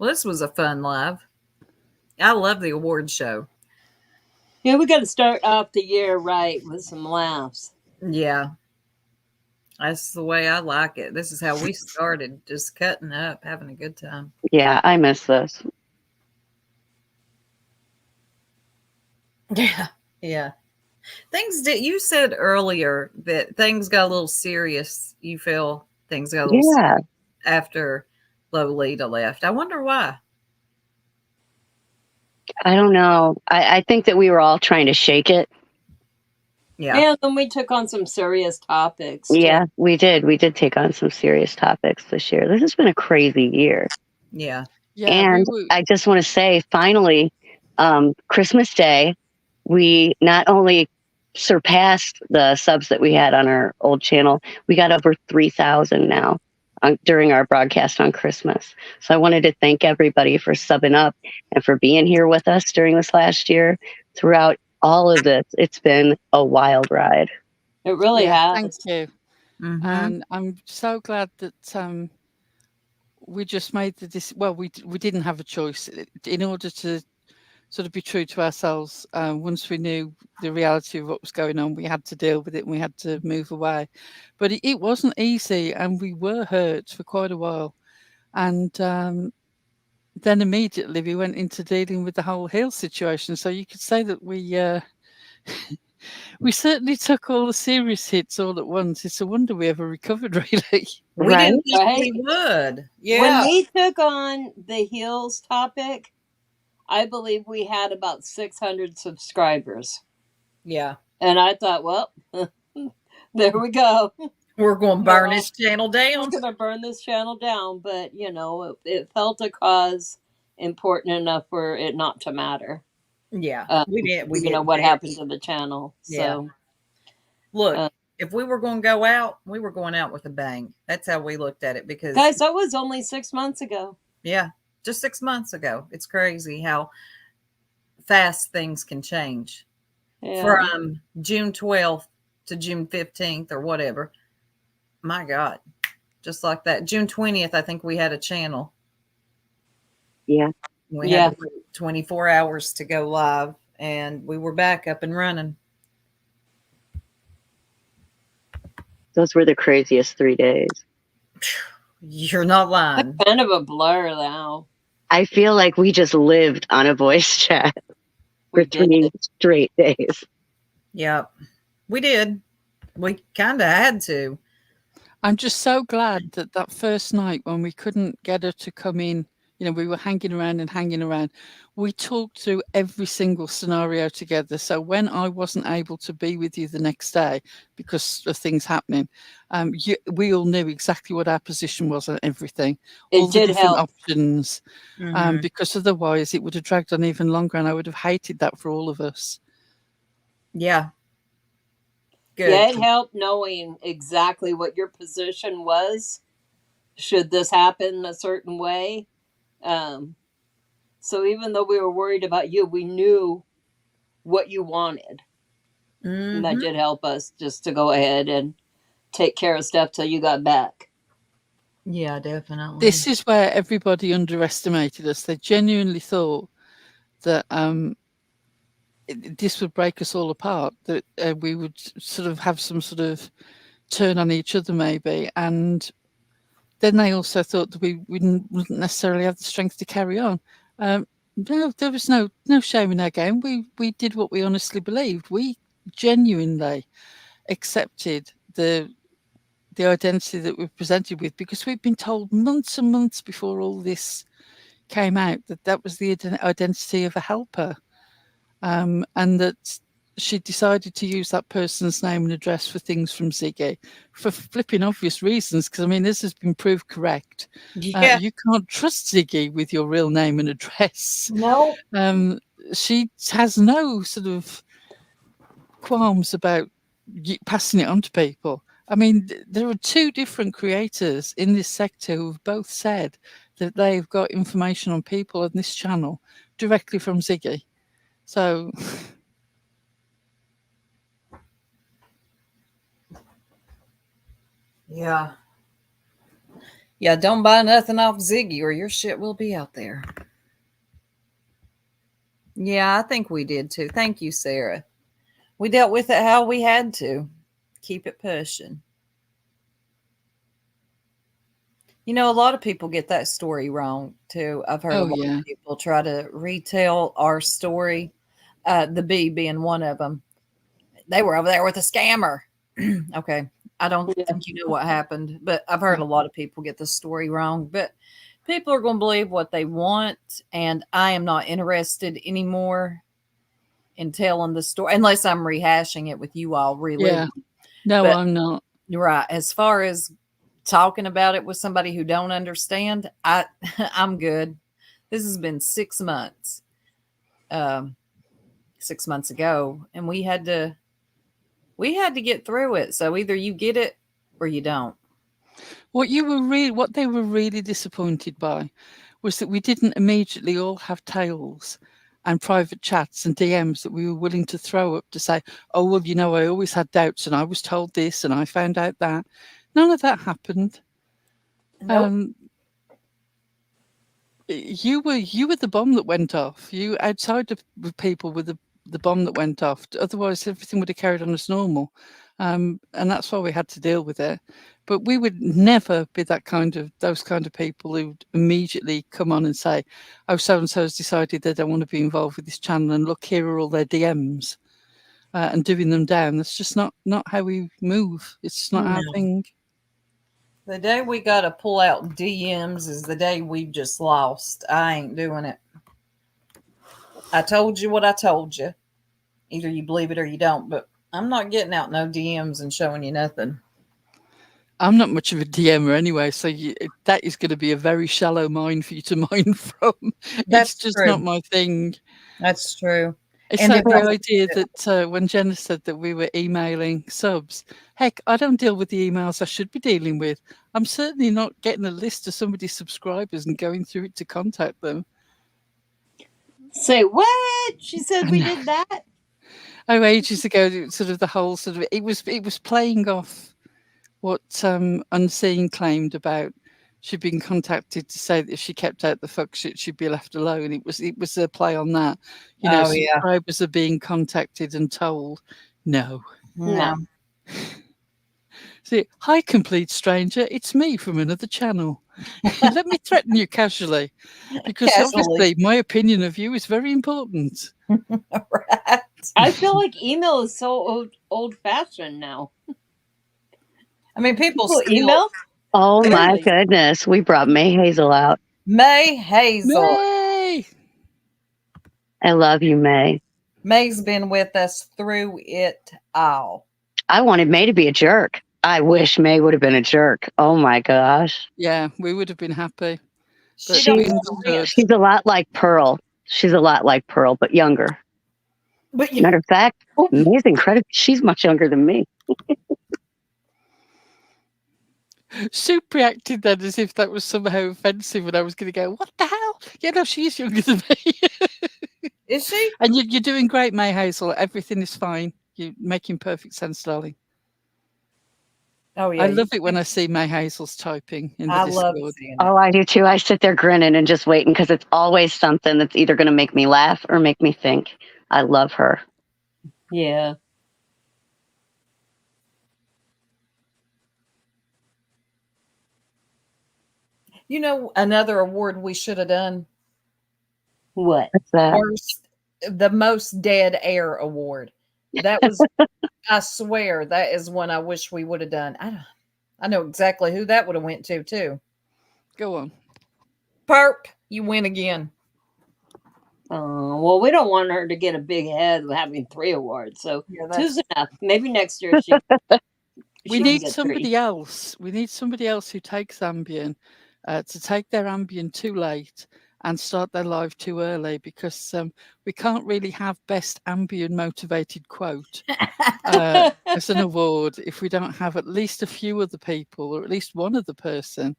Well, this was a fun live. I love the award show.
Yeah, we got to start off the year right with some laughs.
Yeah. That's the way I like it. This is how we started, just cutting up, having a good time.
Yeah, I miss this.
Yeah. Yeah. Things that you said earlier that things got a little serious. You feel things got a little serious after Lolita left. I wonder why.
I don't know. I think that we were all trying to shake it.
Yeah.
And then we took on some serious topics.
Yeah, we did. We did take on some serious topics this year. This has been a crazy year.
Yeah.
And I just want to say, finally, Christmas Day, we not only surpassed the subs that we had on our old channel, we got over 3,000 now during our broadcast on Christmas. So I wanted to thank everybody for subbing up and for being here with us during this last year. Throughout all of this, it's been a wild ride.
It really has.
Thank you.
Mm-hmm.
And I'm so glad that we just made the decision. Well, we didn't have a choice. In order to sort of be true to ourselves, once we knew the reality of what was going on, we had to deal with it and we had to move away. But it wasn't easy, and we were hurt for quite a while. And then immediately we went into dealing with the whole Hill situation. So you could say that we certainly took all the serious hits all at once. It's a wonder we ever recovered, really.
We didn't think we would. Yeah.
When we took on the Heels topic, I believe we had about 600 subscribers.
Yeah.
And I thought, well, there we go.
We're going to burn this channel down.
We're going to burn this channel down. But, you know, it felt a cause important enough for it not to matter.
Yeah. We
you know what happened to the channel.
Yeah.
So,
look, if we were going to go out, we were going out with a bang. That's how we looked at it. Because,
guys, that was only 6 months ago.
Yeah. Just 6 months ago. It's crazy how fast things can change.
Yeah.
From June 12th to June 15th or whatever. My God. Just like that. June 20th, I think we had a channel.
Yeah.
We had to wait 24 hours to go live, and we were back up and running.
Those were the craziest 3 days.
You're not lying.
It's kind of a blur now.
I feel like we just lived on a voice chat for 3 straight days.
Yep. We did. We kind of had to.
I'm just so glad that first night when we couldn't get her to come in, you know, we were hanging around. We talked through every single scenario together. So when I wasn't able to be with you the next day because of things happening, we all knew exactly what our position was on everything. All the different options. Because otherwise it would have dragged on even longer, and I would have hated that for all of us.
Yeah. Good.
Yeah, it helped knowing exactly what your position was. Should this happen a certain way? So even though we were worried about you, we knew what you wanted. And that did help us just to go ahead and take care of stuff till you got back.
Yeah, definitely.
This is where everybody underestimated us. They genuinely thought that this would break us all apart, that we would sort of have some sort of turn on each other maybe. And then they also thought that we wouldn't necessarily have the strength to carry on. No, there was no shame in our game. We did what we honestly believed. We genuinely accepted the identity that we're presented with, because we've been told months and months before all this came out that was the identity of a helper, and that she decided to use that person's name and address for things from Ziggy for flipping obvious reasons, because I mean this has been proved correct.
Yeah.
You can't trust Ziggy with your real name and address.
No.
She has no sort of qualms about passing it on to people. I mean, there are two different creators in this sector who have both said that they've got information on people on this channel directly from Ziggy. So
yeah. Yeah, don't buy nothing off Ziggy or your shit will be out there. Yeah, I think we did too. Thank you, Sarah. We dealt with it how we had to. Keep it pushing. You know, a lot of people get that story wrong too. I've heard a lot of people try to retell our story, the bee being one of them. They were over there with a scammer. Okay. I don't think you know what happened, but I've heard a lot of people get the story wrong. But people are going to believe what they want, and I am not interested anymore in telling the story unless I'm rehashing it with you all, reliving.
Yeah. No,
But,
I'm not.
Right. As far as talking about it with somebody who don't understand, I'm good. This has been 6 months. 6 months ago, and we had to get through it. So either you get it or you don't.
What they were really disappointed by was that we didn't immediately all have tales and private chats and DMs that we were willing to throw up to say, oh, well, you know, I always had doubts and I was told this and I found out that. None of that happened.
Nope.
You were the bomb that went off. You outside of people were the bomb that went off. Otherwise, everything would have carried on as normal. And that's why we had to deal with it. But we would never be those kind of people who'd immediately come on and say, oh, so-and-so has decided they don't want to be involved with this channel, and look, here are all their DMs, and doing them down. That's just not how we move. It's not our thing.
The day we got to pull out DMs is the day we've just lost. I ain't doing it. I told you what I told you. Either you believe it or you don't, but I'm not getting out no DMs and showing you nothing.
I'm not much of a DMer anyway, so that is going to be a very shallow mine for you to mine from. It's just
true.
not my thing.
That's true.
It's
And
like the idea that when Jenna said that we were emailing subs, heck, I don't deal with the emails I should be dealing with. I'm certainly not getting a list of somebody's subscribers and going through it to contact them.
Say what? She said we did that?
Oh, ages ago, sort of the whole sort of it was playing off what Unseen claimed about she'd been contacted to say that if she kept out the fuck shit, she'd be left alone. It was a play on that. You know, subscribers are being contacted and told, no. See, hi, complete stranger. It's me from another channel. Let me threaten you casually, because obviously my opinion of you is very important.
Right.
I feel like email is so old-fashioned now.
I mean, people
email.
Oh my goodness, we brought May Hazel out.
May Hazel.
May!
I love you, May.
May's been with us through it all.
I wanted May to be a jerk. I wish May would have been a jerk. Oh my gosh.
Yeah, we would have been happy. But
she's a lot like Pearl. She's a lot like Pearl, but younger. Matter of fact, May's incredible. She's much younger than me.
Soup reacted then as if that was somehow offensive, and I was going to go, what the hell? Yeah, no, she's younger than me.
Is she?
And you're doing great, May Hazel. Everything is fine. You're making perfect sense, darling.
Oh, yeah.
I love it when I see May Hazel's typing in the Discord.
Love seeing it.
Oh, I do too. I sit there grinning and just waiting because it's always something that's either going to make me laugh or make me think. I love her.
Yeah.
You know, another award we should have done?
What?
What's that?
The most dead air award. That was, I swear, that is one I wish we would have done. I know exactly who that would have went to, too.
Go on.
Perp, you win again.
Well, we don't want her to get a big head with having 3 awards. So two's enough. Maybe next year
we need somebody else. We need somebody else who takes Ambien to take their Ambien too late and start their live too early, because we can't really have best Ambien motivated quote as an award if we don't have at least a few other people, or at least one other person.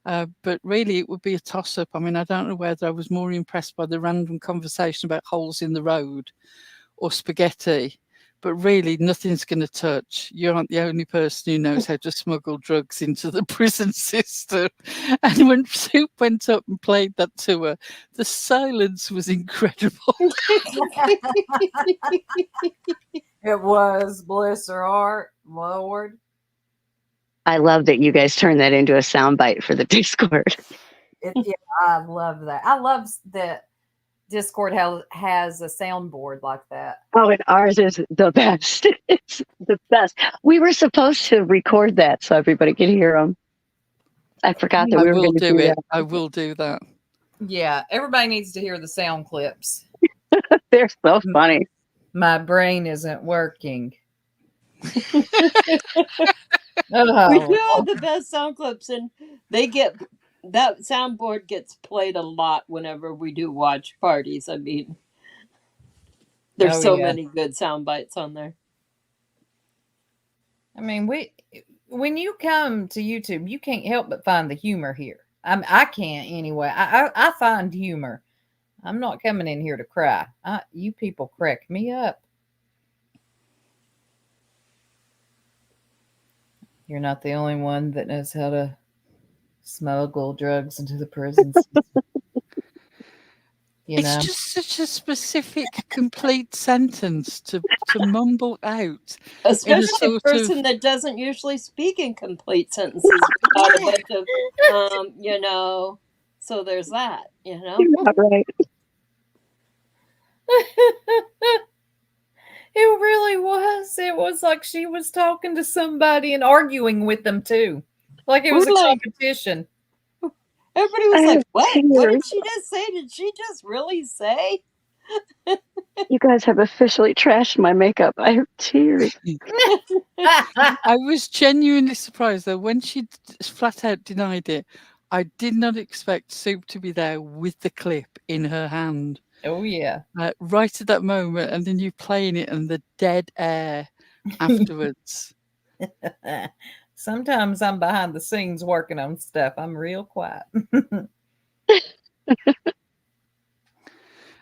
But really, it would be a toss-up. I mean, I don't know whether I was more impressed by the random conversation about holes in the road or spaghetti, but really nothing's going to touch. You aren't the only person who knows how to smuggle drugs into the prison system. And when Soup went up and played that to her, the silence was incredible.
It was, bless her heart, Lord.
I love that you guys turned that into a soundbite for the Discord.
Yeah, I love that. I love that Discord has a soundboard like that.
Oh, and ours is the best. It's the best. We were supposed to record that so everybody could hear them. I forgot that we were going to do
it.
that.
I will do that.
Yeah, everybody needs to hear the sound clips.
They're so funny.
My brain isn't working.
We do have the best sound clips, and that soundboard gets played a lot whenever we do watch parties. I mean, there's many good sound bites on there.
I mean, when you come to YouTube, you can't help but find the humor here. I can't anyway. I find humor. I'm not coming in here to cry. You people crack me up. You're not the only one that knows how to smuggle drugs into the prisons.
It's just such a specific, complete sentence to mumble out.
Especially a person that doesn't usually speak in complete sentences without a bunch of, so there's that,
Right.
It really was. It was like she was talking to somebody and arguing with them too. Like it was a competition.
Everybody was like, what? What did she just say? Did she just really say?
You guys have officially trashed my makeup. I have tears.
I was genuinely surprised though when she flat out denied it. I did not expect Soup to be there with the clip in her hand.
Oh yeah,
right at that moment, and then you playing it and the dead air afterwards.
Sometimes I'm behind the scenes working on stuff. I'm real quiet.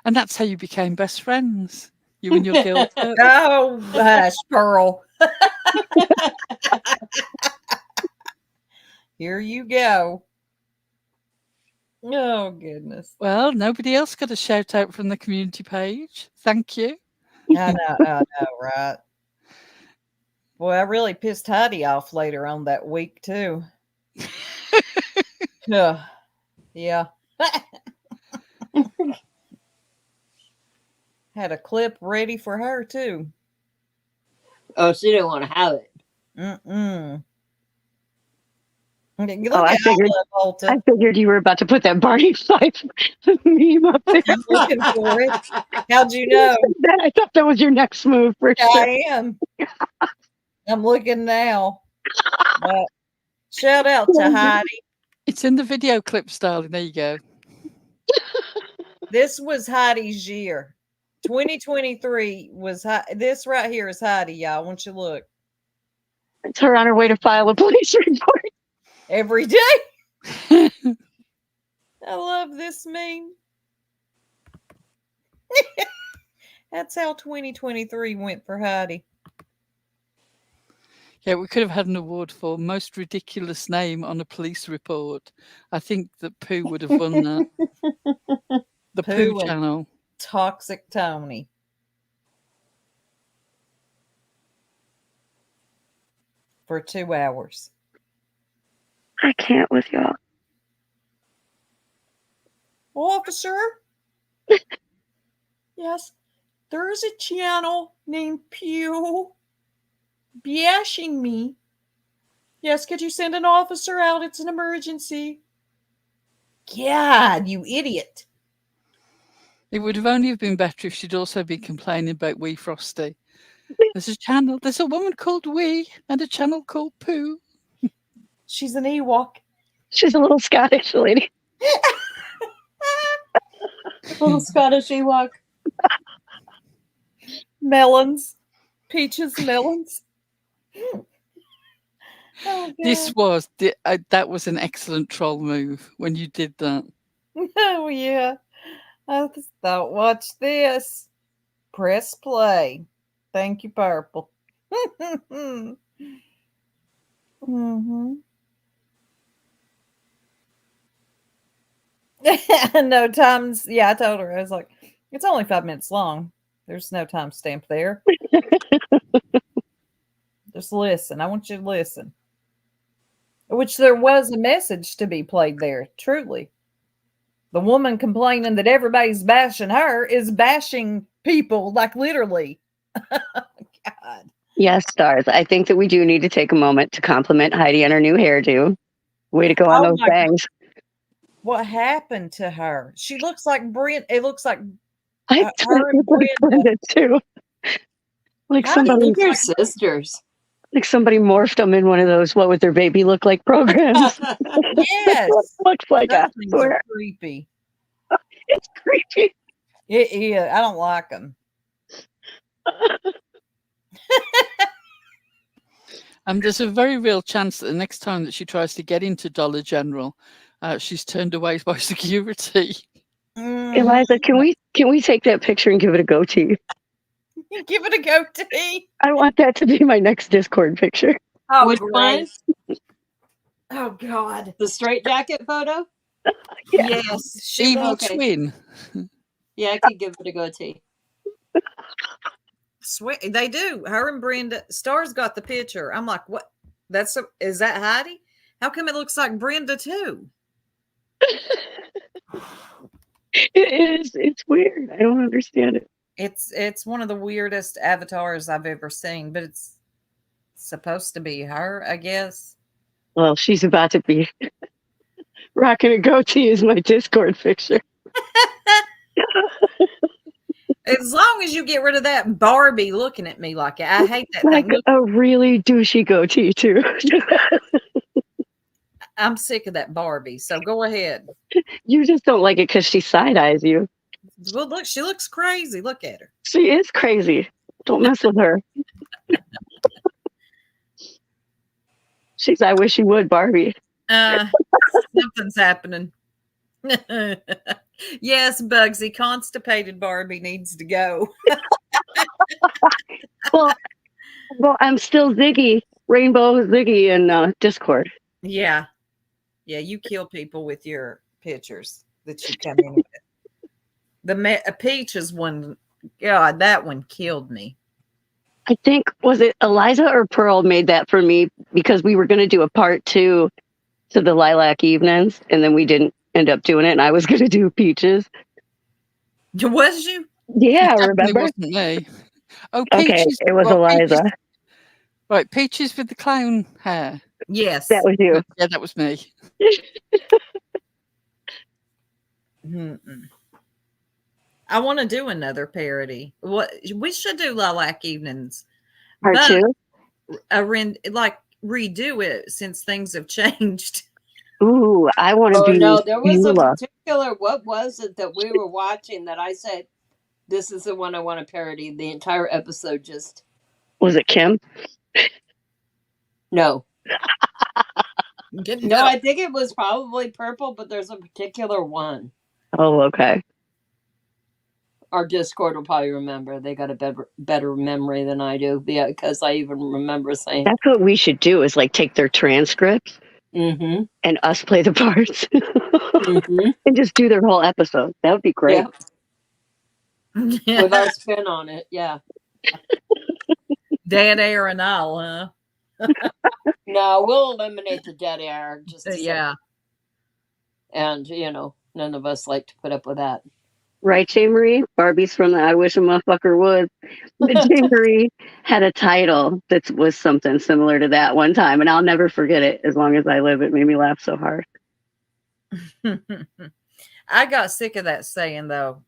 And that's how you became best friends. You and your girl.
Oh, hush, Pearl. Here you go. Oh, goodness.
Well, nobody else got a shout out from the community page. Thank you.
I know, right? Boy, I really pissed Heidi off later on that week, too. Yeah. Had a clip ready for her, too.
Oh, she didn't want to have it.
I figured you were about to put that Barney Fife meme up there.
I'm looking for it. How'd you know?
I thought that was your next move for sure.
I am. I'm looking now. Shout out to Heidi.
It's in the video clip, darling. There you go.
This was Heidi's year. 2023 was this right here is Heidi, y'all. I want you to look.
It's her on her way to file a police report.
Every day. I love this meme. That's how 2023 went for Heidi.
Yeah, we could have had an award for most ridiculous name on a police report. I think that Pooh would have won that. The Pooh channel.
Toxic Tony. For 2 hours.
I can't with y'all.
Officer? Yes, there's a channel named Pew bashing me. Yes, could you send an officer out? It's an emergency. God, you idiot.
It would have only been better if she'd also been complaining about Wee Frosty. There's a woman called Wee and a channel called Pooh.
She's an Ewok.
She's a little Scottish lady.
Little Scottish Ewok.
Melons. Peaches, melons. Oh,
that was an excellent troll move when you did that.
Oh, yeah. I thought, watch this. Press play. Thank you, Purple. Mm-hmm. No times. Yeah, I told her. I was like, it's only 5 minutes long. There's no timestamp there. Just listen. I want you to listen. Which there was a message to be played there, truly. The woman complaining that everybody's bashing her is bashing people, like literally. God.
Yes, stars. I think that we do need to take a moment to compliment Heidi on her new hairdo. Way to go on those bangs.
What happened to her? She looks like Brent. It looks like
I
her and
Brenda too. Like somebody,
They're sisters.
like somebody morphed them in one of those "What Would Their Baby Look Like" programs.
Yes,
looks like
those
I
things
swear.
are creepy.
It's creepy.
Yeah, I don't like them.
There's a very real chance that the next time that she tries to get into Dollar General, she's turned away by security.
Eliza, can we take that picture and give it a goatee?
Give it a goatee.
I want that to be my next Discord picture.
Oh,
Which one?
Oh God,
the straight jacket photo.
Yeah. Yes,
Evil twin.
Yeah, I could give it a goatee.
Swear they do. Her and Brenda. Star's got the picture. I'm like, what? Is that Heidi? How come it looks like Brenda too?
It is. It's weird. I don't understand it.
It's one of the weirdest avatars I've ever seen, but it's supposed to be her, I guess.
Well, she's about to be rocking a goatee is my Discord picture.
As long as you get rid of that Barbie looking at me like it. I hate that
like
thing.
a really douchey goatee too.
I'm sick of that Barbie. So go ahead.
You just don't like it because she side eyes you.
Well, look, she looks crazy. Look at her.
She is crazy. Don't mess with her. She's I wish you would, Barbie.
Something's happening. Yes, Bugsy, constipated Barbie needs to go.
well, I'm still Ziggy, Rainbow Ziggy in Discord.
Yeah. Yeah, you kill people with your pictures that you come in with. The Peaches one, God, that one killed me.
I think, was it Eliza or Pearl made that for me because we were going to do a part 2 to the Lilac Evenings, and then we didn't end up doing it, and I was going to do Peaches.
Was you?
Yeah,
It
remember?
Wasn't me. Oh,
Okay,
Peaches.
it was Eliza.
Peaches, right, Peaches with the clown hair.
Yes.
That was you.
Yeah, that was me.
I want to do another parody. What we should do Lilac Evenings.
Part 2?
Like redo it since things have changed.
Ooh, I want to be.
No, there was
Beulah.
a particular. What was it that we were watching that I said, "This is the one I want to parody"? The entire episode just.
Was it Kim?
No. No, I think it was probably Purple, but there's a particular one.
Oh, okay.
Our Discord will probably remember. They got a better memory than I do, because I even remember saying.
That's what we should do is like take their transcripts and us play the parts and just do their whole episode. That would be great.
Yeah. With our spin on it, yeah.
Dead air and all, huh?
No, we'll eliminate the dead air. Just
yeah.
And, none of us like to put up with that.
Right, Jay Marie? Barbie's from the I Wish a Motherfucker Would. Jay Marie had a title that was something similar to that one time, and I'll never forget it as long as I live. It made me laugh so hard.
I got sick of that saying, though.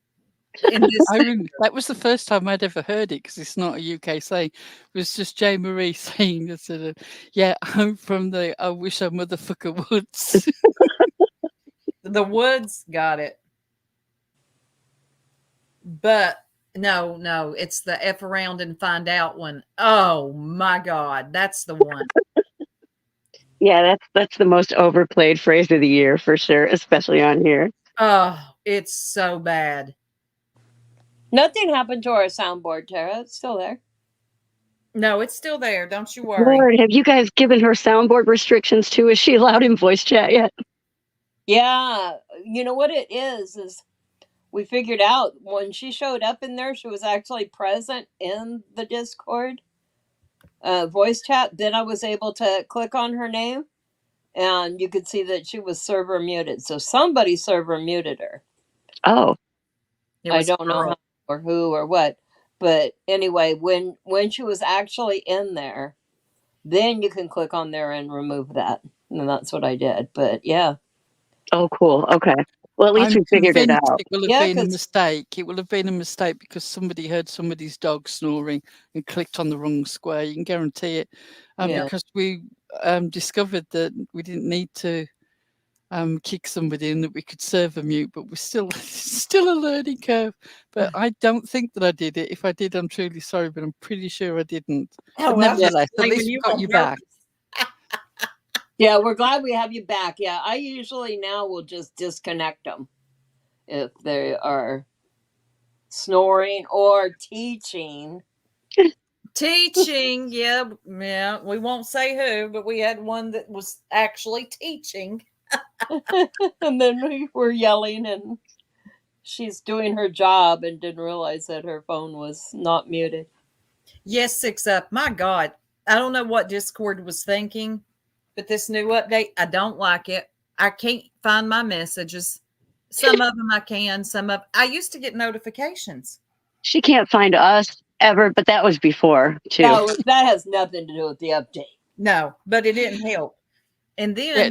That was the first time I'd ever heard it because it's not a UK saying. It was just Jay Marie saying that sort of, yeah, I'm from the I Wish a Motherfucker Woods.
The Woods got it. But no, it's the F around and find out one. Oh my God, that's the one.
Yeah, that's the most overplayed phrase of the year for sure, especially on here.
Oh, it's so bad.
Nothing happened to our soundboard, Tara. It's still there.
No, it's still there. Don't you worry.
Lord, have you guys given her soundboard restrictions too? Is she allowed in voice chat yet?
Yeah, you know what it is we figured out when she showed up in there, she was actually present in the Discord voice chat. Then I was able to click on her name, and you could see that she was server muted. So somebody server muted her.
Oh,
I don't know how or who or what, but anyway, when she was actually in there, then you can click on there and remove that, and that's what I did. But yeah.
Oh, cool. Okay. Well, at least
I'm
we figured it
convinced
out.
it will have been a mistake. It will have been a mistake because somebody heard somebody's dog snoring and clicked on the wrong square. You can guarantee it.
Yeah.
Because we discovered that we didn't need to kick somebody and that we could server mute, but we're still still a learning curve. But I don't think that I did it. If I did, I'm truly sorry, but I'm pretty sure I didn't.
Oh,
But
well, I was just
nevertheless, at
blaming
least we
you
got
on
you back.
Yeah, we're glad we have you back. Yeah, I usually now will just disconnect them if they are snoring or teaching.
Teaching, yeah. We won't say who, but we had one that was actually teaching.
And then we were yelling, and she's doing her job and didn't realize that her phone was not muted.
Yes, 6 Up. My God. I don't know what Discord was thinking, but this new update, I don't like it. I can't find my messages. Some of them I can, I used to get notifications.
She can't find us ever, but that was before too.
No, that has nothing to do with the update.
No, but it didn't help. And then
Yeah,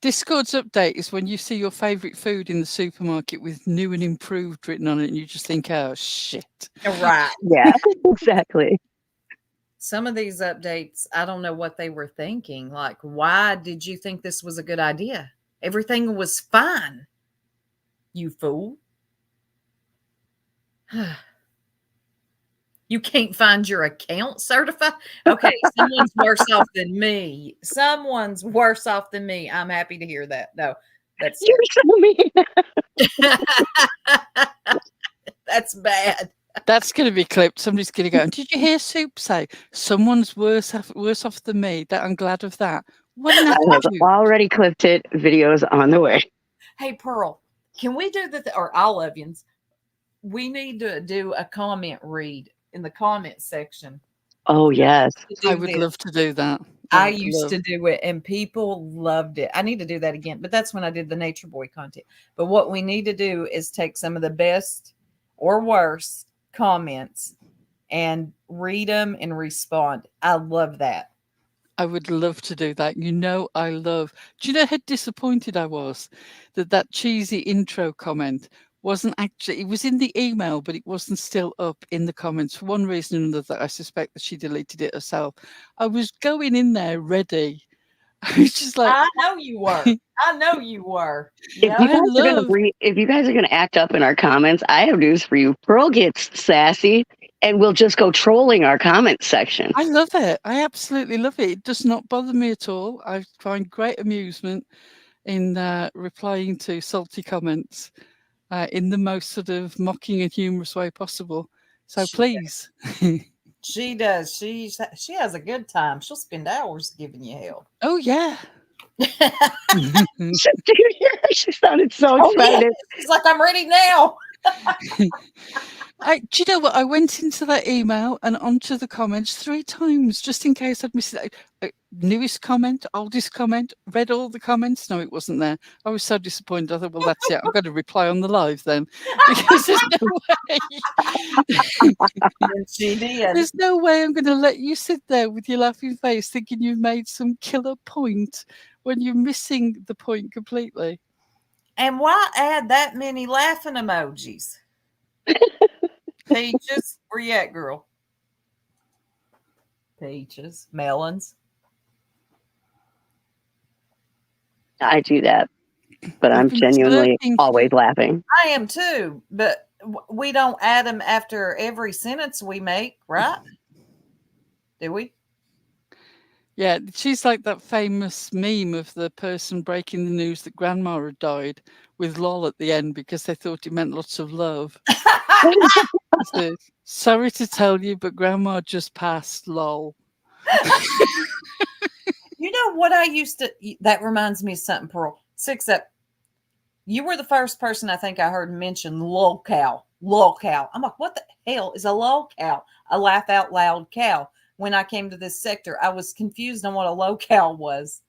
Discord's update is when you see your favorite food in the supermarket with new and improved written on it, and you just think, oh shit.
Right.
Yeah, exactly.
Some of these updates, I don't know what they were thinking. Like, why did you think this was a good idea? Everything was fine. You fool. You can't find your account certified? Okay, someone's worse off than me. Someone's worse off than me. I'm happy to hear that. No, that's
you're so mean.
That's bad.
That's going to be clipped. Somebody's going to go, did you hear Soup say someone's worse off than me? That I'm glad of that. What an
I have already clipped it. Videos on the way.
Hey, Pearl, can we do or Olivians? We need to do a comment read in the comment section.
Oh, yes.
I would love to do that.
I used to do it and people loved it. I need to do that again, but that's when I did the Nature Boy content. But what we need to do is take some of the best or worst comments and read them and respond. I love that.
I would love to do that. You know, I love. Do you know how disappointed I was that cheesy intro comment wasn't actually, it was in the email, but it wasn't still up in the comments for one reason or another. I suspect that she deleted it herself. I was going in there ready. I was just like,
I know you were. I know you were.
If you guys are gonna act up in our comments, I have news for you. Pearl gets sassy and we'll just go trolling our comment section.
I love it. I absolutely love it. It does not bother me at all. I find great amusement in replying to salty comments in the most sort of mocking and humorous way possible. So please.
She does. She has a good time. She'll spend hours giving you hell.
Oh, yeah.
She sounded so excited.
Yeah. She's like, I'm ready now.
Do you know what? I went into that email and onto the comments 3 times just in case I'd missed it. Newest comment, oldest comment, read all the comments. No, it wasn't there. I was so disappointed. I thought, well, that's it. I'm going to reply on the live then. Because there's no way.
She did.
There's no way I'm going to let you sit there with your laughing face thinking you've made some killer point when you're missing the point completely.
And why add that many laughing emojis? Peaches, where you at, girl? Peaches, melons.
I do that, but I'm genuinely always laughing.
I am too, but we don't add them after every sentence we make, right? Do we?
Yeah, she's like that famous meme of the person breaking the news that grandma had died with lol at the end because they thought it meant lots of love. So, sorry to tell you, but Grandma just passed. Lol.
You know what I used to? That reminds me of something, Pearl. Six up. You were the first person I think I heard mention lolcow. Lolcow. I'm like, what the hell is a lolcow? A laugh out loud cow. When I came to this sector, I was confused on what a lolcow was.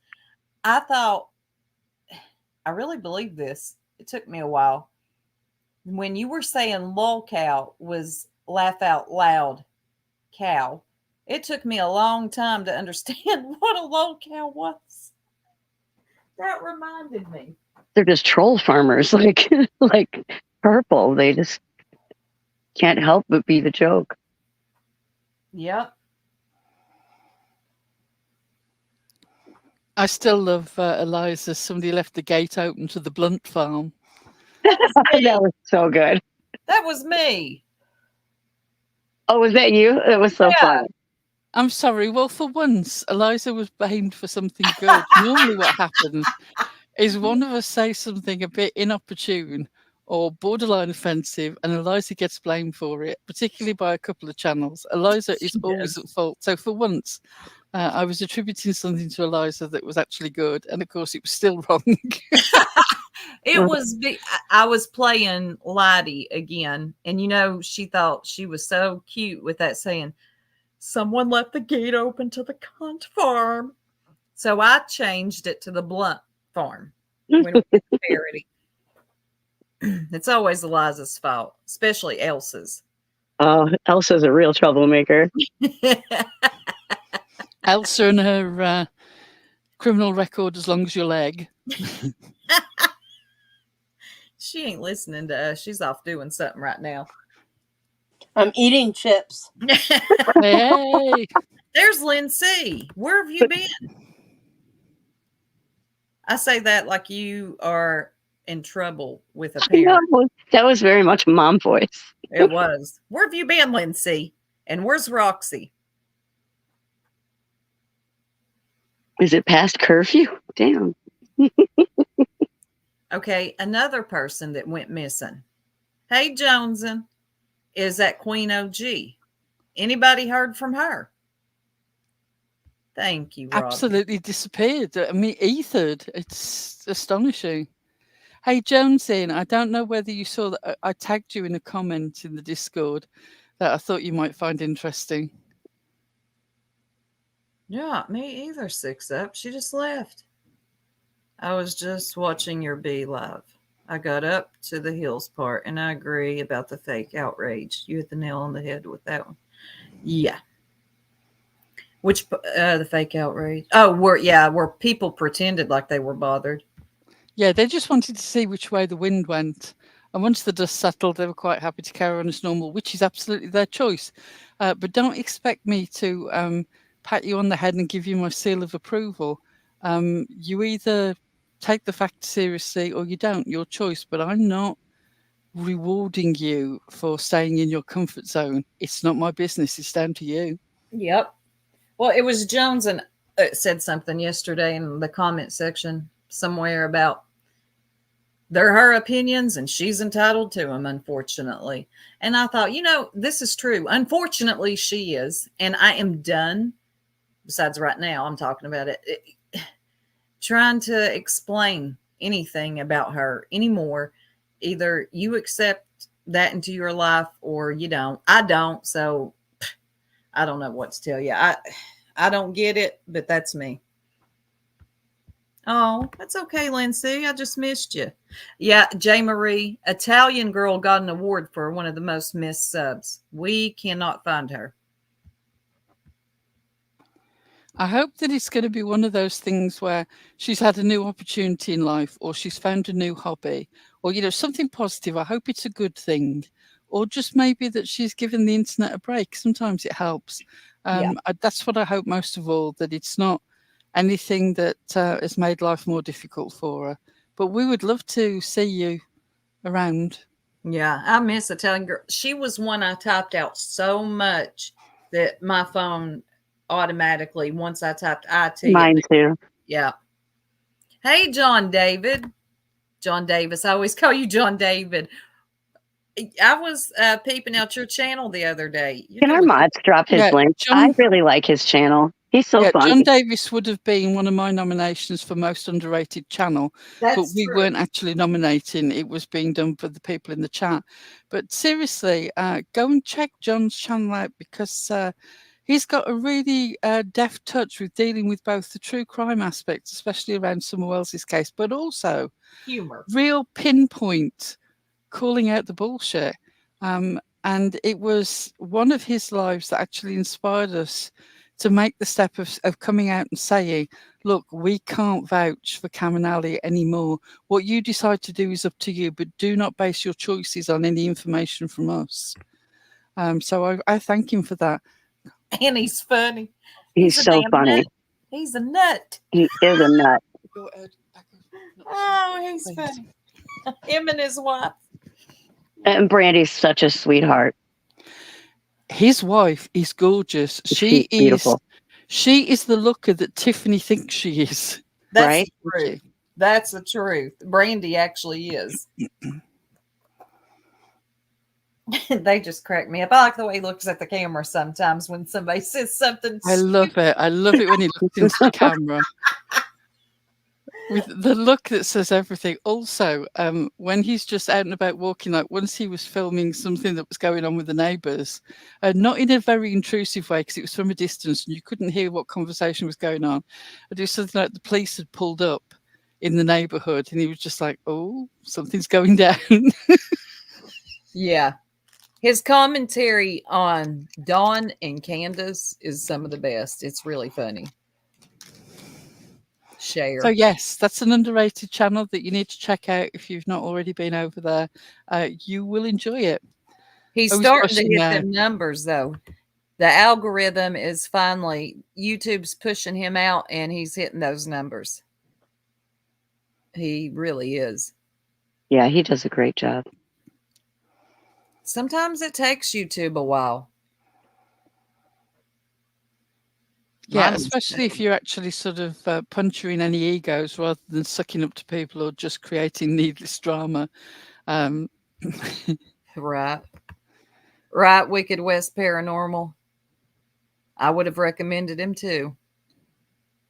I thought, I really believed this. It took me a while. When you were saying lolcow was laugh out loud cow, it took me a long time to understand what a lolcow was. That reminded me.
They're just troll farmers, like Purple. They just can't help but be the joke.
Yep.
I still love Eliza. Somebody left the gate open to the Blunt farm.
That was so good.
That was me.
Oh, was that you? That was so funny.
I'm sorry. Well, for once, Eliza was blamed for something good. Normally what happens is one of us say something a bit inopportune or borderline offensive, and Eliza gets blamed for it, particularly by a couple of channels. Eliza is always at fault. So for once, I was attributing something to Eliza that was actually good, and of course it was still wrong.
I was playing Lottie again, and she thought she was so cute with that saying, someone left the gate open to the cunt farm. So I changed it to the Blunt farm when it was parody. It's always Eliza's fault, especially Elsa's.
Oh, Elsa's a real troublemaker.
Elsa and her criminal record as long as your leg.
She ain't listening to us. She's off doing something right now.
I'm eating chips.
Hey,
there's Lindsay. Where have you been? I say that like you are in trouble with a parent.
That was very much mom voice.
It was. Where have you been, Lindsay? And where's Roxy?
Is it past curfew? Damn.
Okay, another person that went missing. Hey, Joneson, is that Queen OG? Anybody heard from her? Thank you, Rob.
Absolutely disappeared. I mean, ethered. It's astonishing. Hey, Jonesy, I don't know whether you saw that I tagged you in a comment in the Discord that I thought you might find interesting.
Yeah, me either, Six Up. She just left. I was just watching your B live. I got up to the hills part, and I agree about the fake outrage. You hit the nail on the head with that one. Yeah. Which, the fake outrage? Oh, where people pretended like they were bothered.
Yeah, they just wanted to see which way the wind went. And once the dust settled, they were quite happy to carry on as normal, which is absolutely their choice. But don't expect me to pat you on the head and give you my seal of approval. You either take the facts seriously or you don't, your choice. But I'm not rewarding you for staying in your comfort zone. It's not my business. It's down to you.
Yep. Well, it was Jones and said something yesterday in the comment section somewhere about they're her opinions and she's entitled to them, unfortunately. And I thought, this is true. Unfortunately, she is. And I am done. Besides right now, I'm talking about it. Trying to explain anything about her anymore. Either you accept that into your life or you don't. I don't. So I don't know what to tell you. I don't get it, but that's me. Oh, that's okay, Lindsay. I just missed you. Yeah, J. Marie, Italian girl got an award for one of the most missed subs. We cannot find her.
I hope that it's going to be one of those things where she's had a new opportunity in life or she's found a new hobby or, something positive. I hope it's a good thing. Or just maybe that she's given the internet a break. Sometimes it helps. That's what I hope most of all, that it's not anything that has made life more difficult for her. But we would love to see you around.
Yeah, I miss Italian girl. She was one I typed out so much that my phone automatically, once I typed IT.
Mine too.
Yeah. Hey, John David. John Davis. I always call you John David. I was peeping out your channel the other day.
Can our mods drop his link? I really like his channel. He's so funny.
John Davis would have been one of my nominations for most underrated channel, but we weren't actually nominating. It was being done for the people in the chat. But seriously, go and check John's channel out, because he's got a really deft touch with dealing with both the true crime aspects, especially around Summer Wells's case, but also
humor,
real pinpoint calling out the bullshit. And it was one of his lives that actually inspired us to make the step of coming out and saying, look, we can't vouch for Cam and Ali anymore. What you decide to do is up to you, but do not base your choices on any information from us. So I thank him for that.
And he's funny.
He's
a
so
damn
funny.
Nut. He's a nut.
He is a nut.
Oh, he's funny. Him and his wife.
And Brandy's such a sweetheart.
His wife is gorgeous.
She's beautiful.
She is the looker that Tiffany thinks she is.
That's
right?
the truth. That's the truth. Brandy actually is. They just crack me up. I like the way he looks at the camera sometimes when somebody says something.
I love it. I love it when he looks into the camera. With the look that says everything. Also, when he's just out and about walking, like once he was filming something that was going on with the neighbours, not in a very intrusive way because it was from a distance and you couldn't hear what conversation was going on. But it was something like the police had pulled up in the neighbourhood and he was just like, oh, something's going down.
Yeah. His commentary on Dawn and Candace is some of the best. It's really funny. Share.
So yes, that's an underrated channel that you need to check out if you've not already been over there. You will enjoy it.
He's starting to hit them numbers though. The algorithm is finally, YouTube's pushing him out and he's hitting those numbers. He really is.
Yeah, he does a great job.
Sometimes it takes YouTube a while.
Yeah, especially if you're actually sort of puncturing any egos rather than sucking up to people or just creating needless drama.
Right. Right, Wicked West Paranormal. I would have recommended him too.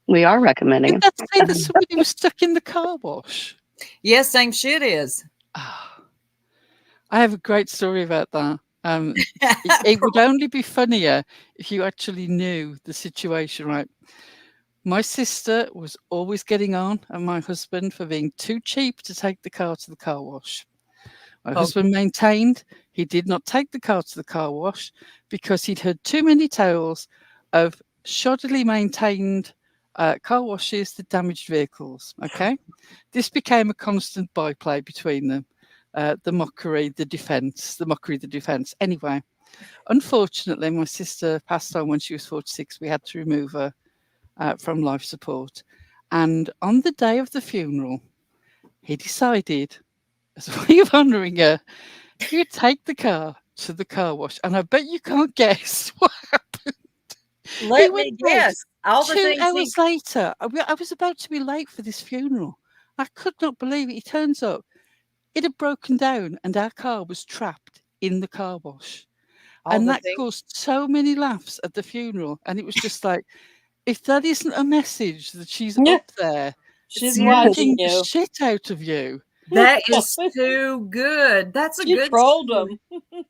We are recommending him.
Did that say that somebody was stuck in the car wash?
Yes, same shit is.
I have a great story about that. It would only be funnier if you actually knew the situation, right? My sister was always getting on at my husband for being too cheap to take the car to the car wash. My husband maintained he did not take the car to the car wash because he'd heard too many tales of shoddily maintained car washes that damaged vehicles. Okay, this became a constant byplay between them. The mockery, the defense. Anyway, unfortunately, my sister passed on when she was 46. We had to remove her from life support. And on the day of the funeral, he decided, as a way of honouring her, he would take the car to the car wash. And I bet you can't guess what happened.
Let me guess. All the
2 hours later, I was about to be late for this funeral. I could not believe it. He turns up. It had broken down and our car was trapped in the car wash. And that caused so many laughs at the funeral. And it was just like, if that isn't a message that she's up there,
she's
watching
watching
the
you.
shit out of you.
That is too good. That's a good
trolled
story.
him.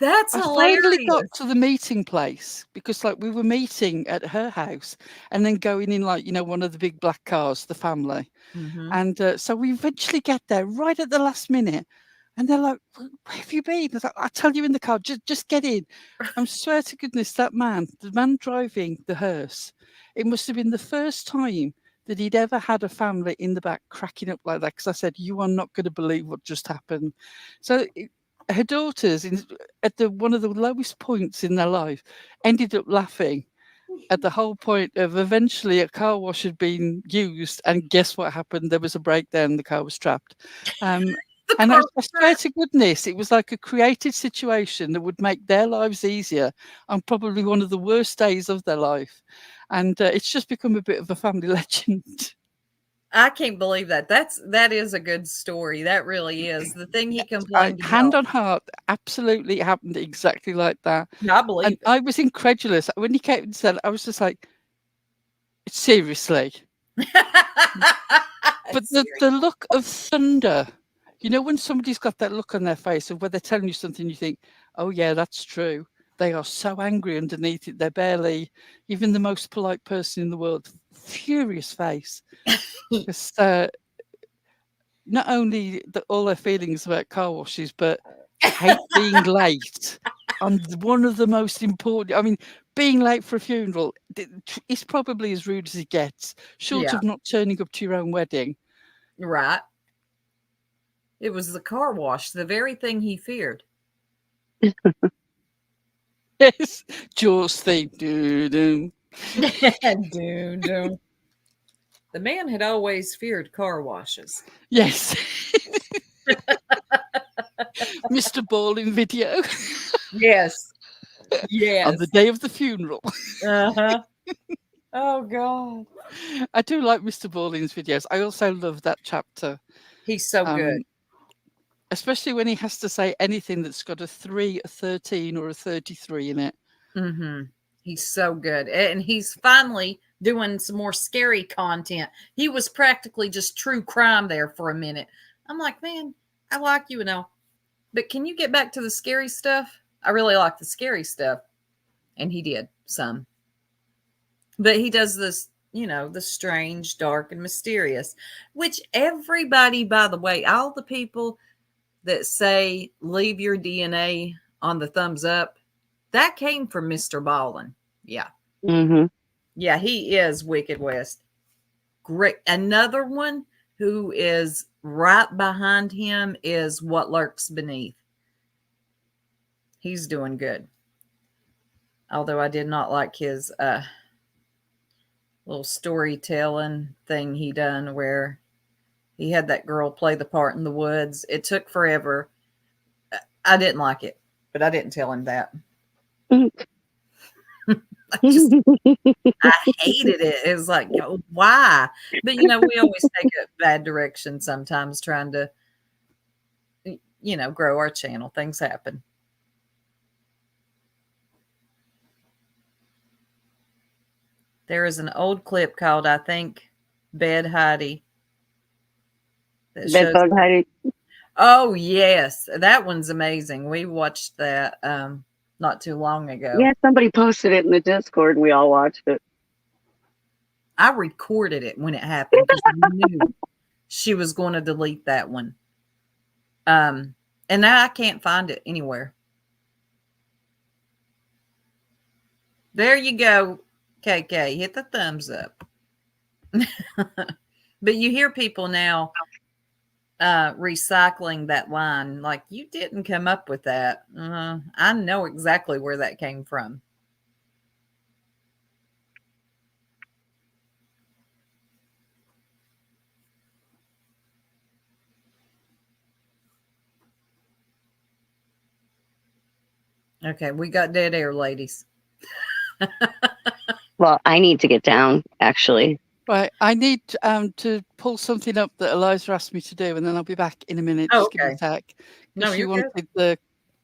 That's
I
hilarious.
finally got to the meeting place because like we were meeting at her house and then going in like, one of the big black cars, the family.
Mhm.
And so we eventually get there right at the last minute. And they're like, where have you been? I was like, I'll tell you in the car, just get in. I swear to goodness, the man driving the hearse, it must have been the first time that he'd ever had a family in the back cracking up like that. Because I said, you are not going to believe what just happened. So her daughters, at one of the lowest points in their life, ended up laughing at the whole point of eventually a car wash had been used. And guess what happened? There was a breakdown. The car was trapped. And I swear to goodness, it was like a created situation that would make their lives easier on probably one of the worst days of their life. And it's just become a bit of a family legend.
I can't believe that. That is a good story. That really is. The thing he complained
Hand
about.
on heart, absolutely happened exactly like that.
Yeah, I believe
And
it.
I was incredulous. When he came and said, I was just like, seriously. But the look of thunder, you know, when somebody's got that look on their face of where they're telling you something, you think, oh, yeah, that's true. They are so angry underneath it. They're barely, even the most polite person in the world, furious face. Because not only all their feelings about car washes, but hate being late on one of the most important. I mean, being late for a funeral is probably as rude as it gets, short
Yeah.
of not turning up to your own wedding.
Right. It was the car wash, the very thing he feared.
Yes, Jaws theme. Doo-doo.
The man had always feared car washes.
Yes. Mr. Ball in video.
Yes. Yes.
On the day of the funeral.
Uh-huh. Oh, God.
I do like Mr. Ballin's videos. I also love that chapter.
He's so good.
Especially when he has to say anything that's got a 3, a 13, or a 33 in it.
Mm-hmm. He's so good. And he's finally doing some more scary content. He was practically just true crime there for a minute. I'm like, man, I like you and all. But can you get back to the scary stuff? I really like the scary stuff. And he did some. But he does this, you know, the strange, dark, and mysterious, which everybody, by the way, all the people that say leave your DNA on the thumbs up, that came from Mr. Ballin. Yeah.
Mm-hmm.
Yeah, he is Wicked West. Great. Another one who is right behind him is What Lurks Beneath. He's doing good. Although I did not like his little storytelling thing he done where he had that girl play the part in the woods. It took forever. I didn't like it, but I didn't tell him that. I hated it. It was like, why? But, you know, we always take a bad direction sometimes trying to, you know, grow our channel. Things happen. There is an old clip called, I think, Bed Heidi.
Bedbug Heidi.
Oh, yes. That one's amazing. We watched that not too long ago.
Yeah, somebody posted it in the Discord and we all watched it.
I recorded it when it happened because I knew she was going to delete that one. And now I can't find it anywhere. There you go, KK. Hit the thumbs up. But you hear people now recycling that line like, you didn't come up with that. I know exactly where that came from. Okay, we got dead air, ladies.
Well, I need to get down, actually.
Right, I need to pull something up that Eliza asked me to do, and then I'll be back in a minute.
Oh,
Just give me a sec.
No,
Because she
you're good.
wanted the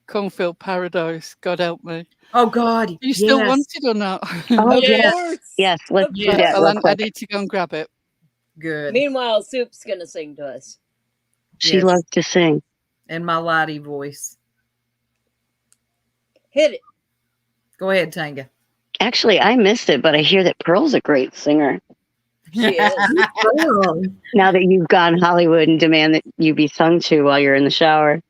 Cornfield Paradise. God help me.
Oh, God.
Do you still want it or not?
Oh, yes. Yes, let's do that real
I
quick.
need to go and grab it.
Good.
Meanwhile, Soup's going to sing to us.
She loves to sing.
In my lighty voice.
Hit it.
Go ahead, Tanga.
Actually, I missed it, but I hear that Pearl's a great singer.
She is.
Now that you've gone Hollywood and demand that you be sung to while you're in the shower.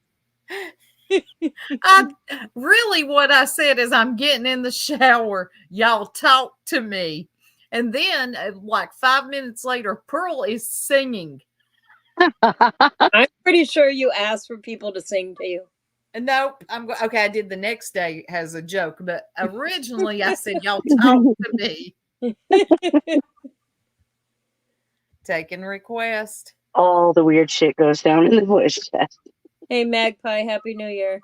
Really what I said is I'm getting in the shower. Y'all talk to me. And then like 5 minutes later, Pearl is singing.
I'm pretty sure you asked for people to sing to you.
Nope. Okay, I did the next day as a joke, but originally I said, y'all talk to me. Taking request.
All the weird shit goes down in the voice chat.
Hey, Magpie, Happy New Year.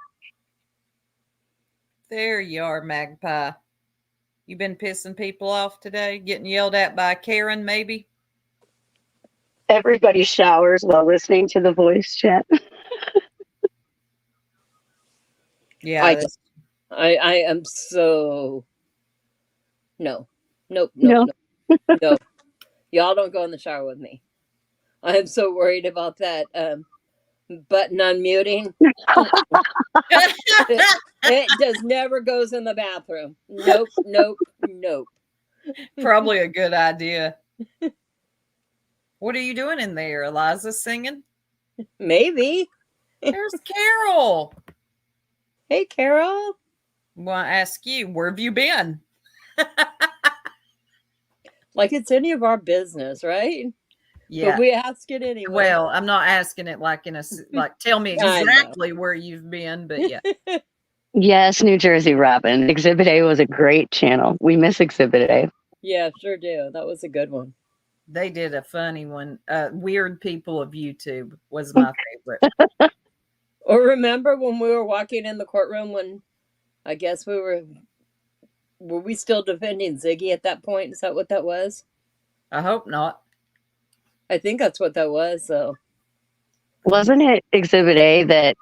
There you are, Magpie. You been pissing people off today? Getting yelled at by Karen, maybe?
Everybody showers while listening to the voice chat.
Yeah.
I am so no. Nope.
No.
No. Y'all don't go in the shower with me. I am so worried about that button unmuting. It just never goes in the bathroom. Nope.
Probably a good idea. What are you doing in there? Eliza singing?
Maybe.
There's Carol.
Hey, Carol.
Well, I ask you, where have you been?
Like it's any of our business, right?
Yeah.
But we ask it anyway.
Well, I'm not asking it like tell me exactly where you've been, but yeah.
Yes, New Jersey Robin. Exhibit A was a great channel. We miss Exhibit A.
Yeah, sure do. That was a good one.
They did a funny one. Weird People of YouTube was my favorite.
Or remember when we were walking in the courtroom when I guess were we still defending Ziggy at that point? Is that what that was?
I hope not.
I think that's what that was, though.
Wasn't it Exhibit A that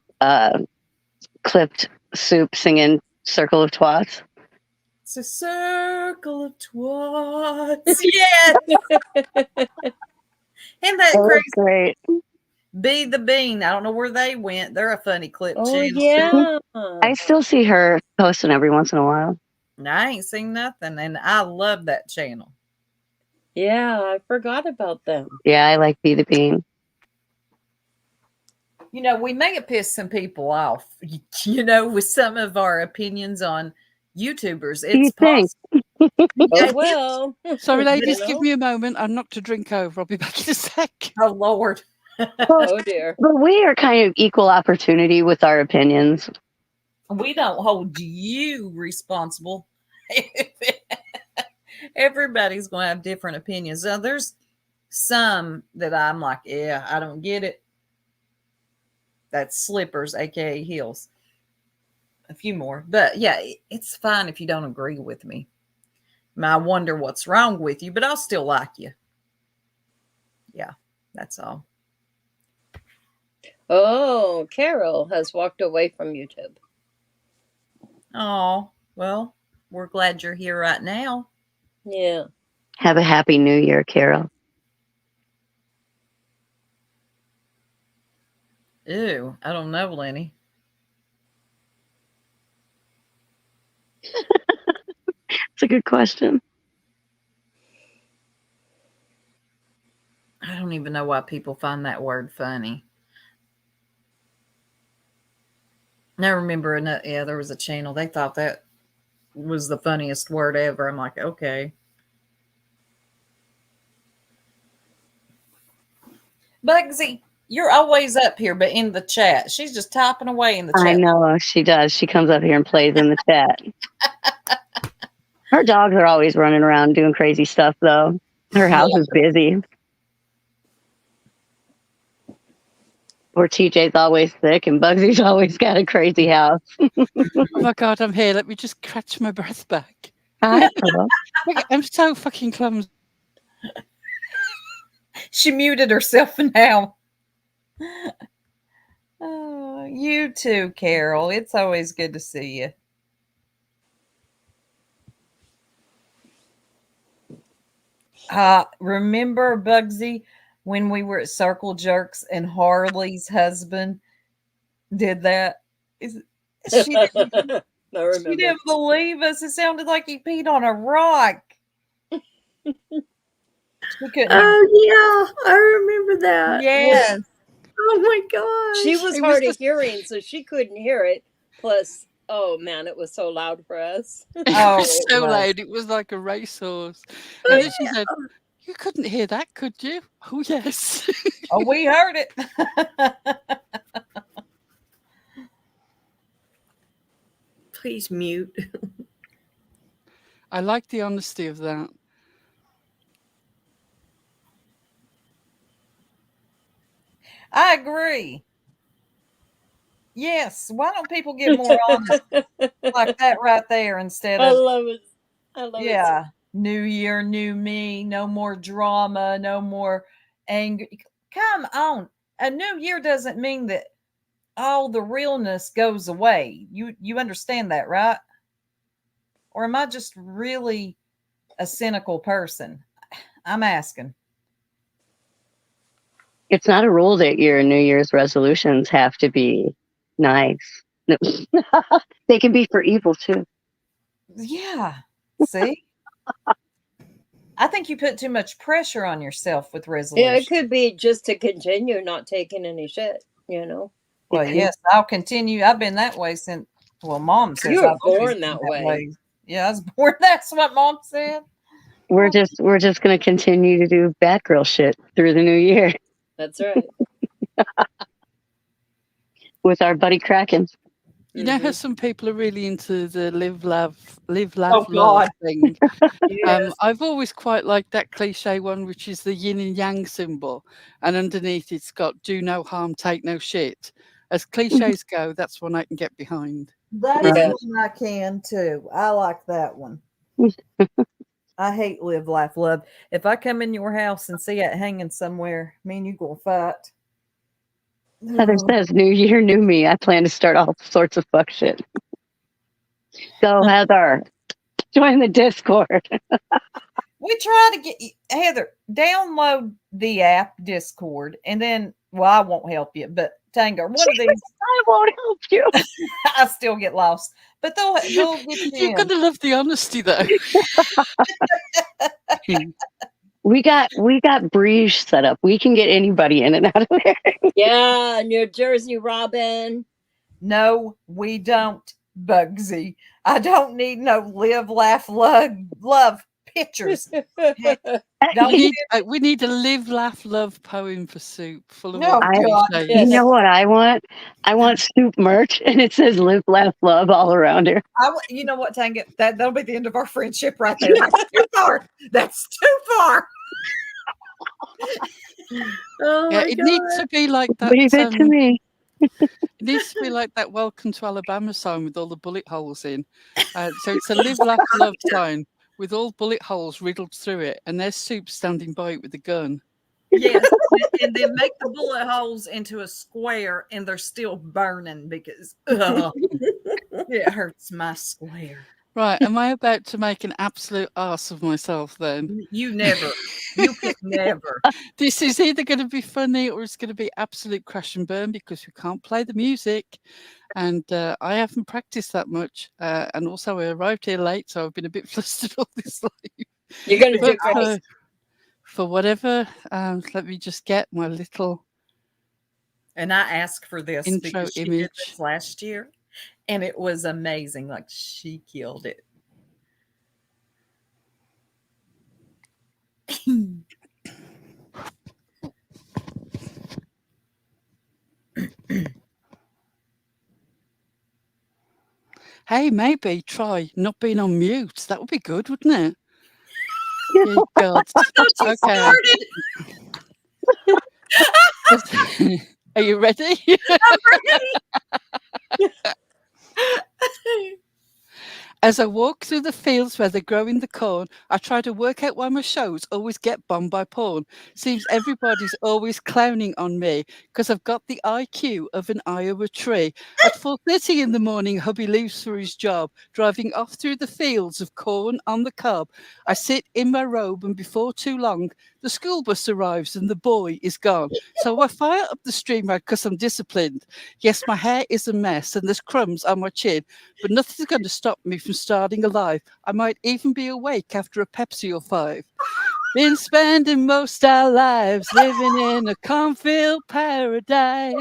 clipped Soup singing Circle of Twats?
It's a circle of twats. Yes. Isn't that crazy?
Great.
Be the Bean. I don't know where they went. They're a funny clip channel.
Yeah.
I still see her posting every once in a while.
I ain't seen nothing, and I love that channel.
Yeah, I forgot about them.
Yeah, I like Be the Bean.
You know, we may have pissed some people off, with some of our opinions on YouTubers. It's possible.
Oh, well.
Sorry, ladies, give me a moment. I'm not to drink over. I'll be back in a sec.
Oh, Lord.
Oh, dear.
But we are kind of equal opportunity with our opinions.
We don't hold you responsible. Everybody's going to have different opinions. Now, there's some that I'm like, yeah, I don't get it. That's slippers, aka heels. A few more. But yeah, it's fine if you don't agree with me. I wonder what's wrong with you, but I'll still like you. Yeah, that's all.
Oh, Carol has walked away from YouTube.
Oh, well, we're glad you're here right now.
Yeah.
Have a happy new year, Carol.
Ew, I don't know, Lenny.
It's a good question.
I don't even know why people find that word funny. I remember, there was a channel. They thought that was the funniest word ever. I'm like, okay. Bugsy, you're always up here, but in the chat. She's just typing away in the chat.
I know, she does. She comes up here and plays in the chat. Her dogs are always running around doing crazy stuff, though. Her house is busy. Or TJ's always sick and Bugsy's always got a crazy house.
Oh my God, I'm here. Let me just catch my breath back.
Hi.
I'm so fucking clumsy.
She muted herself now. Oh, you too, Carol. It's always good to see you. Remember, Bugsy, when we were at Circle Jerks and Harley's husband did that? She didn't believe us. It sounded like he peed on a rock.
Oh, yeah. I remember that.
Yes.
Oh, my gosh.
She was hard of hearing, so she couldn't hear it. Plus, oh, man, it was so loud for us.
It was so loud. It was like a racehorse. And then she said, you couldn't hear that, could you? Oh, yes.
Oh, we heard it.
Please mute.
I like the honesty of that.
I agree. Yes. Why don't people get more honest like that right there instead of...
I love it. I love it.
Yeah. New year, new me. No more drama. No more, angry. Come on. A new year doesn't mean that all the realness goes away. You understand that, right? Or am I just really a cynical person? I'm asking.
It's not a rule that your New Year's resolutions have to be nice. No. They can be for evil too.
Yeah. See? I think you put too much pressure on yourself with resolution.
Yeah, it could be just to continue not taking any shit, you know.
Well, yes, I'll continue. I've been that way since, well, Mom says
You were
I've always
born
been
that way.
Yeah, I was born. That's what Mom said.
We're just gonna continue to do Batgirl shit through the new year
That's right.
with our buddy Kraken.
You know how some people are really into the live, laugh,
Oh,
love
God.
thing?
Yes.
I've always quite liked that cliche one, which is the yin and yang symbol. And underneath it's got do no harm, take no shit. As cliches go, that's one I can get behind.
That's
Yeah.
one I can too. I like that one. I hate live, laugh, love. If I come in your house and see it hanging somewhere, me and you gonna fight.
Heather says, new year, new me. I plan to start all sorts of fuck shit. Go, Heather. Join the Discord.
We try to get Heather, download the app Discord, and then, well, I won't help you, but Tango, one of these,
I won't help you.
I still get lost, but they'll get you
You're
in.
gonna love the honesty, though.
We got Breeze set up. We can get anybody in and out of there.
Yeah, New Jersey Robin.
No, we don't, Bugsy. I don't need no live, laugh, love pictures.
We need a live, laugh, love poem for Soup, full of
No, God.
cliches.
You know what I want? I want Soup merch, and it says live, laugh, love all around her.
You know what, Tango? That'll be the end of our friendship right there. That's too far. That's too far.
Oh
Yeah,
my
it
God.
needs to be like that.
Leave it to me.
It needs to be like that Welcome to Alabama sign with all the bullet holes in. So it's a live, laugh, love sign with all bullet holes riddled through it, and there's Soup standing by it with a gun.
Yes, and then make the bullet holes into a square, and they're still burning because it hurts my square.
Right, am I about to make an absolute arse of myself then?
You could never.
This is either going to be funny or it's going to be absolute crash and burn because we can't play the music. And I haven't practiced that much. And also I arrived here late, so I've been a bit flustered all this life.
You're going to do great.
For whatever, let me just get my little
And I asked for this
intro
because she did
image.
this last year, and it was amazing. Like, she killed it.
Hey, maybe try not being on mute. That would be good, wouldn't it? Yeah, God. Okay. Are you ready?
I'm ready.
As I walk through the fields where they're growing the corn, I try to work out why my shows always get bombed by porn. Seems everybody's always clowning on me because I've got the IQ of an Iowa tree. At 4:30 in the morning, hubby leaves for his job, driving off through the fields of corn on the cob. I sit in my robe, and before too long, the school bus arrives and the boy is gone. So I fire up the stream rag because I'm disciplined. Yes, my hair is a mess and there's crumbs on my chin, but nothing's going to stop me from starting alive. I might even be awake after a Pepsi or 5. Been spending most our lives living in a cornfield paradise.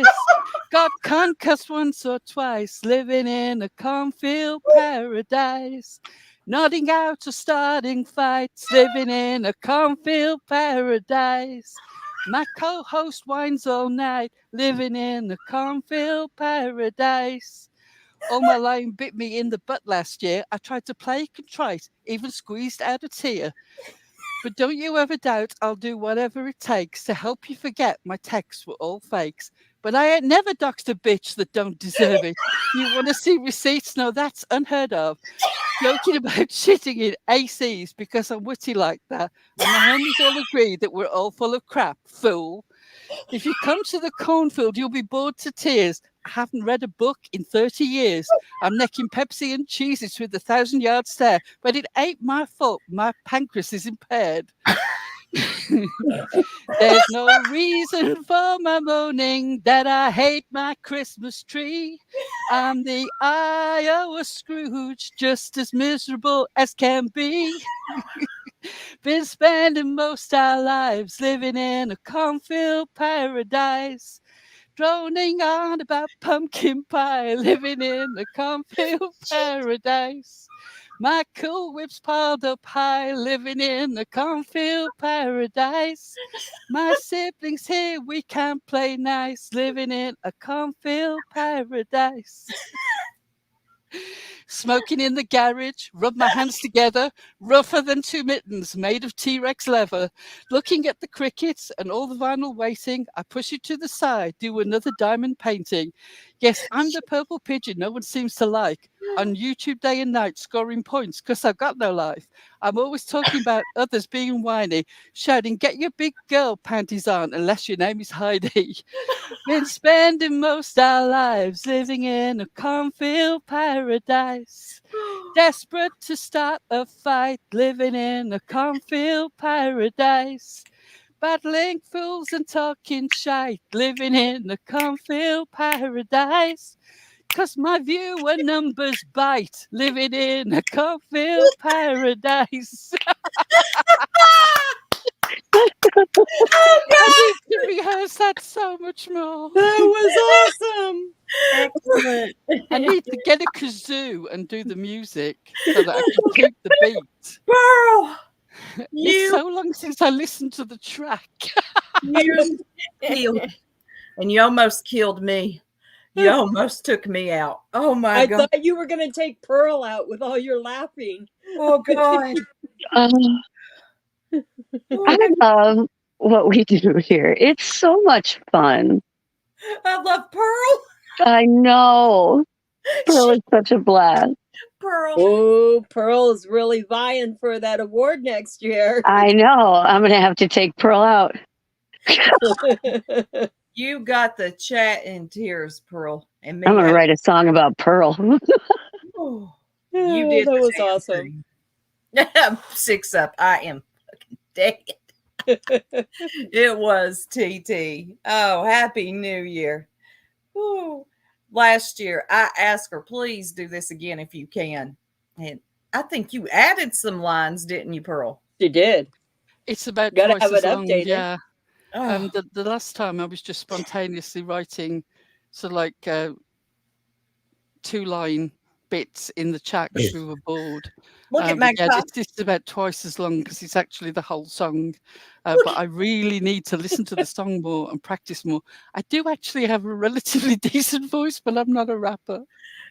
Got concussed once or twice, living in a cornfield paradise. Nodding out or starting fights, living in a cornfield paradise. My co-host whines all night, living in a cornfield paradise. All my line bit me in the butt last year. I tried to play contrite, even squeezed out a tear. But don't you ever doubt I'll do whatever it takes to help you forget my texts were all fakes. But I ain't never doxed a bitch that don't deserve it. You want to see receipts? No, that's unheard of. joking about shitting in ACs because I'm witty like that. And my homies all agree that we're all full of crap, fool. If you come to the cornfield, you'll be bored to tears. I haven't read a book in 30 years. I'm necking Pepsi and cheeses with 1,000-yard stare, but it ain't my fault. My pancreas is impaired. There's no reason for my moaning that I hate my Christmas tree. I'm the Iowa Scrooge, just as miserable as can be. Been spending most our lives living in a cornfield paradise. Droning on about pumpkin pie, living in a cornfield paradise. My Cool Whip's piled up high, living in a cornfield paradise. My siblings here, we can't play nice, living in a cornfield paradise. Smoking in the garage, rub my hands together, rougher than two mittens made of T-Rex leather. Looking at the crickets and all the vinyl waiting, I push it to the side, do another diamond painting. Yes, I'm the purple pigeon no one seems to like. On YouTube day and night, scoring points because I've got no life. I'm always talking about others being whiny, shouting, get your big girl panties on, unless your name is Heidi. Been spending most our lives living in a cornfield paradise. Desperate to start a fight, living in a cornfield paradise. Battling fools and talking shite, living in a cornfield paradise. 'Cause my viewer numbers bite, living in a cornfield paradise.
Oh,
I need to rehearse that so much more.
That was awesome.
Excellent.
I need to get a kazoo and do the music so that I can keep the beat.
Pearl,
It's so long since I listened to the track.
you killed, and you almost killed me. You almost took me out. Oh my God!
I thought you were going to take Pearl out with all your laughing.
Oh God!
I love what we do here. It's so much fun.
I love Pearl.
I know. Pearl is such a blast.
Pearl.
Oh, Pearl is really vying for that award next year.
I know. I'm going to have to take Pearl out.
You got the chat in tears, Pearl. And me.
I'm going to write a song about Pearl.
Oh, you did.
That was awesome.
6 up. I am fucking dead. It was TT. Oh, Happy New Year. Ooh. Last year, I asked her, please do this again if you can. And I think you added some lines, didn't you, Pearl?
She did.
It's about
Gotta
twice
have
as
it
long,
updated.
yeah.
Oh.
The last time I was just spontaneously writing sort of like 2-line bits in the chat because we were bored.
Look at Magpie.
Yeah, this is about twice as long because it's actually the whole song. But I really need to listen to the song more and practice more. I do actually have a relatively decent voice, but I'm not a rapper.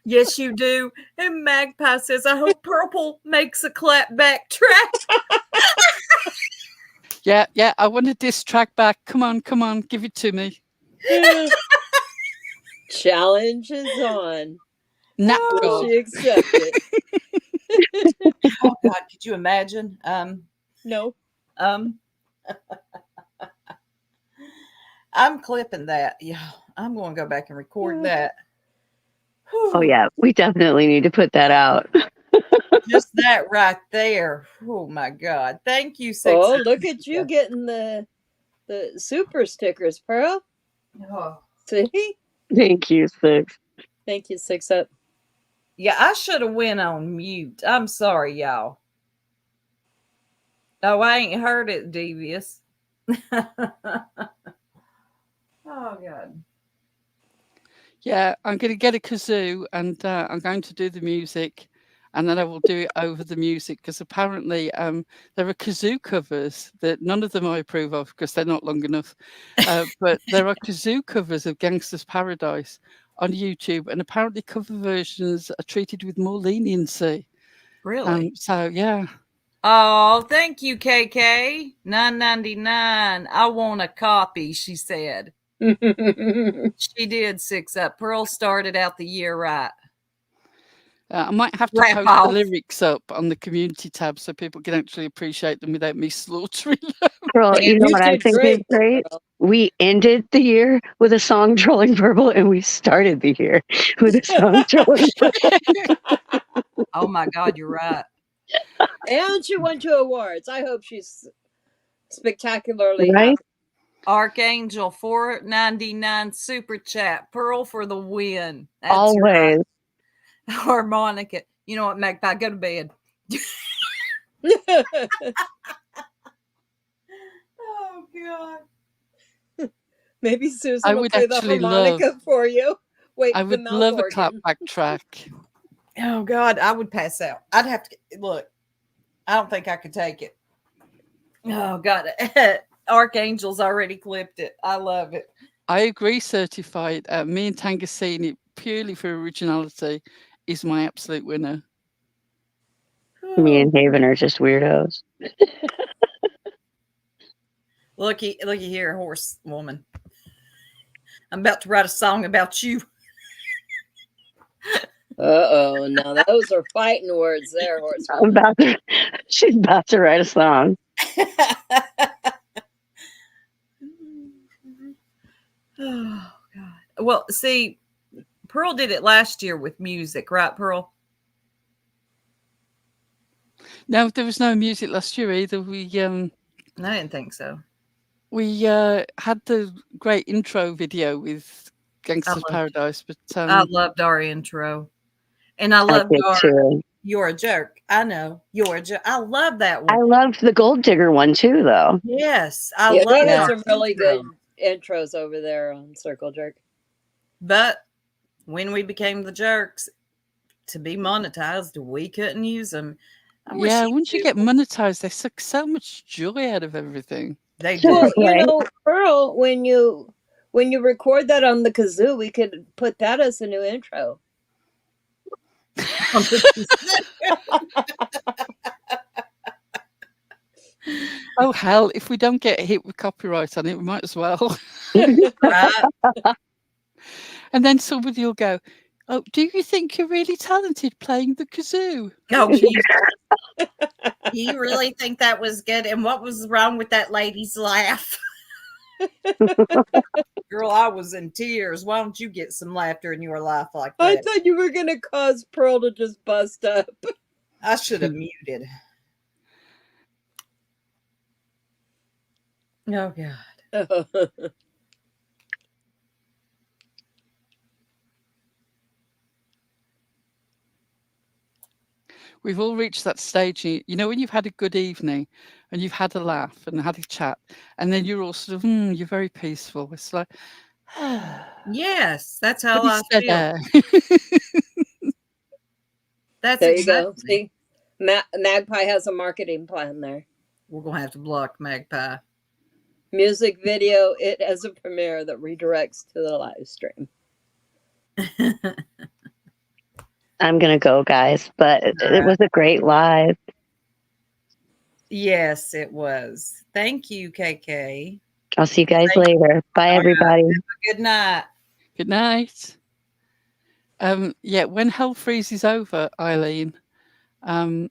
Yes, you do. And Magpie says, I hope Purple makes a clapback track.
Yeah, I want a diss track back. Come on, give it to me.
Challenge is on.
Will
she accept it?
Oh God, could you imagine?
No.
I'm clipping that. Yeah, I'm going to go back and record that.
Oh yeah, we definitely need to put that out.
Just that right there. Oh my God. Thank you, Six.
Oh, look at you getting the super stickers, Pearl.
Oh.
See?
Thank you, Six.
Thank you, 6 Up.
Yeah, I should have went on mute. I'm sorry, y'all. Oh, I ain't heard it, Devious. Oh God.
Yeah, I'm going to get a kazoo and I'm going to do the music, and then I will do it over the music because apparently there are kazoo covers that none of them I approve of because they're not long enough. But there are kazoo covers of Gangster's Paradise on YouTube, and apparently cover versions are treated with more leniency.
Really?
So yeah.
Oh, thank you, KK. $9.99. I want a copy, she said. She did 6 Up. Pearl started out the year right.
I might have to
Rap
post
off.
the lyrics up on the community tab so people can actually appreciate them without me slaughtering them.
Girl, you know
You
what I
did
think is
great,
great?
girl.
We ended the year with a song trolling Purple, and we started the year with a song trolling Purple.
Oh my God, you're right.
And she won 2 awards. I hope she's spectacularly
Right?
happy.
Archangel 499 super chat. Pearl for the win. That's
Always.
right. Harmonica. You know what, Magpie? Go to bed. Oh God.
Maybe
I
Susan will
would
play the
actually love,
harmonica for you. Wait,
I
the
would
mouth
love a
organ.
clapback track.
Oh God, I would pass out. I'd have to look. I don't think I could take it. Oh God. Archangel's already clipped it. I love it.
I agree, certified. Me and Tangasini, purely for originality, is my absolute winner.
Me and Haven are just weirdos.
Looky here, horse woman. I'm about to write a song about you.
Uh-oh. Now those are fighting words there, horse woman.
She's about to write a song.
Oh God. Well, see, Pearl did it last year with music, right, Pearl?
No, there was no music last year either. I
didn't think so.
We had the great intro video with Gangster's Paradise, but
I loved our intro. And I
I
loved
did
our
too.
You're a Jerk. I know. You're a Jerk. I love that one.
I loved the Gold Digger one too, though.
Yes. I
Yeah,
love
they had
our
some really
intro.
good intros over there on Circle Jerk.
But when we became the Jerks, to be monetized, we couldn't use them.
Yeah, once you get monetized, they suck so much joy out of everything.
They do.
Well, you know, Pearl, when you record that on the kazoo, we could put that as a new intro.
Oh hell! If we don't get hit with copyright on it, we might as well. And then somebody will go, "Oh, do you think you're really talented playing the kazoo?"
Oh, Jesus. Do you really think that was good? And what was wrong with that lady's laugh? Girl, I was in tears. Why don't you get some laughter in your life like that?
I thought you were going to cause Pearl to just bust up.
I should have muted. Oh, God.
We've all reached that stage, you know, when you've had a good evening and you've had a laugh and had a chat, and then you're all sort of, you're very peaceful. It's like,
yes, that's how I
steady
feel. That's
there you go. See, Magpie has a marketing plan there.
We're going to have to block Magpie.
Music video, it has a premiere that redirects to the live stream.
I'm going to go, guys, but it was a great live.
Yes, it was. Thank you, KK.
I'll see you guys later. Bye, everybody.
Good night.
Good night. Yeah, when hell freezes over, Eileen, I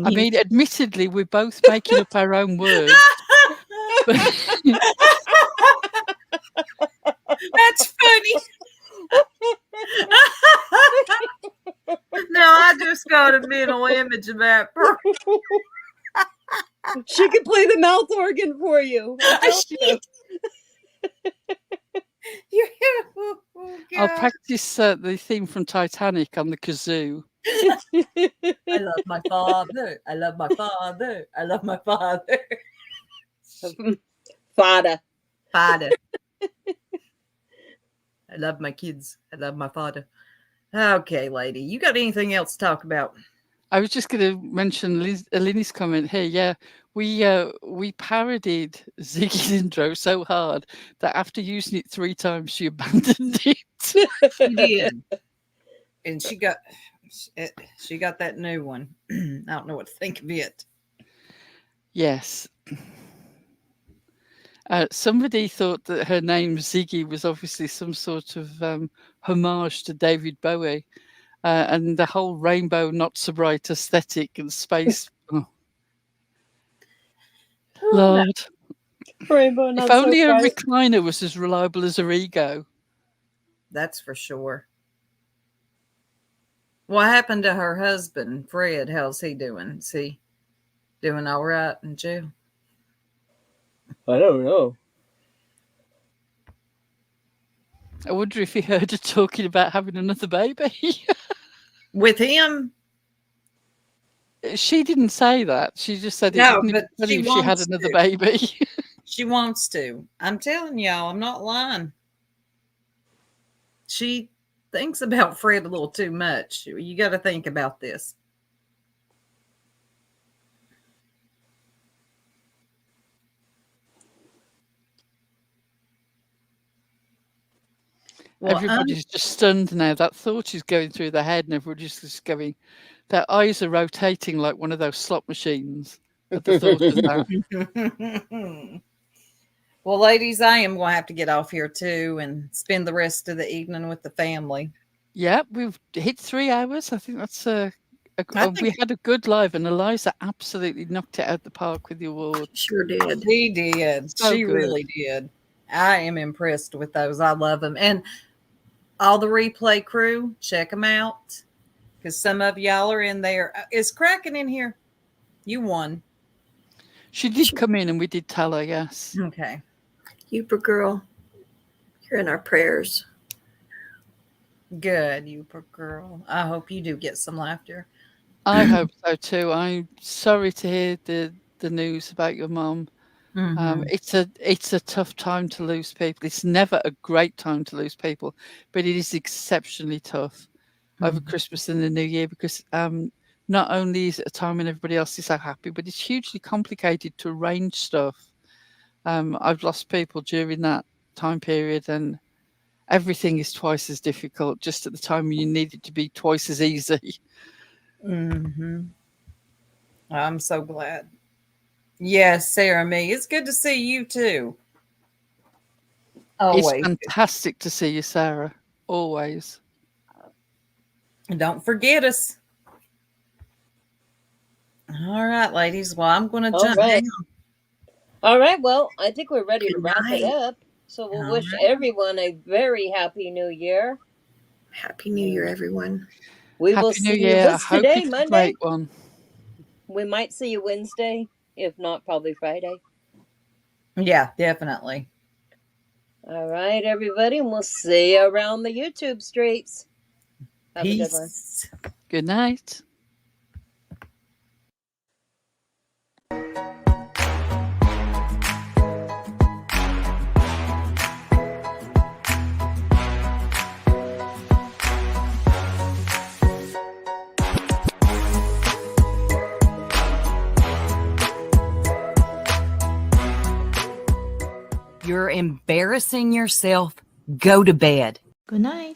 mean, admittedly, we're both making up our own words.
That's funny. No, I just got a mental image of that.
She could play the mouth organ for you.
I'll practice the theme from Titanic on the kazoo.
I love my father. I love my father. I love my father.
Father.
Father. I love my kids. I love my father. Okay, lady. You got anything else to talk about?
I was just going to mention Lini's comment here. Yeah, we parodied Ziggy's intro so hard that after using it 3 times, she abandoned it.
She did. And she got that new one. I don't know what to think of it.
Yes. Somebody thought that her name Ziggy was obviously some sort of homage to David Bowie, and the whole rainbow not so bright aesthetic and space. Oh. Lord.
Rainbow
If
not so
only a
bright.
recliner was as reliable as her ego.
That's for sure. What happened to her husband, Fred? How's he doing? Is he doing all right in jail?
I don't know.
I wonder if he heard her talking about having another baby.
With him?
She didn't say that. She just said
No,
it
but
funny
she
if she had
wants
another
to.
baby.
She wants to. I'm telling y'all, I'm not lying. She thinks about Fred a little too much. You got to think about this.
Well, everybody's just stunned now. That thought is going through their head, and everybody's just going, their eyes are rotating like one of those slot machines at the thought of that.
Well, ladies, I am going to have to get off here too and spend the rest of the evening with the family.
Yeah, we've hit 3 hours. I think that's we had a good live, and Eliza absolutely knocked it out the park with the award.
Sure did.
She did.
So
she
good.
really did. I am impressed with those. I love them. And all the replay crew, check them out, because some of y'all are in there. Is Kraken in here? You won.
She did come in, and we did tell her, yes.
Okay.
You poor girl. You're in our prayers.
Good, you poor girl. I hope you do get some laughter.
I hope so too. I'm sorry to hear the news about your mum.
Mhm.
It's a tough time to lose people. It's never a great time to lose people, but it is exceptionally tough over Christmas and the New Year, because not only is it a time when everybody else is so happy, but it's hugely complicated to arrange stuff. I've lost people during that time period, and everything is twice as difficult just at the time when you need it to be twice as easy.
Mm-hmm. I'm so glad. Yes, Sarah Mee. It's good to see you too. Always.
It's fantastic to see you, Sarah. Always.
And don't forget us. All right, ladies. Well, I'm going to jump down.
All right. Well, I think we're ready to
Good
wrap it
night.
up. So we'll
All
wish
right.
everyone a very happy New Year.
Happy New Year, everyone.
We will
Happy New
see you.
Year. I
What's
hope
today?
it's a
Monday?
great one.
We might see you Wednesday. If not, probably Friday.
Yeah, definitely.
All right, everybody. And we'll see you around the YouTube streets. Have a good one.
Peace.
Good night.
You're embarrassing yourself. Go to bed.
Good night.